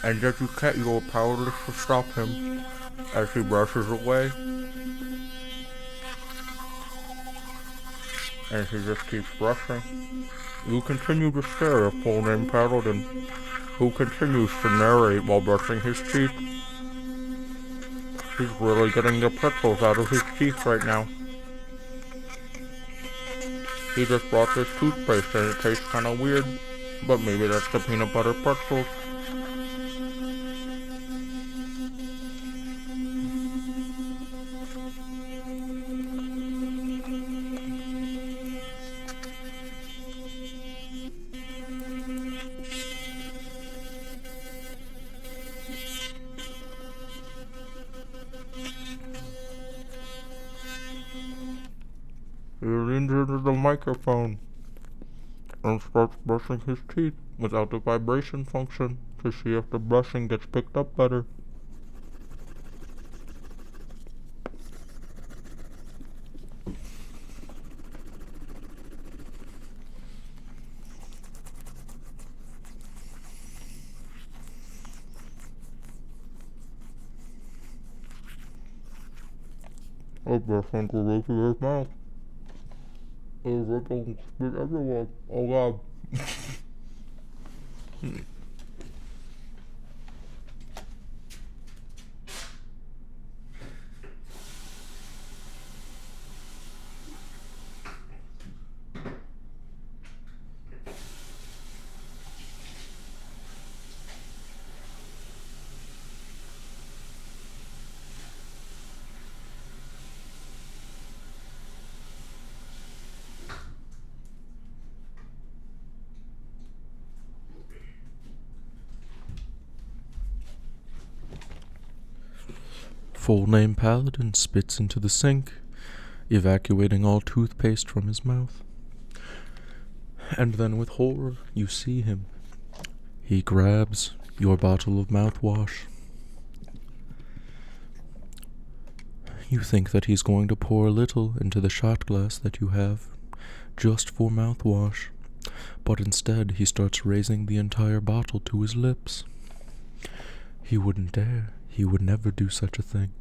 And yet you can't, you're powerless to stop him as he brushes away. And he just keeps brushing. You continue to stare at full name Paladin, who continues to narrate while brushing his teeth. He's really getting the pretzels out of his teeth right now. He just brought this toothpaste and it tastes kinda weird, but maybe that's the peanut butter pretzels. He leans into the microphone and starts brushing his teeth without the vibration function to see if the brushing gets picked up better. I brush Uncle Rooster's mouth. There's ripples spit everywhere. Oh god. Full name Paladin spits into the sink, evacuating all toothpaste from his mouth. And then with horror, you see him. He grabs your bottle of mouthwash. You think that he's going to pour a little into the shot glass that you have, just for mouthwash, but instead he starts raising the entire bottle to his lips. He wouldn't dare. He would never do such a thing.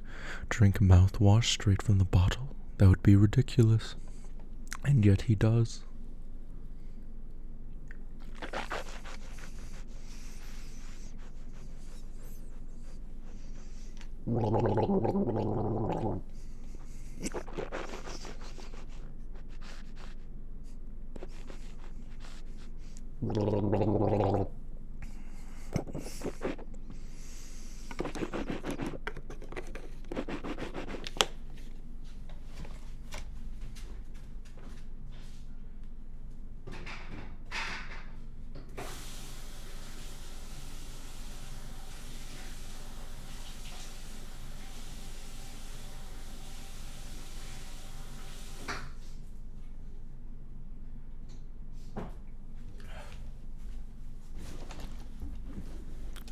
Drink mouthwash straight from the bottle. That would be ridiculous. And yet he does.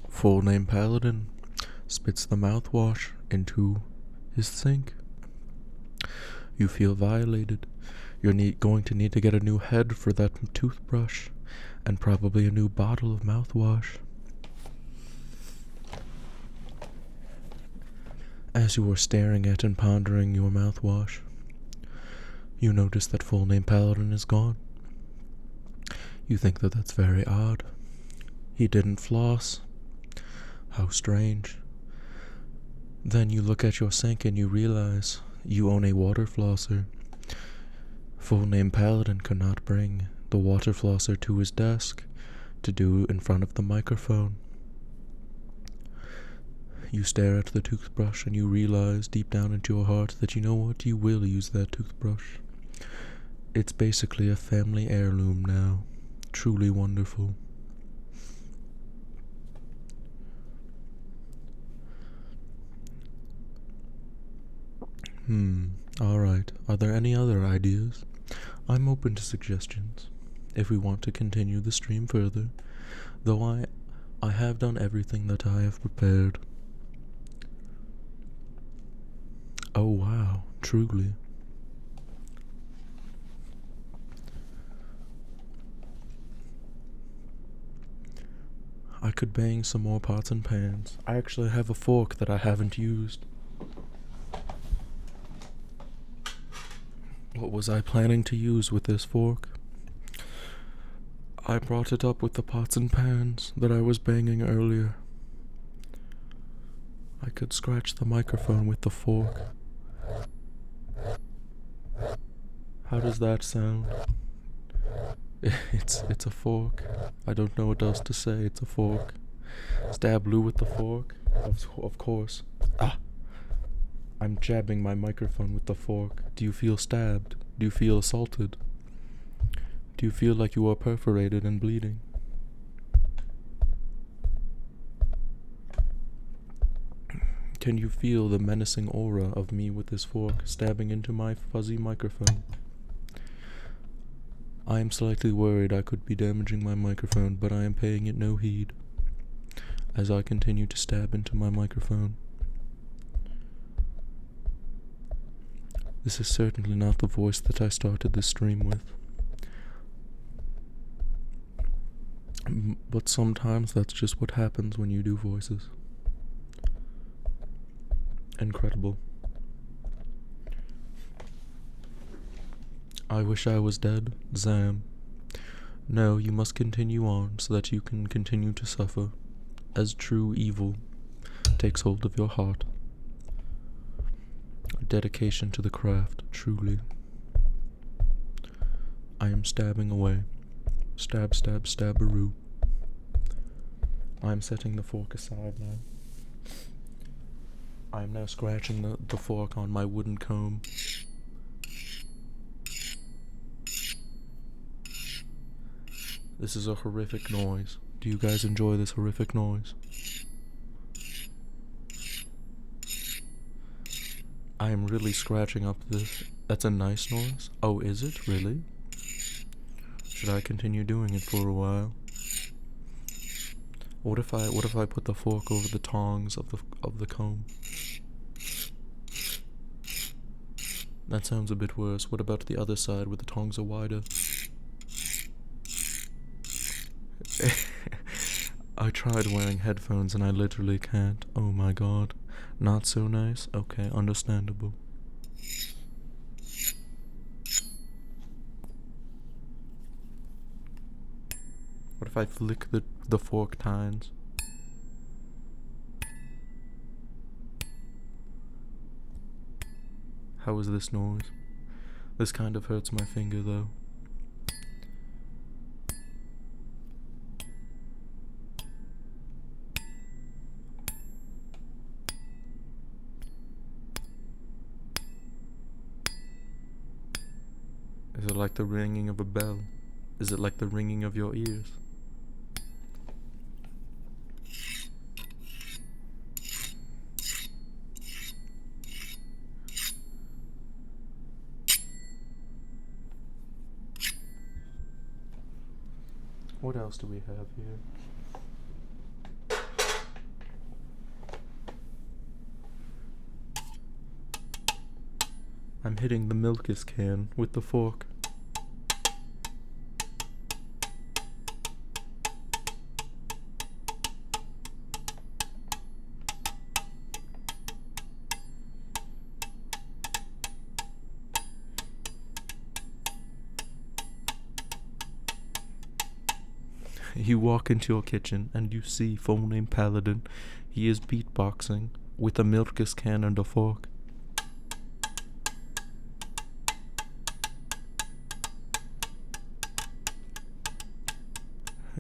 Full name Paladin spits the mouthwash into his sink. You feel violated. You're going to need to get a new head for that toothbrush, and probably a new bottle of mouthwash. As you are staring at and pondering your mouthwash, you notice that full name Paladin is gone. You think that that's very odd. He didn't floss. How strange. Then you look at your sink and you realize you own a water flosser. Full name Paladin could not bring the water flosser to his desk to do in front of the microphone. You stare at the toothbrush and you realize deep down into your heart that you know what, you will use that toothbrush. It's basically a family heirloom now. Truly wonderful. Alright. Are there any other ideas? I'm open to suggestions, if we want to continue the stream further, though I have done everything that I have prepared. Oh wow, truly. I could bang some more pots and pans. I actually have a fork that I haven't used. What was I planning to use with this fork? I brought it up with the pots and pans that I was banging earlier. I could scratch the microphone with the fork. How does that sound? It's a fork. I don't know what else to say. It's a fork. Stab Lou with the fork? Of course. I'm jabbing my microphone with the fork. Do you feel stabbed? Do you feel assaulted? Do you feel like you are perforated and bleeding? Can you feel the menacing aura of me with this fork stabbing into my fuzzy microphone? I am slightly worried I could be damaging my microphone, but I am paying it no heed as I continue to stab into my microphone. This is certainly not the voice that I started this stream with. But sometimes that's just what happens when you do voices. Incredible. I wish I was dead, Zam. No, you must continue on so that you can continue to suffer, as true evil takes hold of your heart. Dedication to the craft, truly. I am stabbing away. Stab, stab, stabberoo. I am setting the fork aside now. I am now scratching the fork on my wooden comb. This is a horrific noise. Do you guys enjoy this horrific noise? I am really scratching up this. That's a nice noise? Oh, is it? Really? Should I continue doing it for a while? What if I put the fork over the tongs of the comb? That sounds a bit worse. What about the other side where the tongs are wider? I tried wearing headphones and I literally can't. Oh my god. Not so nice? Okay, understandable. What if I flick the fork tines? How is this noise? This kind of hurts my finger though. Is it like the ringing of a bell? Is it like the ringing of your ears? What else do we have here? I'm hitting the Milkus can with the fork. You walk into your kitchen and you see full-name Paladin. He is beatboxing with a Milkus can and a fork.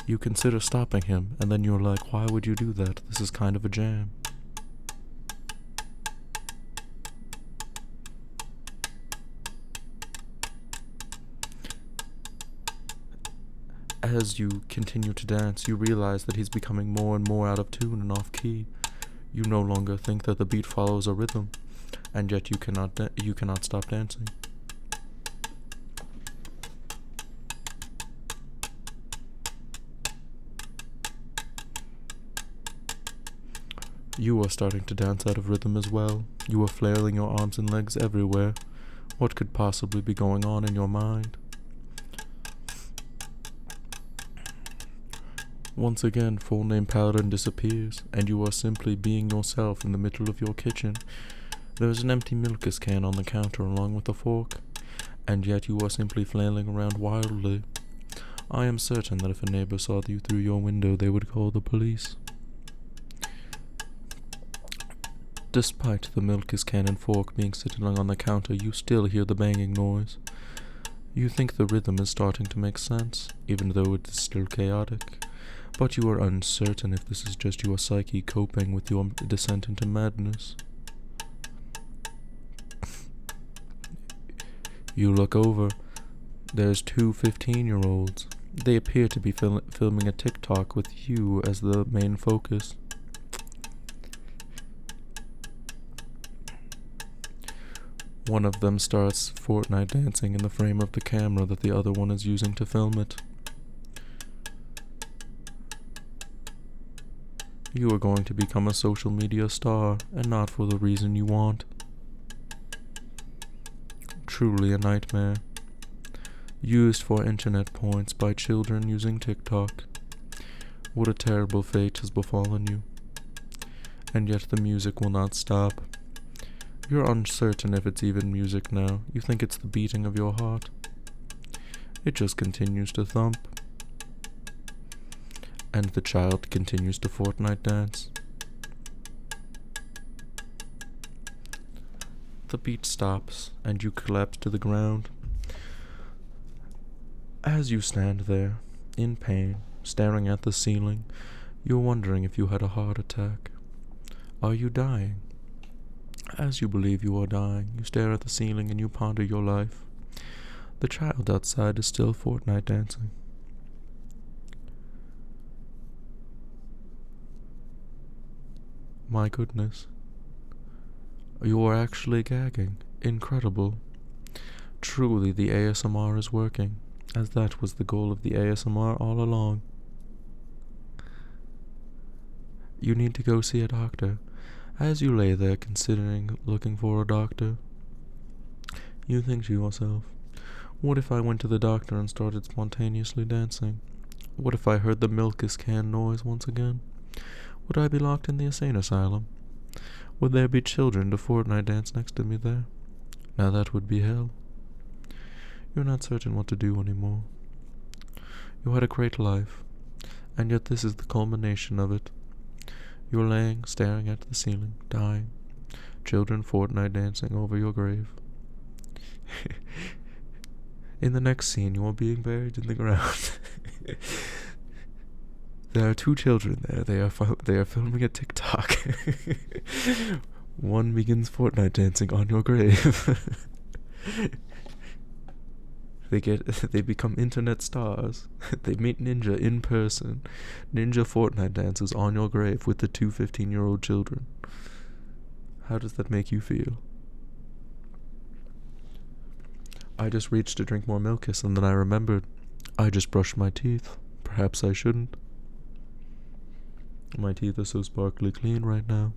You consider stopping him, and then you're like, why would you do that? This is kind of a jam. As you continue to dance, you realize that he's becoming more and more out of tune and off key. You no longer think that the beat follows a rhythm, and yet you cannot stop dancing. You are starting to dance out of rhythm as well. You are flailing your arms and legs everywhere. What could possibly be going on in your mind? Once again, full-name Paladin disappears, and you are simply being yourself in the middle of your kitchen. There is an empty Milkus can on the counter along with a fork, and yet you are simply flailing around wildly. I am certain that if a neighbor saw you through your window, they would call the police. Despite the Milkus can and fork being sitting on the counter, you still hear the banging noise. You think the rhythm is starting to make sense, even though it is still chaotic, but you are uncertain if this is just your psyche coping with your descent into madness. You look over. There's two 15-year-olds. They appear to be filming a TikTok with you as the main focus. One of them starts Fortnite dancing in the frame of the camera that the other one is using to film it. You are going to become a social media star, and not for the reason you want. Truly a nightmare. Used for internet points by children using TikTok. What a terrible fate has befallen you. And yet the music will not stop. You're uncertain if it's even music now. You think it's the beating of your heart. It just continues to thump. And the child continues to Fortnite dance. The beat stops, and you collapse to the ground. As you stand there, in pain, staring at the ceiling, you're wondering if you had a heart attack. Are you dying? As you believe you are dying, you stare at the ceiling and you ponder your life. The child outside is still Fortnite dancing. My goodness. You are actually gagging. Incredible. Truly, the ASMR is working, as that was the goal of the ASMR all along. You need to go see a doctor. As you lay there considering looking for a doctor, you think to yourself, what if I went to the doctor and started spontaneously dancing? What if I heard the milk is canned noise once again? Would I be locked in the insane asylum? Would there be children to Fortnite dance next to me there? Now that would be hell. You're not certain what to do anymore. You had a great life, and yet this is the culmination of it. You're laying, staring at the ceiling, dying. Children Fortnite dancing over your grave. In the next scene, you are being buried in the ground. There are two children there. They are filming a TikTok. One begins Fortnite dancing on your grave. They become internet stars. They meet Ninja in person. Ninja Fortnite dances on your grave with the two 15-year-old children. How does that make you feel? I just reached to drink more Milkis and then I remembered. I just brushed my teeth. Perhaps I shouldn't. My teeth are so sparkly clean right now.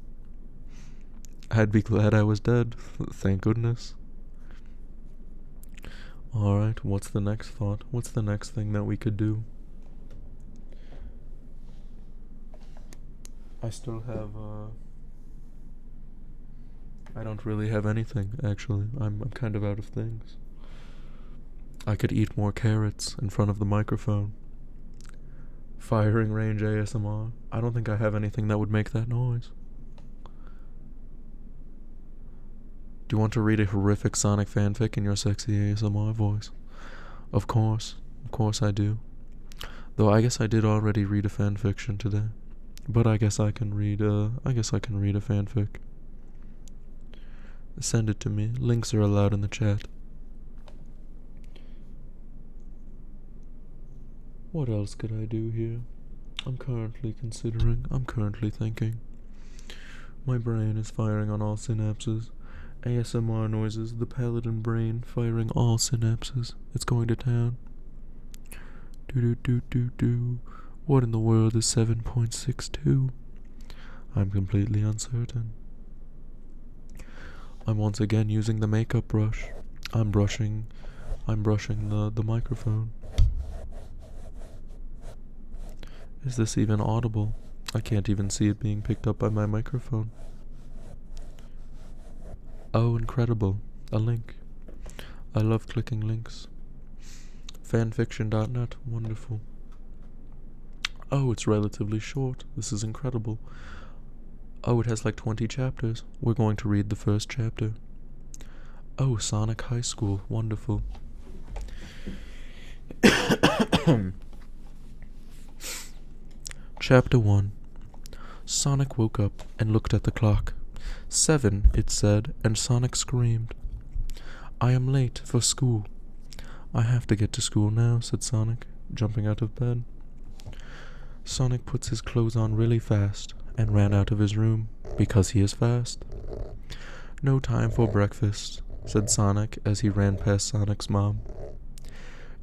I'd be glad I was dead. Thank goodness. Alright, what's the next thought? What's the next thing that we could do? I still have, I don't really have anything, actually. I'm kind of out of things. I could eat more carrots in front of the microphone. Firing range ASMR. I don't think I have anything that would make that noise. Do you want to read a horrific Sonic fanfic in your sexy ASMR voice? Of course I do. Though I guess I did already read a fanfiction today. But I guess I can read a fanfic. Send it to me. Links are allowed in the chat. What else could I do here? I'm currently thinking. My brain is firing on all synapses. ASMR noises, the paladin brain firing all synapses. It's going to town. Do. What in the world is 7.62? I'm completely uncertain. I'm once again using the makeup brush. I'm brushing the microphone. Is this even audible? I can't even see it being picked up by my microphone. Oh, incredible. A link. I love clicking links. Fanfiction.net. Wonderful. Oh, it's relatively short. This is incredible. Oh, it has like 20 chapters. We're going to read the first chapter. Oh, Sonic High School. Wonderful. Chapter 1. Sonic woke up and looked at the clock. 7, it said, and Sonic screamed. I am late for school. I have to get to school now, said Sonic, jumping out of bed. Sonic puts his clothes on really fast and ran out of his room because he is fast. No time for breakfast. said Sonic as he ran past Sonic's mom.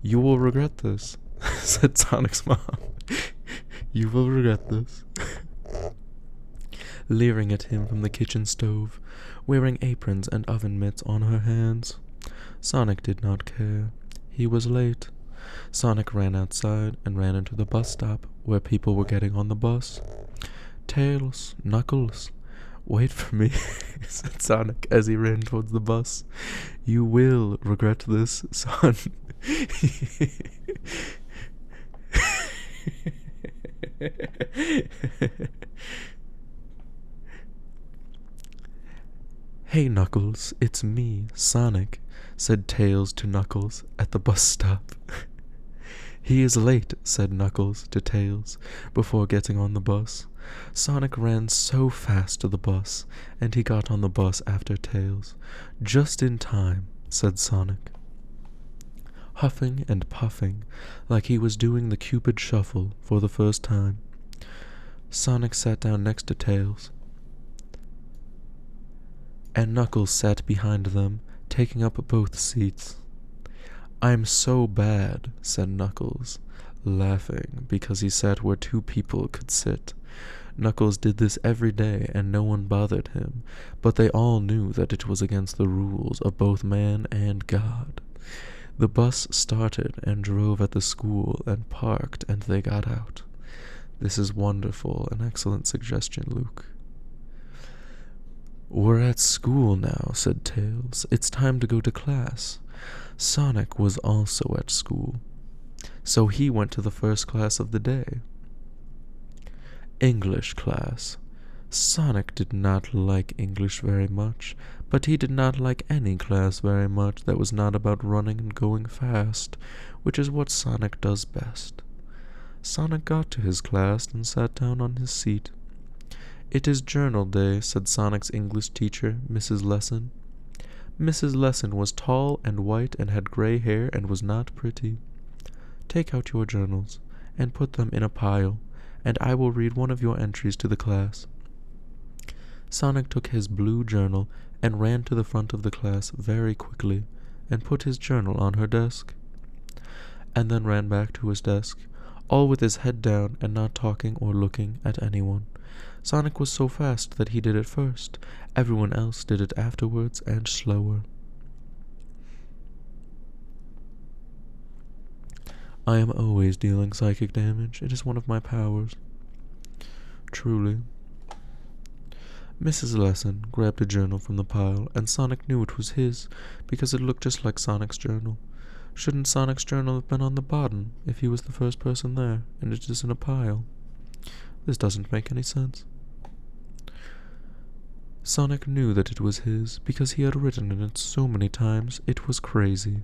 You will regret this, said Sonic's mom. You will regret this. Leering at him from the kitchen stove, wearing aprons and oven mitts on her hands. Sonic did not care. He was late. Sonic ran outside and ran into the bus stop where people were getting on the bus. Tails, Knuckles, wait for me, said Sonic as he ran towards the bus. You will regret this, son. Hey Knuckles, it's me, Sonic, said Tails to Knuckles at the bus stop. He is late, said Knuckles to Tails before getting on the bus. Sonic ran so fast to the bus, and he got on the bus after Tails. Just in time, said Sonic. Huffing and puffing, like he was doing the Cupid Shuffle for the first time. Sonic sat down next to Tails, and Knuckles sat behind them, taking up both seats. I'm so bad, said Knuckles, laughing because he sat where two people could sit. Knuckles did this every day and no one bothered him, but they all knew that it was against the rules of both man and God. The bus started and drove at the school and parked, and they got out. This is wonderful, an excellent suggestion, Luke. We're at school now, said Tails. It's time to go to class. Sonic was also at school, so he went to the first class of the day. English class. Sonic did not like English very much, but he did not like any class very much that was not about running and going fast, which is what Sonic does best. Sonic got to his class and sat down on his seat. It is journal day, said Sonic's English teacher, Mrs. Lesson. Mrs. Lesson was tall and white and had gray hair and was not pretty. Take out your journals and put them in a pile, and I will read one of your entries to the class. Sonic took his blue journal and ran to the front of the class very quickly and put his journal on her desk, and then ran back to his desk, all with his head down and not talking or looking at anyone. Sonic was so fast that he did it first. Everyone else did it afterwards and slower. I am always dealing psychic damage. It is one of my powers. Truly. Mrs. Lesson grabbed a journal from the pile, and Sonic knew it was his, because it looked just like Sonic's journal. Shouldn't Sonic's journal have been on the bottom, if he was the first person there, and it is in a pile? This doesn't make any sense. Sonic knew that it was his, because he had written in it so many times, it was crazy.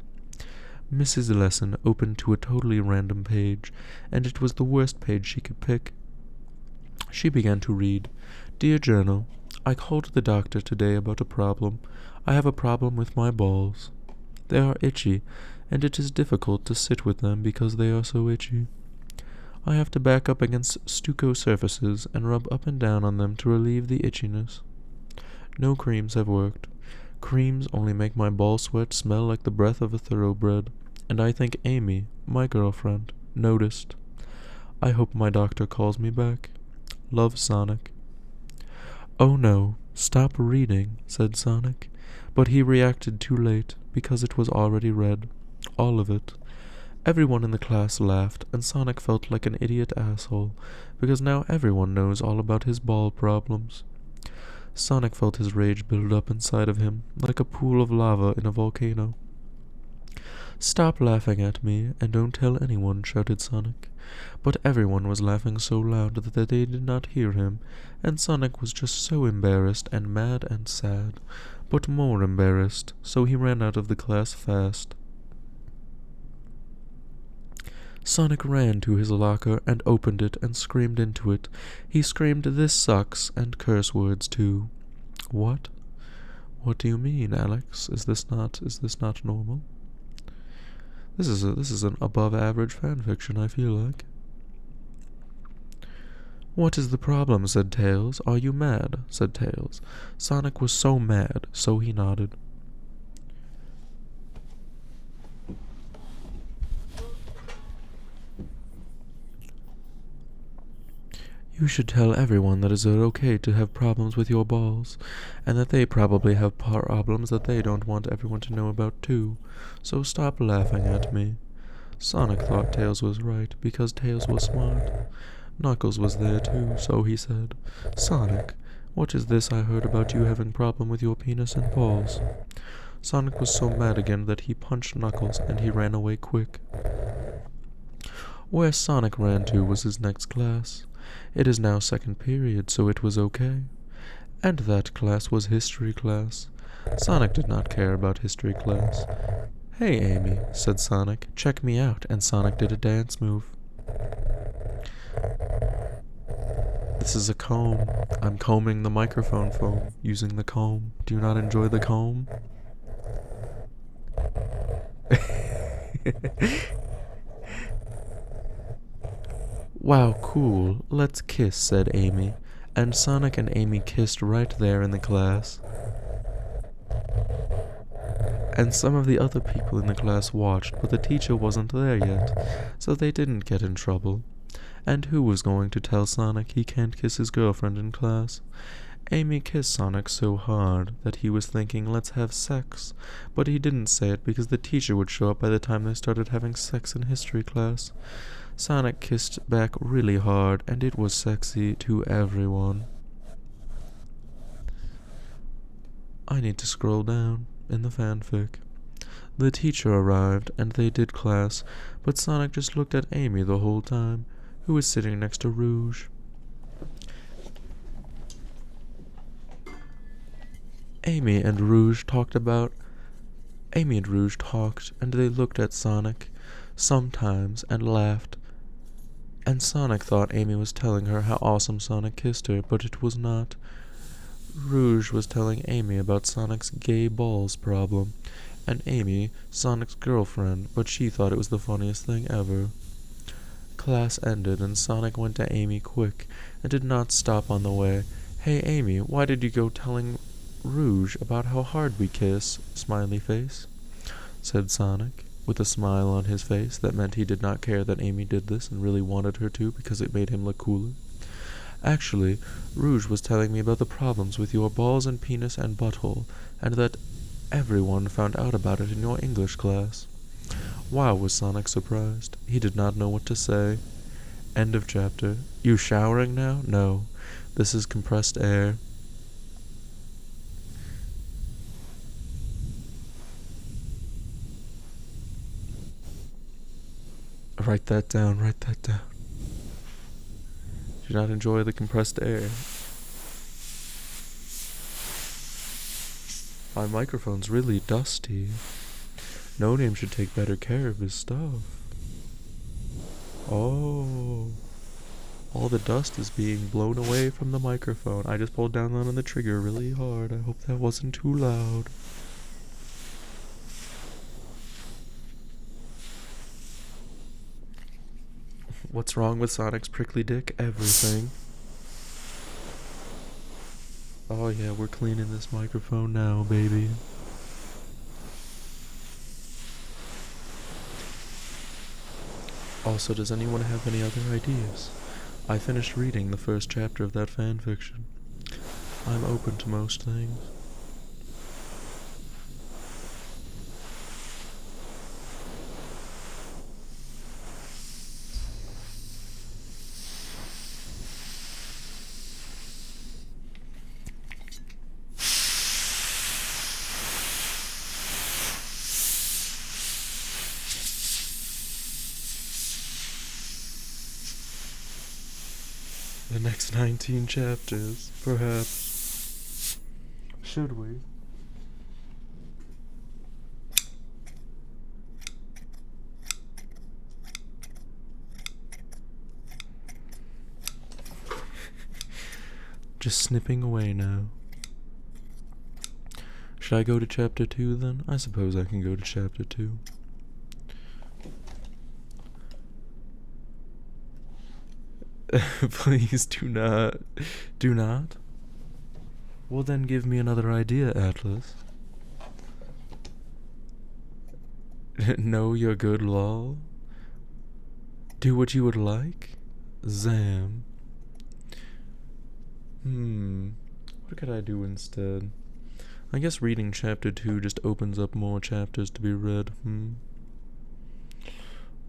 Mrs. Lesson opened to a totally random page, and it was the worst page she could pick. She began to read, Dear Journal, I called the doctor today about a problem. I have a problem with my balls. They are itchy, and it is difficult to sit with them because they are so itchy. I have to back up against stucco surfaces and rub up and down on them to relieve the itchiness. No creams have worked. Creams only make my ball sweat smell like the breath of a thoroughbred, and I think Amy, my girlfriend, noticed. I hope my doctor calls me back. Love, Sonic. Oh no, stop reading, said Sonic, but he reacted too late, because it was already read. All of it. Everyone in the class laughed, and Sonic felt like an idiot asshole, because now everyone knows all about his ball problems. Sonic felt his rage build up inside of him, like a pool of lava in a volcano. Stop laughing at me, and don't tell anyone, shouted Sonic. But everyone was laughing so loud that they did not hear him, and Sonic was just so embarrassed and mad and sad, but more embarrassed, so he ran out of the class fast. Sonic ran to his locker and opened it and screamed into it. He screamed, This sucks, and curse words too. What? What do you mean, Alex? Is this not normal? This is an above average fanfiction, I feel like. What is the problem? Said Tails. Are you mad? Said Tails. Sonic was so mad, so he nodded. You should tell everyone that it's okay to have problems with your balls, and that they probably have problems that they don't want everyone to know about too. So stop laughing at me. Sonic thought Tails was right, because Tails was smart. Knuckles was there too, so he said, Sonic, what is this I heard about you having problem with your penis and balls? Sonic was so mad again that he punched Knuckles and he ran away quick. Where Sonic ran to was his next class. It is now second period, so it was okay. And that class was history class. Sonic did not care about history class. Hey, Amy, said Sonic, check me out, and Sonic did a dance move. This is a comb. I'm combing the microphone foam using the comb. Do you not enjoy the comb? Wow, cool. Let's kiss, said Amy. And Sonic and Amy kissed right there in the class. And some of the other people in the class watched, but the teacher wasn't there yet, so they didn't get in trouble. And who was going to tell Sonic he can't kiss his girlfriend in class? Amy kissed Sonic so hard that he was thinking, let's have sex, but he didn't say it because the teacher would show up by the time they started having sex in history class. Sonic kissed back really hard, and it was sexy to everyone. I need to scroll down in the fanfic. The teacher arrived, and they did class, but Sonic just looked at Amy the whole time, who was sitting next to Rouge. Amy and Rouge talked, and they looked at Sonic sometimes and laughed. And Sonic thought Amy was telling her how awesome Sonic kissed her, but it was not. Rouge was telling Amy about Sonic's gay balls problem, and Amy, Sonic's girlfriend, but she thought it was the funniest thing ever. Class ended, and Sonic went to Amy quick, and did not stop on the way. Hey Amy, why did you go telling Rouge about how hard we kiss, smiley face? Said Sonic, with a smile on his face that meant he did not care that Amy did this and really wanted her to because it made him look cooler. Actually, Rouge was telling me about the problems with your balls and penis and butthole, and that everyone found out about it in your English class. Wow, was Sonic surprised. He did not know what to say. End of chapter. You showering now? No. This is compressed air. Write that down, write that down. Do not enjoy the compressed air. My microphone's really dusty. No Name should take better care of his stuff. Oh. All the dust is being blown away from the microphone. I just pulled down on the trigger really hard. I hope that wasn't too loud. What's wrong with Sonic's prickly dick? Everything. Oh yeah, we're cleaning this microphone now, baby. Also, does anyone have any other ideas? I finished reading the first chapter of that fanfiction. I'm open to most things. The next 19 chapters, perhaps. Should we? Just snipping away now. Should I go to chapter 2 then? I suppose I can go to chapter 2. Please do not. Do not? Well then give me another idea, Atlas. Know your good lol? Do what you would like? Zam. What could I do instead? I guess reading chapter 2 just opens up more chapters to be read.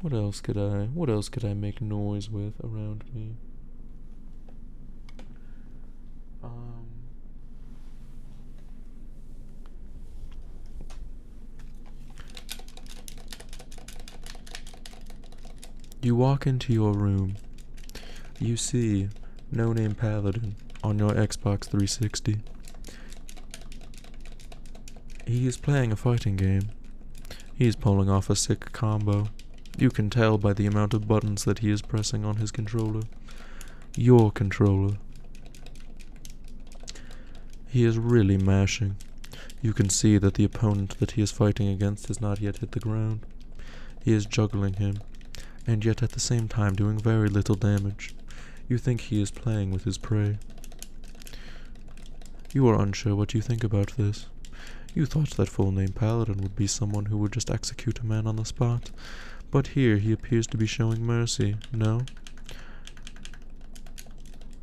What else could I make noise with around me? You walk into your room. You see No Name Paladin on your Xbox 360. He is playing a fighting game. He is pulling off a sick combo. You can tell by the amount of buttons that he is pressing on his controller. Your controller. He is really mashing. You can see that the opponent that he is fighting against has not yet hit the ground. He is juggling him, and yet at the same time doing very little damage. You think he is playing with his prey. You are unsure what you think about this. You thought that Full Name Paladin would be someone who would just execute a man on the spot, but here he appears to be showing mercy, no?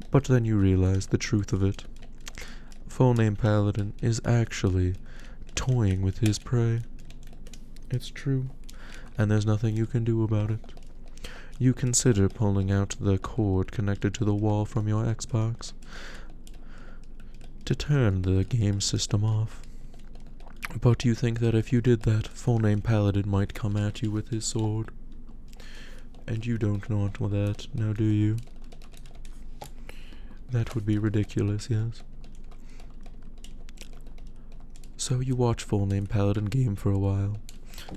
But then you realize the truth of it. Full Name Paladin is actually toying with his prey. It's true, and there's nothing you can do about it. You consider pulling out the cord connected to the wall from your Xbox to turn the game system off. But you think that if you did that, Full Name Paladin might come at you with his sword. And you don't want that, now do you? That would be ridiculous, yes? So you watch Full Name Paladin game for a while.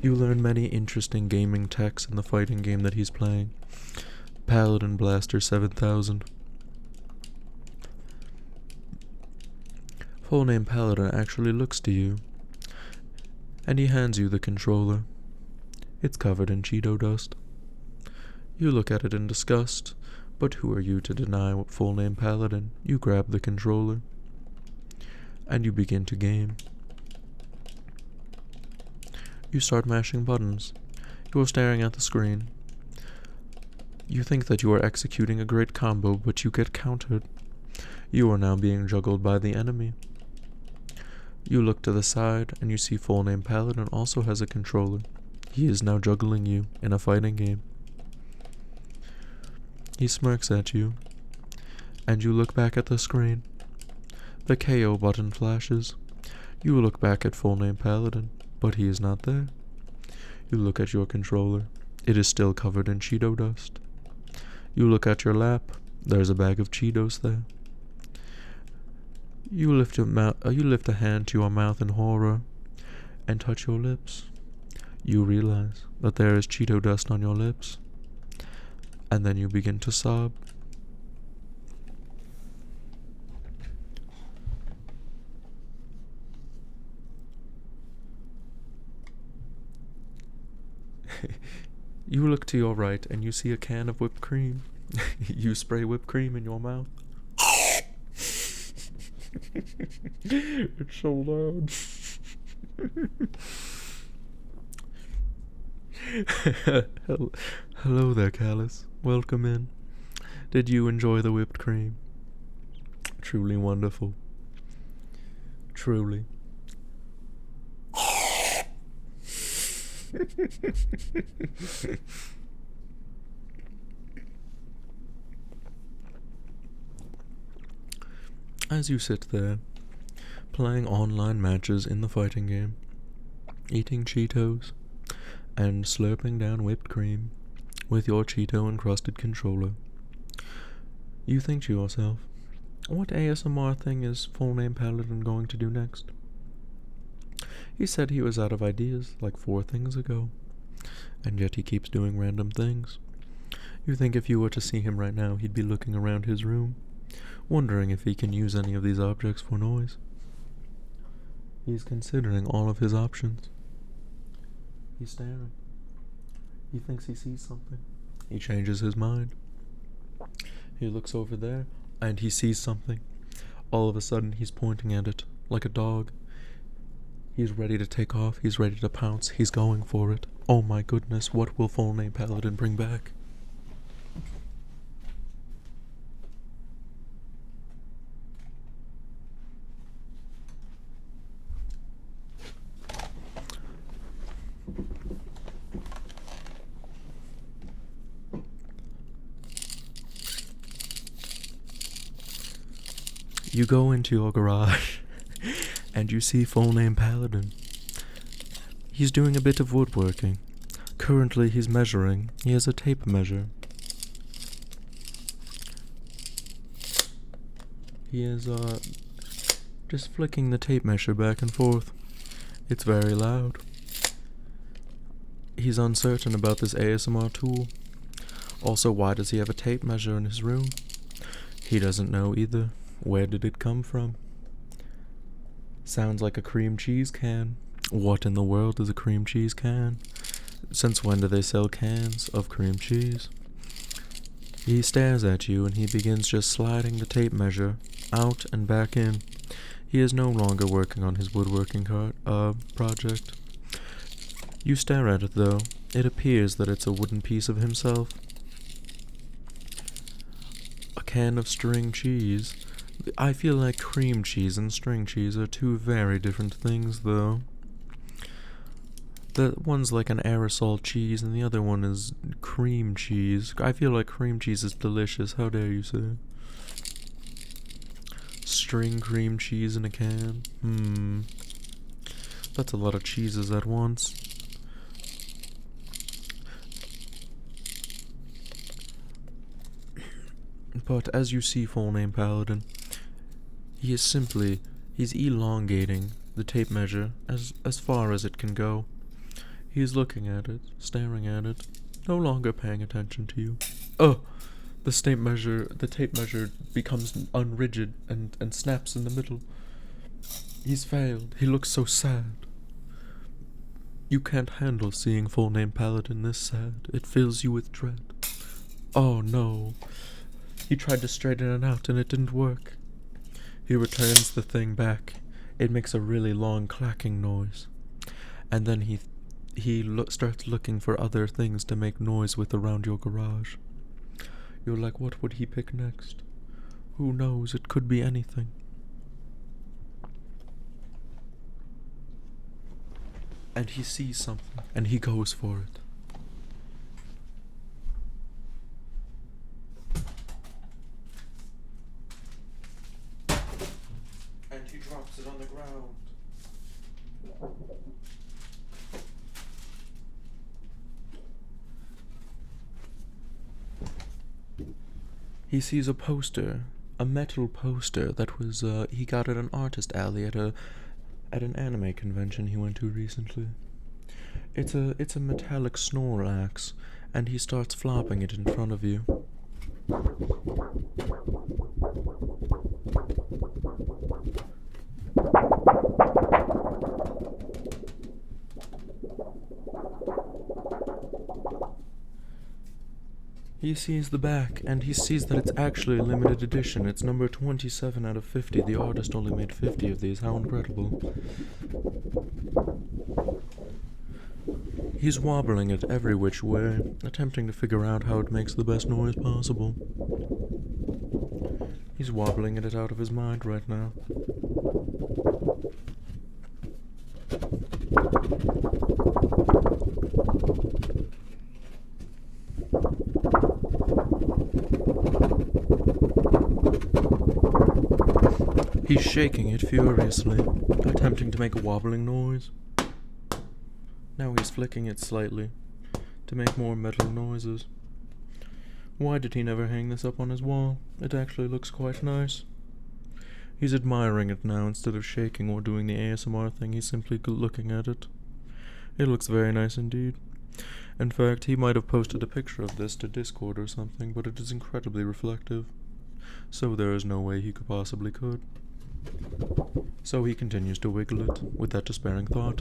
You learn many interesting gaming techs in the fighting game that he's playing. Paladin Blaster 7000. Full Name Paladin actually looks to you, and he hands you the controller. It's covered in Cheeto dust. You look at it in disgust, but who are you to deny what Full Name Paladin? You grab the controller, and you begin to game. You start mashing buttons. You are staring at the screen. You think that you are executing a great combo, but you get countered. You are now being juggled by the enemy. You look to the side, and you see Full Name Paladin also has a controller. He is now juggling you in a fighting game. He smirks at you, and you look back at the screen. The KO button flashes. You look back at Full Name Paladin, but he is not there. You look at your controller. It is still covered in Cheeto dust. You look at your lap. There's a bag of Cheetos there. You lift a hand to your mouth in horror and touch your lips. You realize that there is Cheeto dust on your lips, and then you begin to sob. You look to your right and you see a can of whipped cream. You spray whipped cream in your mouth. It's so loud. Hello there, Callus. Welcome in. Did you enjoy the whipped cream? Truly wonderful. Truly. As you sit there, playing online matches in the fighting game, eating Cheetos, and slurping down whipped cream with your Cheeto-encrusted controller, you think to yourself, what ASMR thing is Full Name Paladin going to do next? He said he was out of ideas like 4 things ago, and yet he keeps doing random things. You think if you were to see him right now, he'd be looking around his room, wondering if he can use any of these objects for noise. He's considering all of his options. He's staring. He thinks he sees something. He changes his mind. He looks over there, and he sees something. All of a sudden, he's pointing at it, like a dog. He's ready to take off. He's ready to pounce. He's going for it. Oh my goodness, what will Full Name Paladin bring back? You go into your garage and you see full name Paladin. He's doing a bit of woodworking. Currently he's measuring. He has a tape measure. He is just flicking the tape measure back and forth. It's very loud. He's uncertain about this ASMR tool. Also, why does he have a tape measure in his room? He doesn't know either. Where did it come from? Sounds like a cream cheese can. What in the world is a cream cheese can? Since when do they sell cans of cream cheese? He stares at you and he begins just sliding the tape measure out and back in. He is no longer working on his woodworking project. You stare at it though. It appears that it's a wooden piece of himself. A can of string cheese. I feel like cream cheese and string cheese are two very different things though. The one's like an aerosol cheese and the other one is cream cheese. I feel like cream cheese is delicious. How dare you say? String cream cheese in a can. That's a lot of cheeses at once. But as you see full name Paladin, he's elongating the tape measure as far as it can go. He's looking at it, staring at it, no longer paying attention to you. The tape measure becomes unrigid and snaps in the middle. He's failed. He looks so sad. You can't handle seeing full name Paladin this sad. It fills you with dread. Oh no. He tried to straighten it out and it didn't work. He returns the thing back. It makes a really long clacking noise. And then he starts looking for other things to make noise with around your garage. You're like, what would he pick next? Who knows? It could be anything. And he sees something, and he goes for it. And he drops it on the ground. He sees a poster, a metal poster that was he got at an artist alley at an anime convention he went to recently. It's a metallic Snorlax, and he starts flopping it in front of you. He sees the back, and he sees that it's actually a limited edition. It's number 27 out of 50. The artist only made 50 of these. How incredible. He's wobbling it every which way, attempting to figure out how it makes the best noise possible. He's wobbling it out of his mind right now. He's shaking it furiously, attempting to make a wobbling noise. Now he's flicking it slightly, to make more metal noises. Why did he never hang this up on his wall? It actually looks quite nice. He's admiring it now instead of shaking or doing the ASMR thing, he's simply looking at it. It looks very nice indeed. In fact, he might have posted a picture of this to Discord or something, but it is incredibly reflective. So there is no way he possibly could. So he continues to wiggle it with that despairing thought.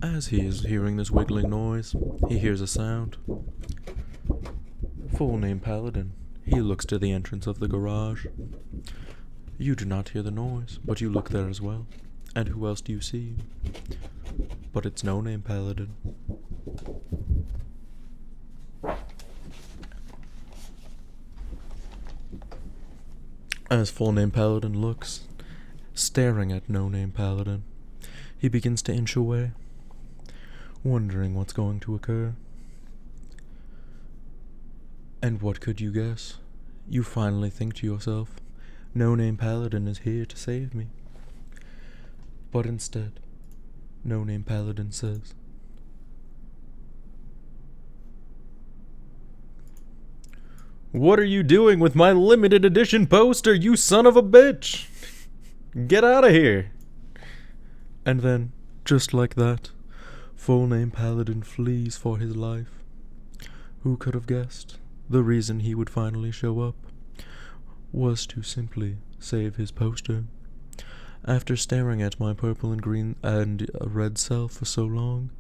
As he is hearing this wiggling noise, he hears a sound. Full name Paladin. He looks to the entrance of the garage. You do not hear the noise, but you look there as well. And who else do you see? But it's no name Paladin. As full name Paladin looks, staring at no name Paladin, he begins to inch away, wondering what's going to occur. And what could you guess? You finally think to yourself, No Name Paladin is here to save me. But instead, No Name Paladin says, What are you doing with my limited edition poster, you son of a bitch? Get out of here. And then, just like that, Full Name Paladin flees for his life. Who could have guessed the reason he would finally show up was to simply save his poster? After staring at my purple and green and red self for so long,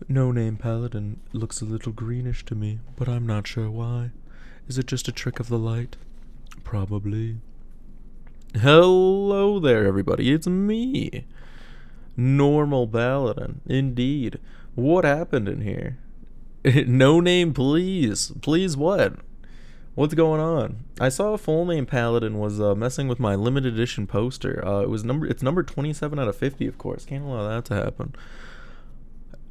No Name Paladin looks a little greenish to me, but I'm not sure why. Is it just a trick of the light? Probably. Hello there, everybody. It's me, Normal Paladin. Indeed. What happened in here? No name, please. Please what? What's going on? I saw a Full Name Paladin was messing with my limited edition poster. It's number 27 out of 50, of course. Can't allow that to happen.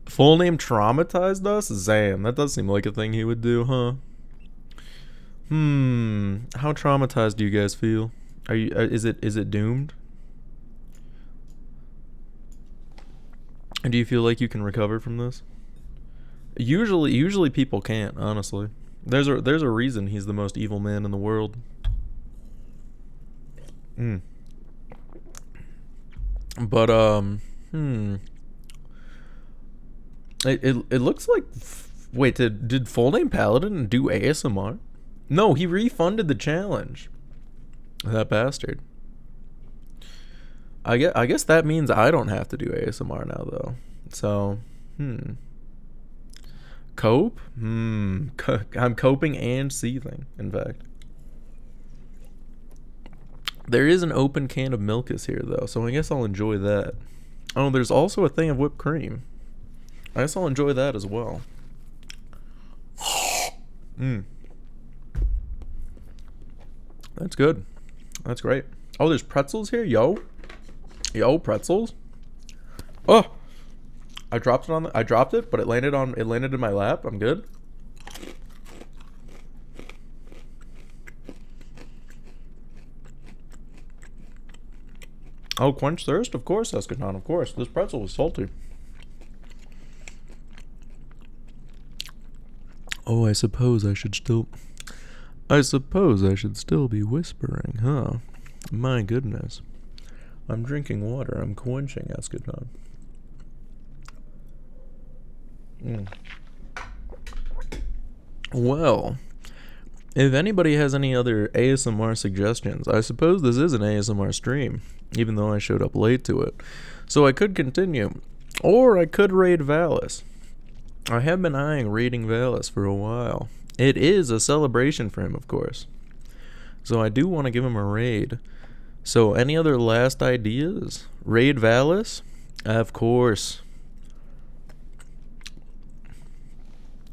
Full Name traumatized us? Zam, that does seem like a thing he would do, huh? How traumatized do you guys feel? Is it doomed? And do you feel like you can recover from this? Usually people can't, honestly. There's a reason he's the most evil man in the world. But it looks like wait, did Full Name Paladin do ASMR? No, he refunded the challenge. That bastard. I guess that means I don't have to do ASMR now, though. So, Cope? I'm coping and seething, in fact. There is an open can of Milkus here, though, so I guess I'll enjoy that. Oh, there's also a thing of whipped cream. I guess I'll enjoy that as well. That's good. That's great. Oh, there's pretzels here? Yo, pretzels. Oh, I dropped it, but it landed in my lap. I'm good. Oh, quench thirst? Of course, Eschaton, of course. This pretzel was salty. Oh, I suppose I should still be whispering, huh? My goodness. I'm drinking water. I'm quenching, Eschaton. Well, if anybody has any other ASMR suggestions, I suppose this is an ASMR stream, even though I showed up late to it. So I could continue, or I could raid Valis. I have been eyeing raiding Valis for a while. It is a celebration for him, of course. So I do want to give him a raid. So any other last ideas? Raid Valis? Of course.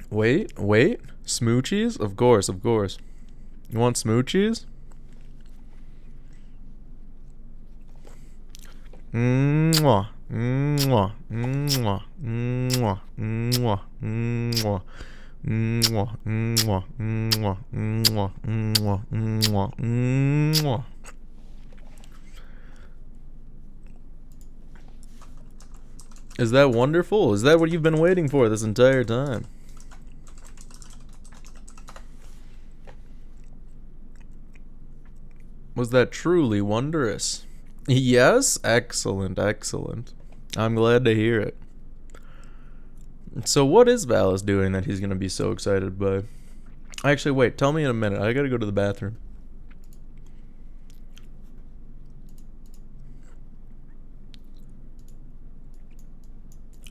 Wait. Smoochies? Of course. You want smoochies? Mwah. Mwah. Mwah. Mwah. Mwah. Mwah. Mwah. Mwah. Mwah. Mwah. Mwah. Mwah. Mwah. Is that wonderful? Is that what you've been waiting for this entire time? Was that truly wondrous? Yes? Excellent. I'm glad to hear it. So what is Valis doing that he's going to be so excited by? Actually, wait. Tell me in a minute. I got to go to the bathroom.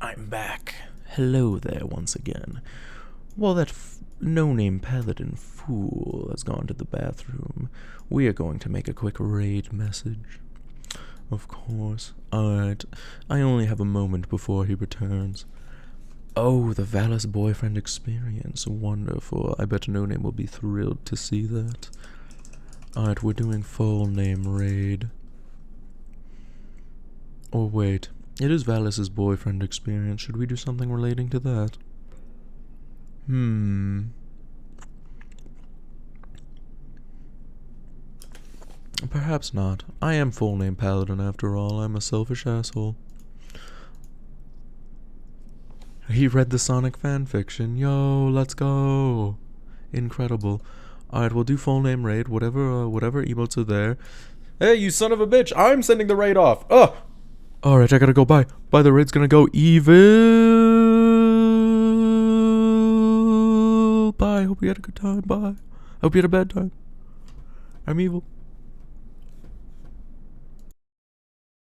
I'm back. Hello there once again. While that no-name paladin fool has gone to the bathroom, we are going to make a quick raid message. Of course. Alright. I only have a moment before he returns. Oh, the Valis boyfriend experience. Wonderful. I bet No Name will be thrilled to see that. Alright, we're doing full name raid. Or wait, it is Valis's boyfriend experience. Should we do something relating to that? Perhaps not. I am full name Paladin after all. I'm a selfish asshole. He read the Sonic fanfiction. Yo, let's go. Incredible. Alright, we'll do full name raid. Whatever emotes are there. Hey, you son of a bitch. I'm sending the raid off. Ugh. Alright, I gotta go. Bye. Bye, the raid's gonna go evil. Bye. Hope you had a good time. Bye. Hope you had a bad time. I'm evil.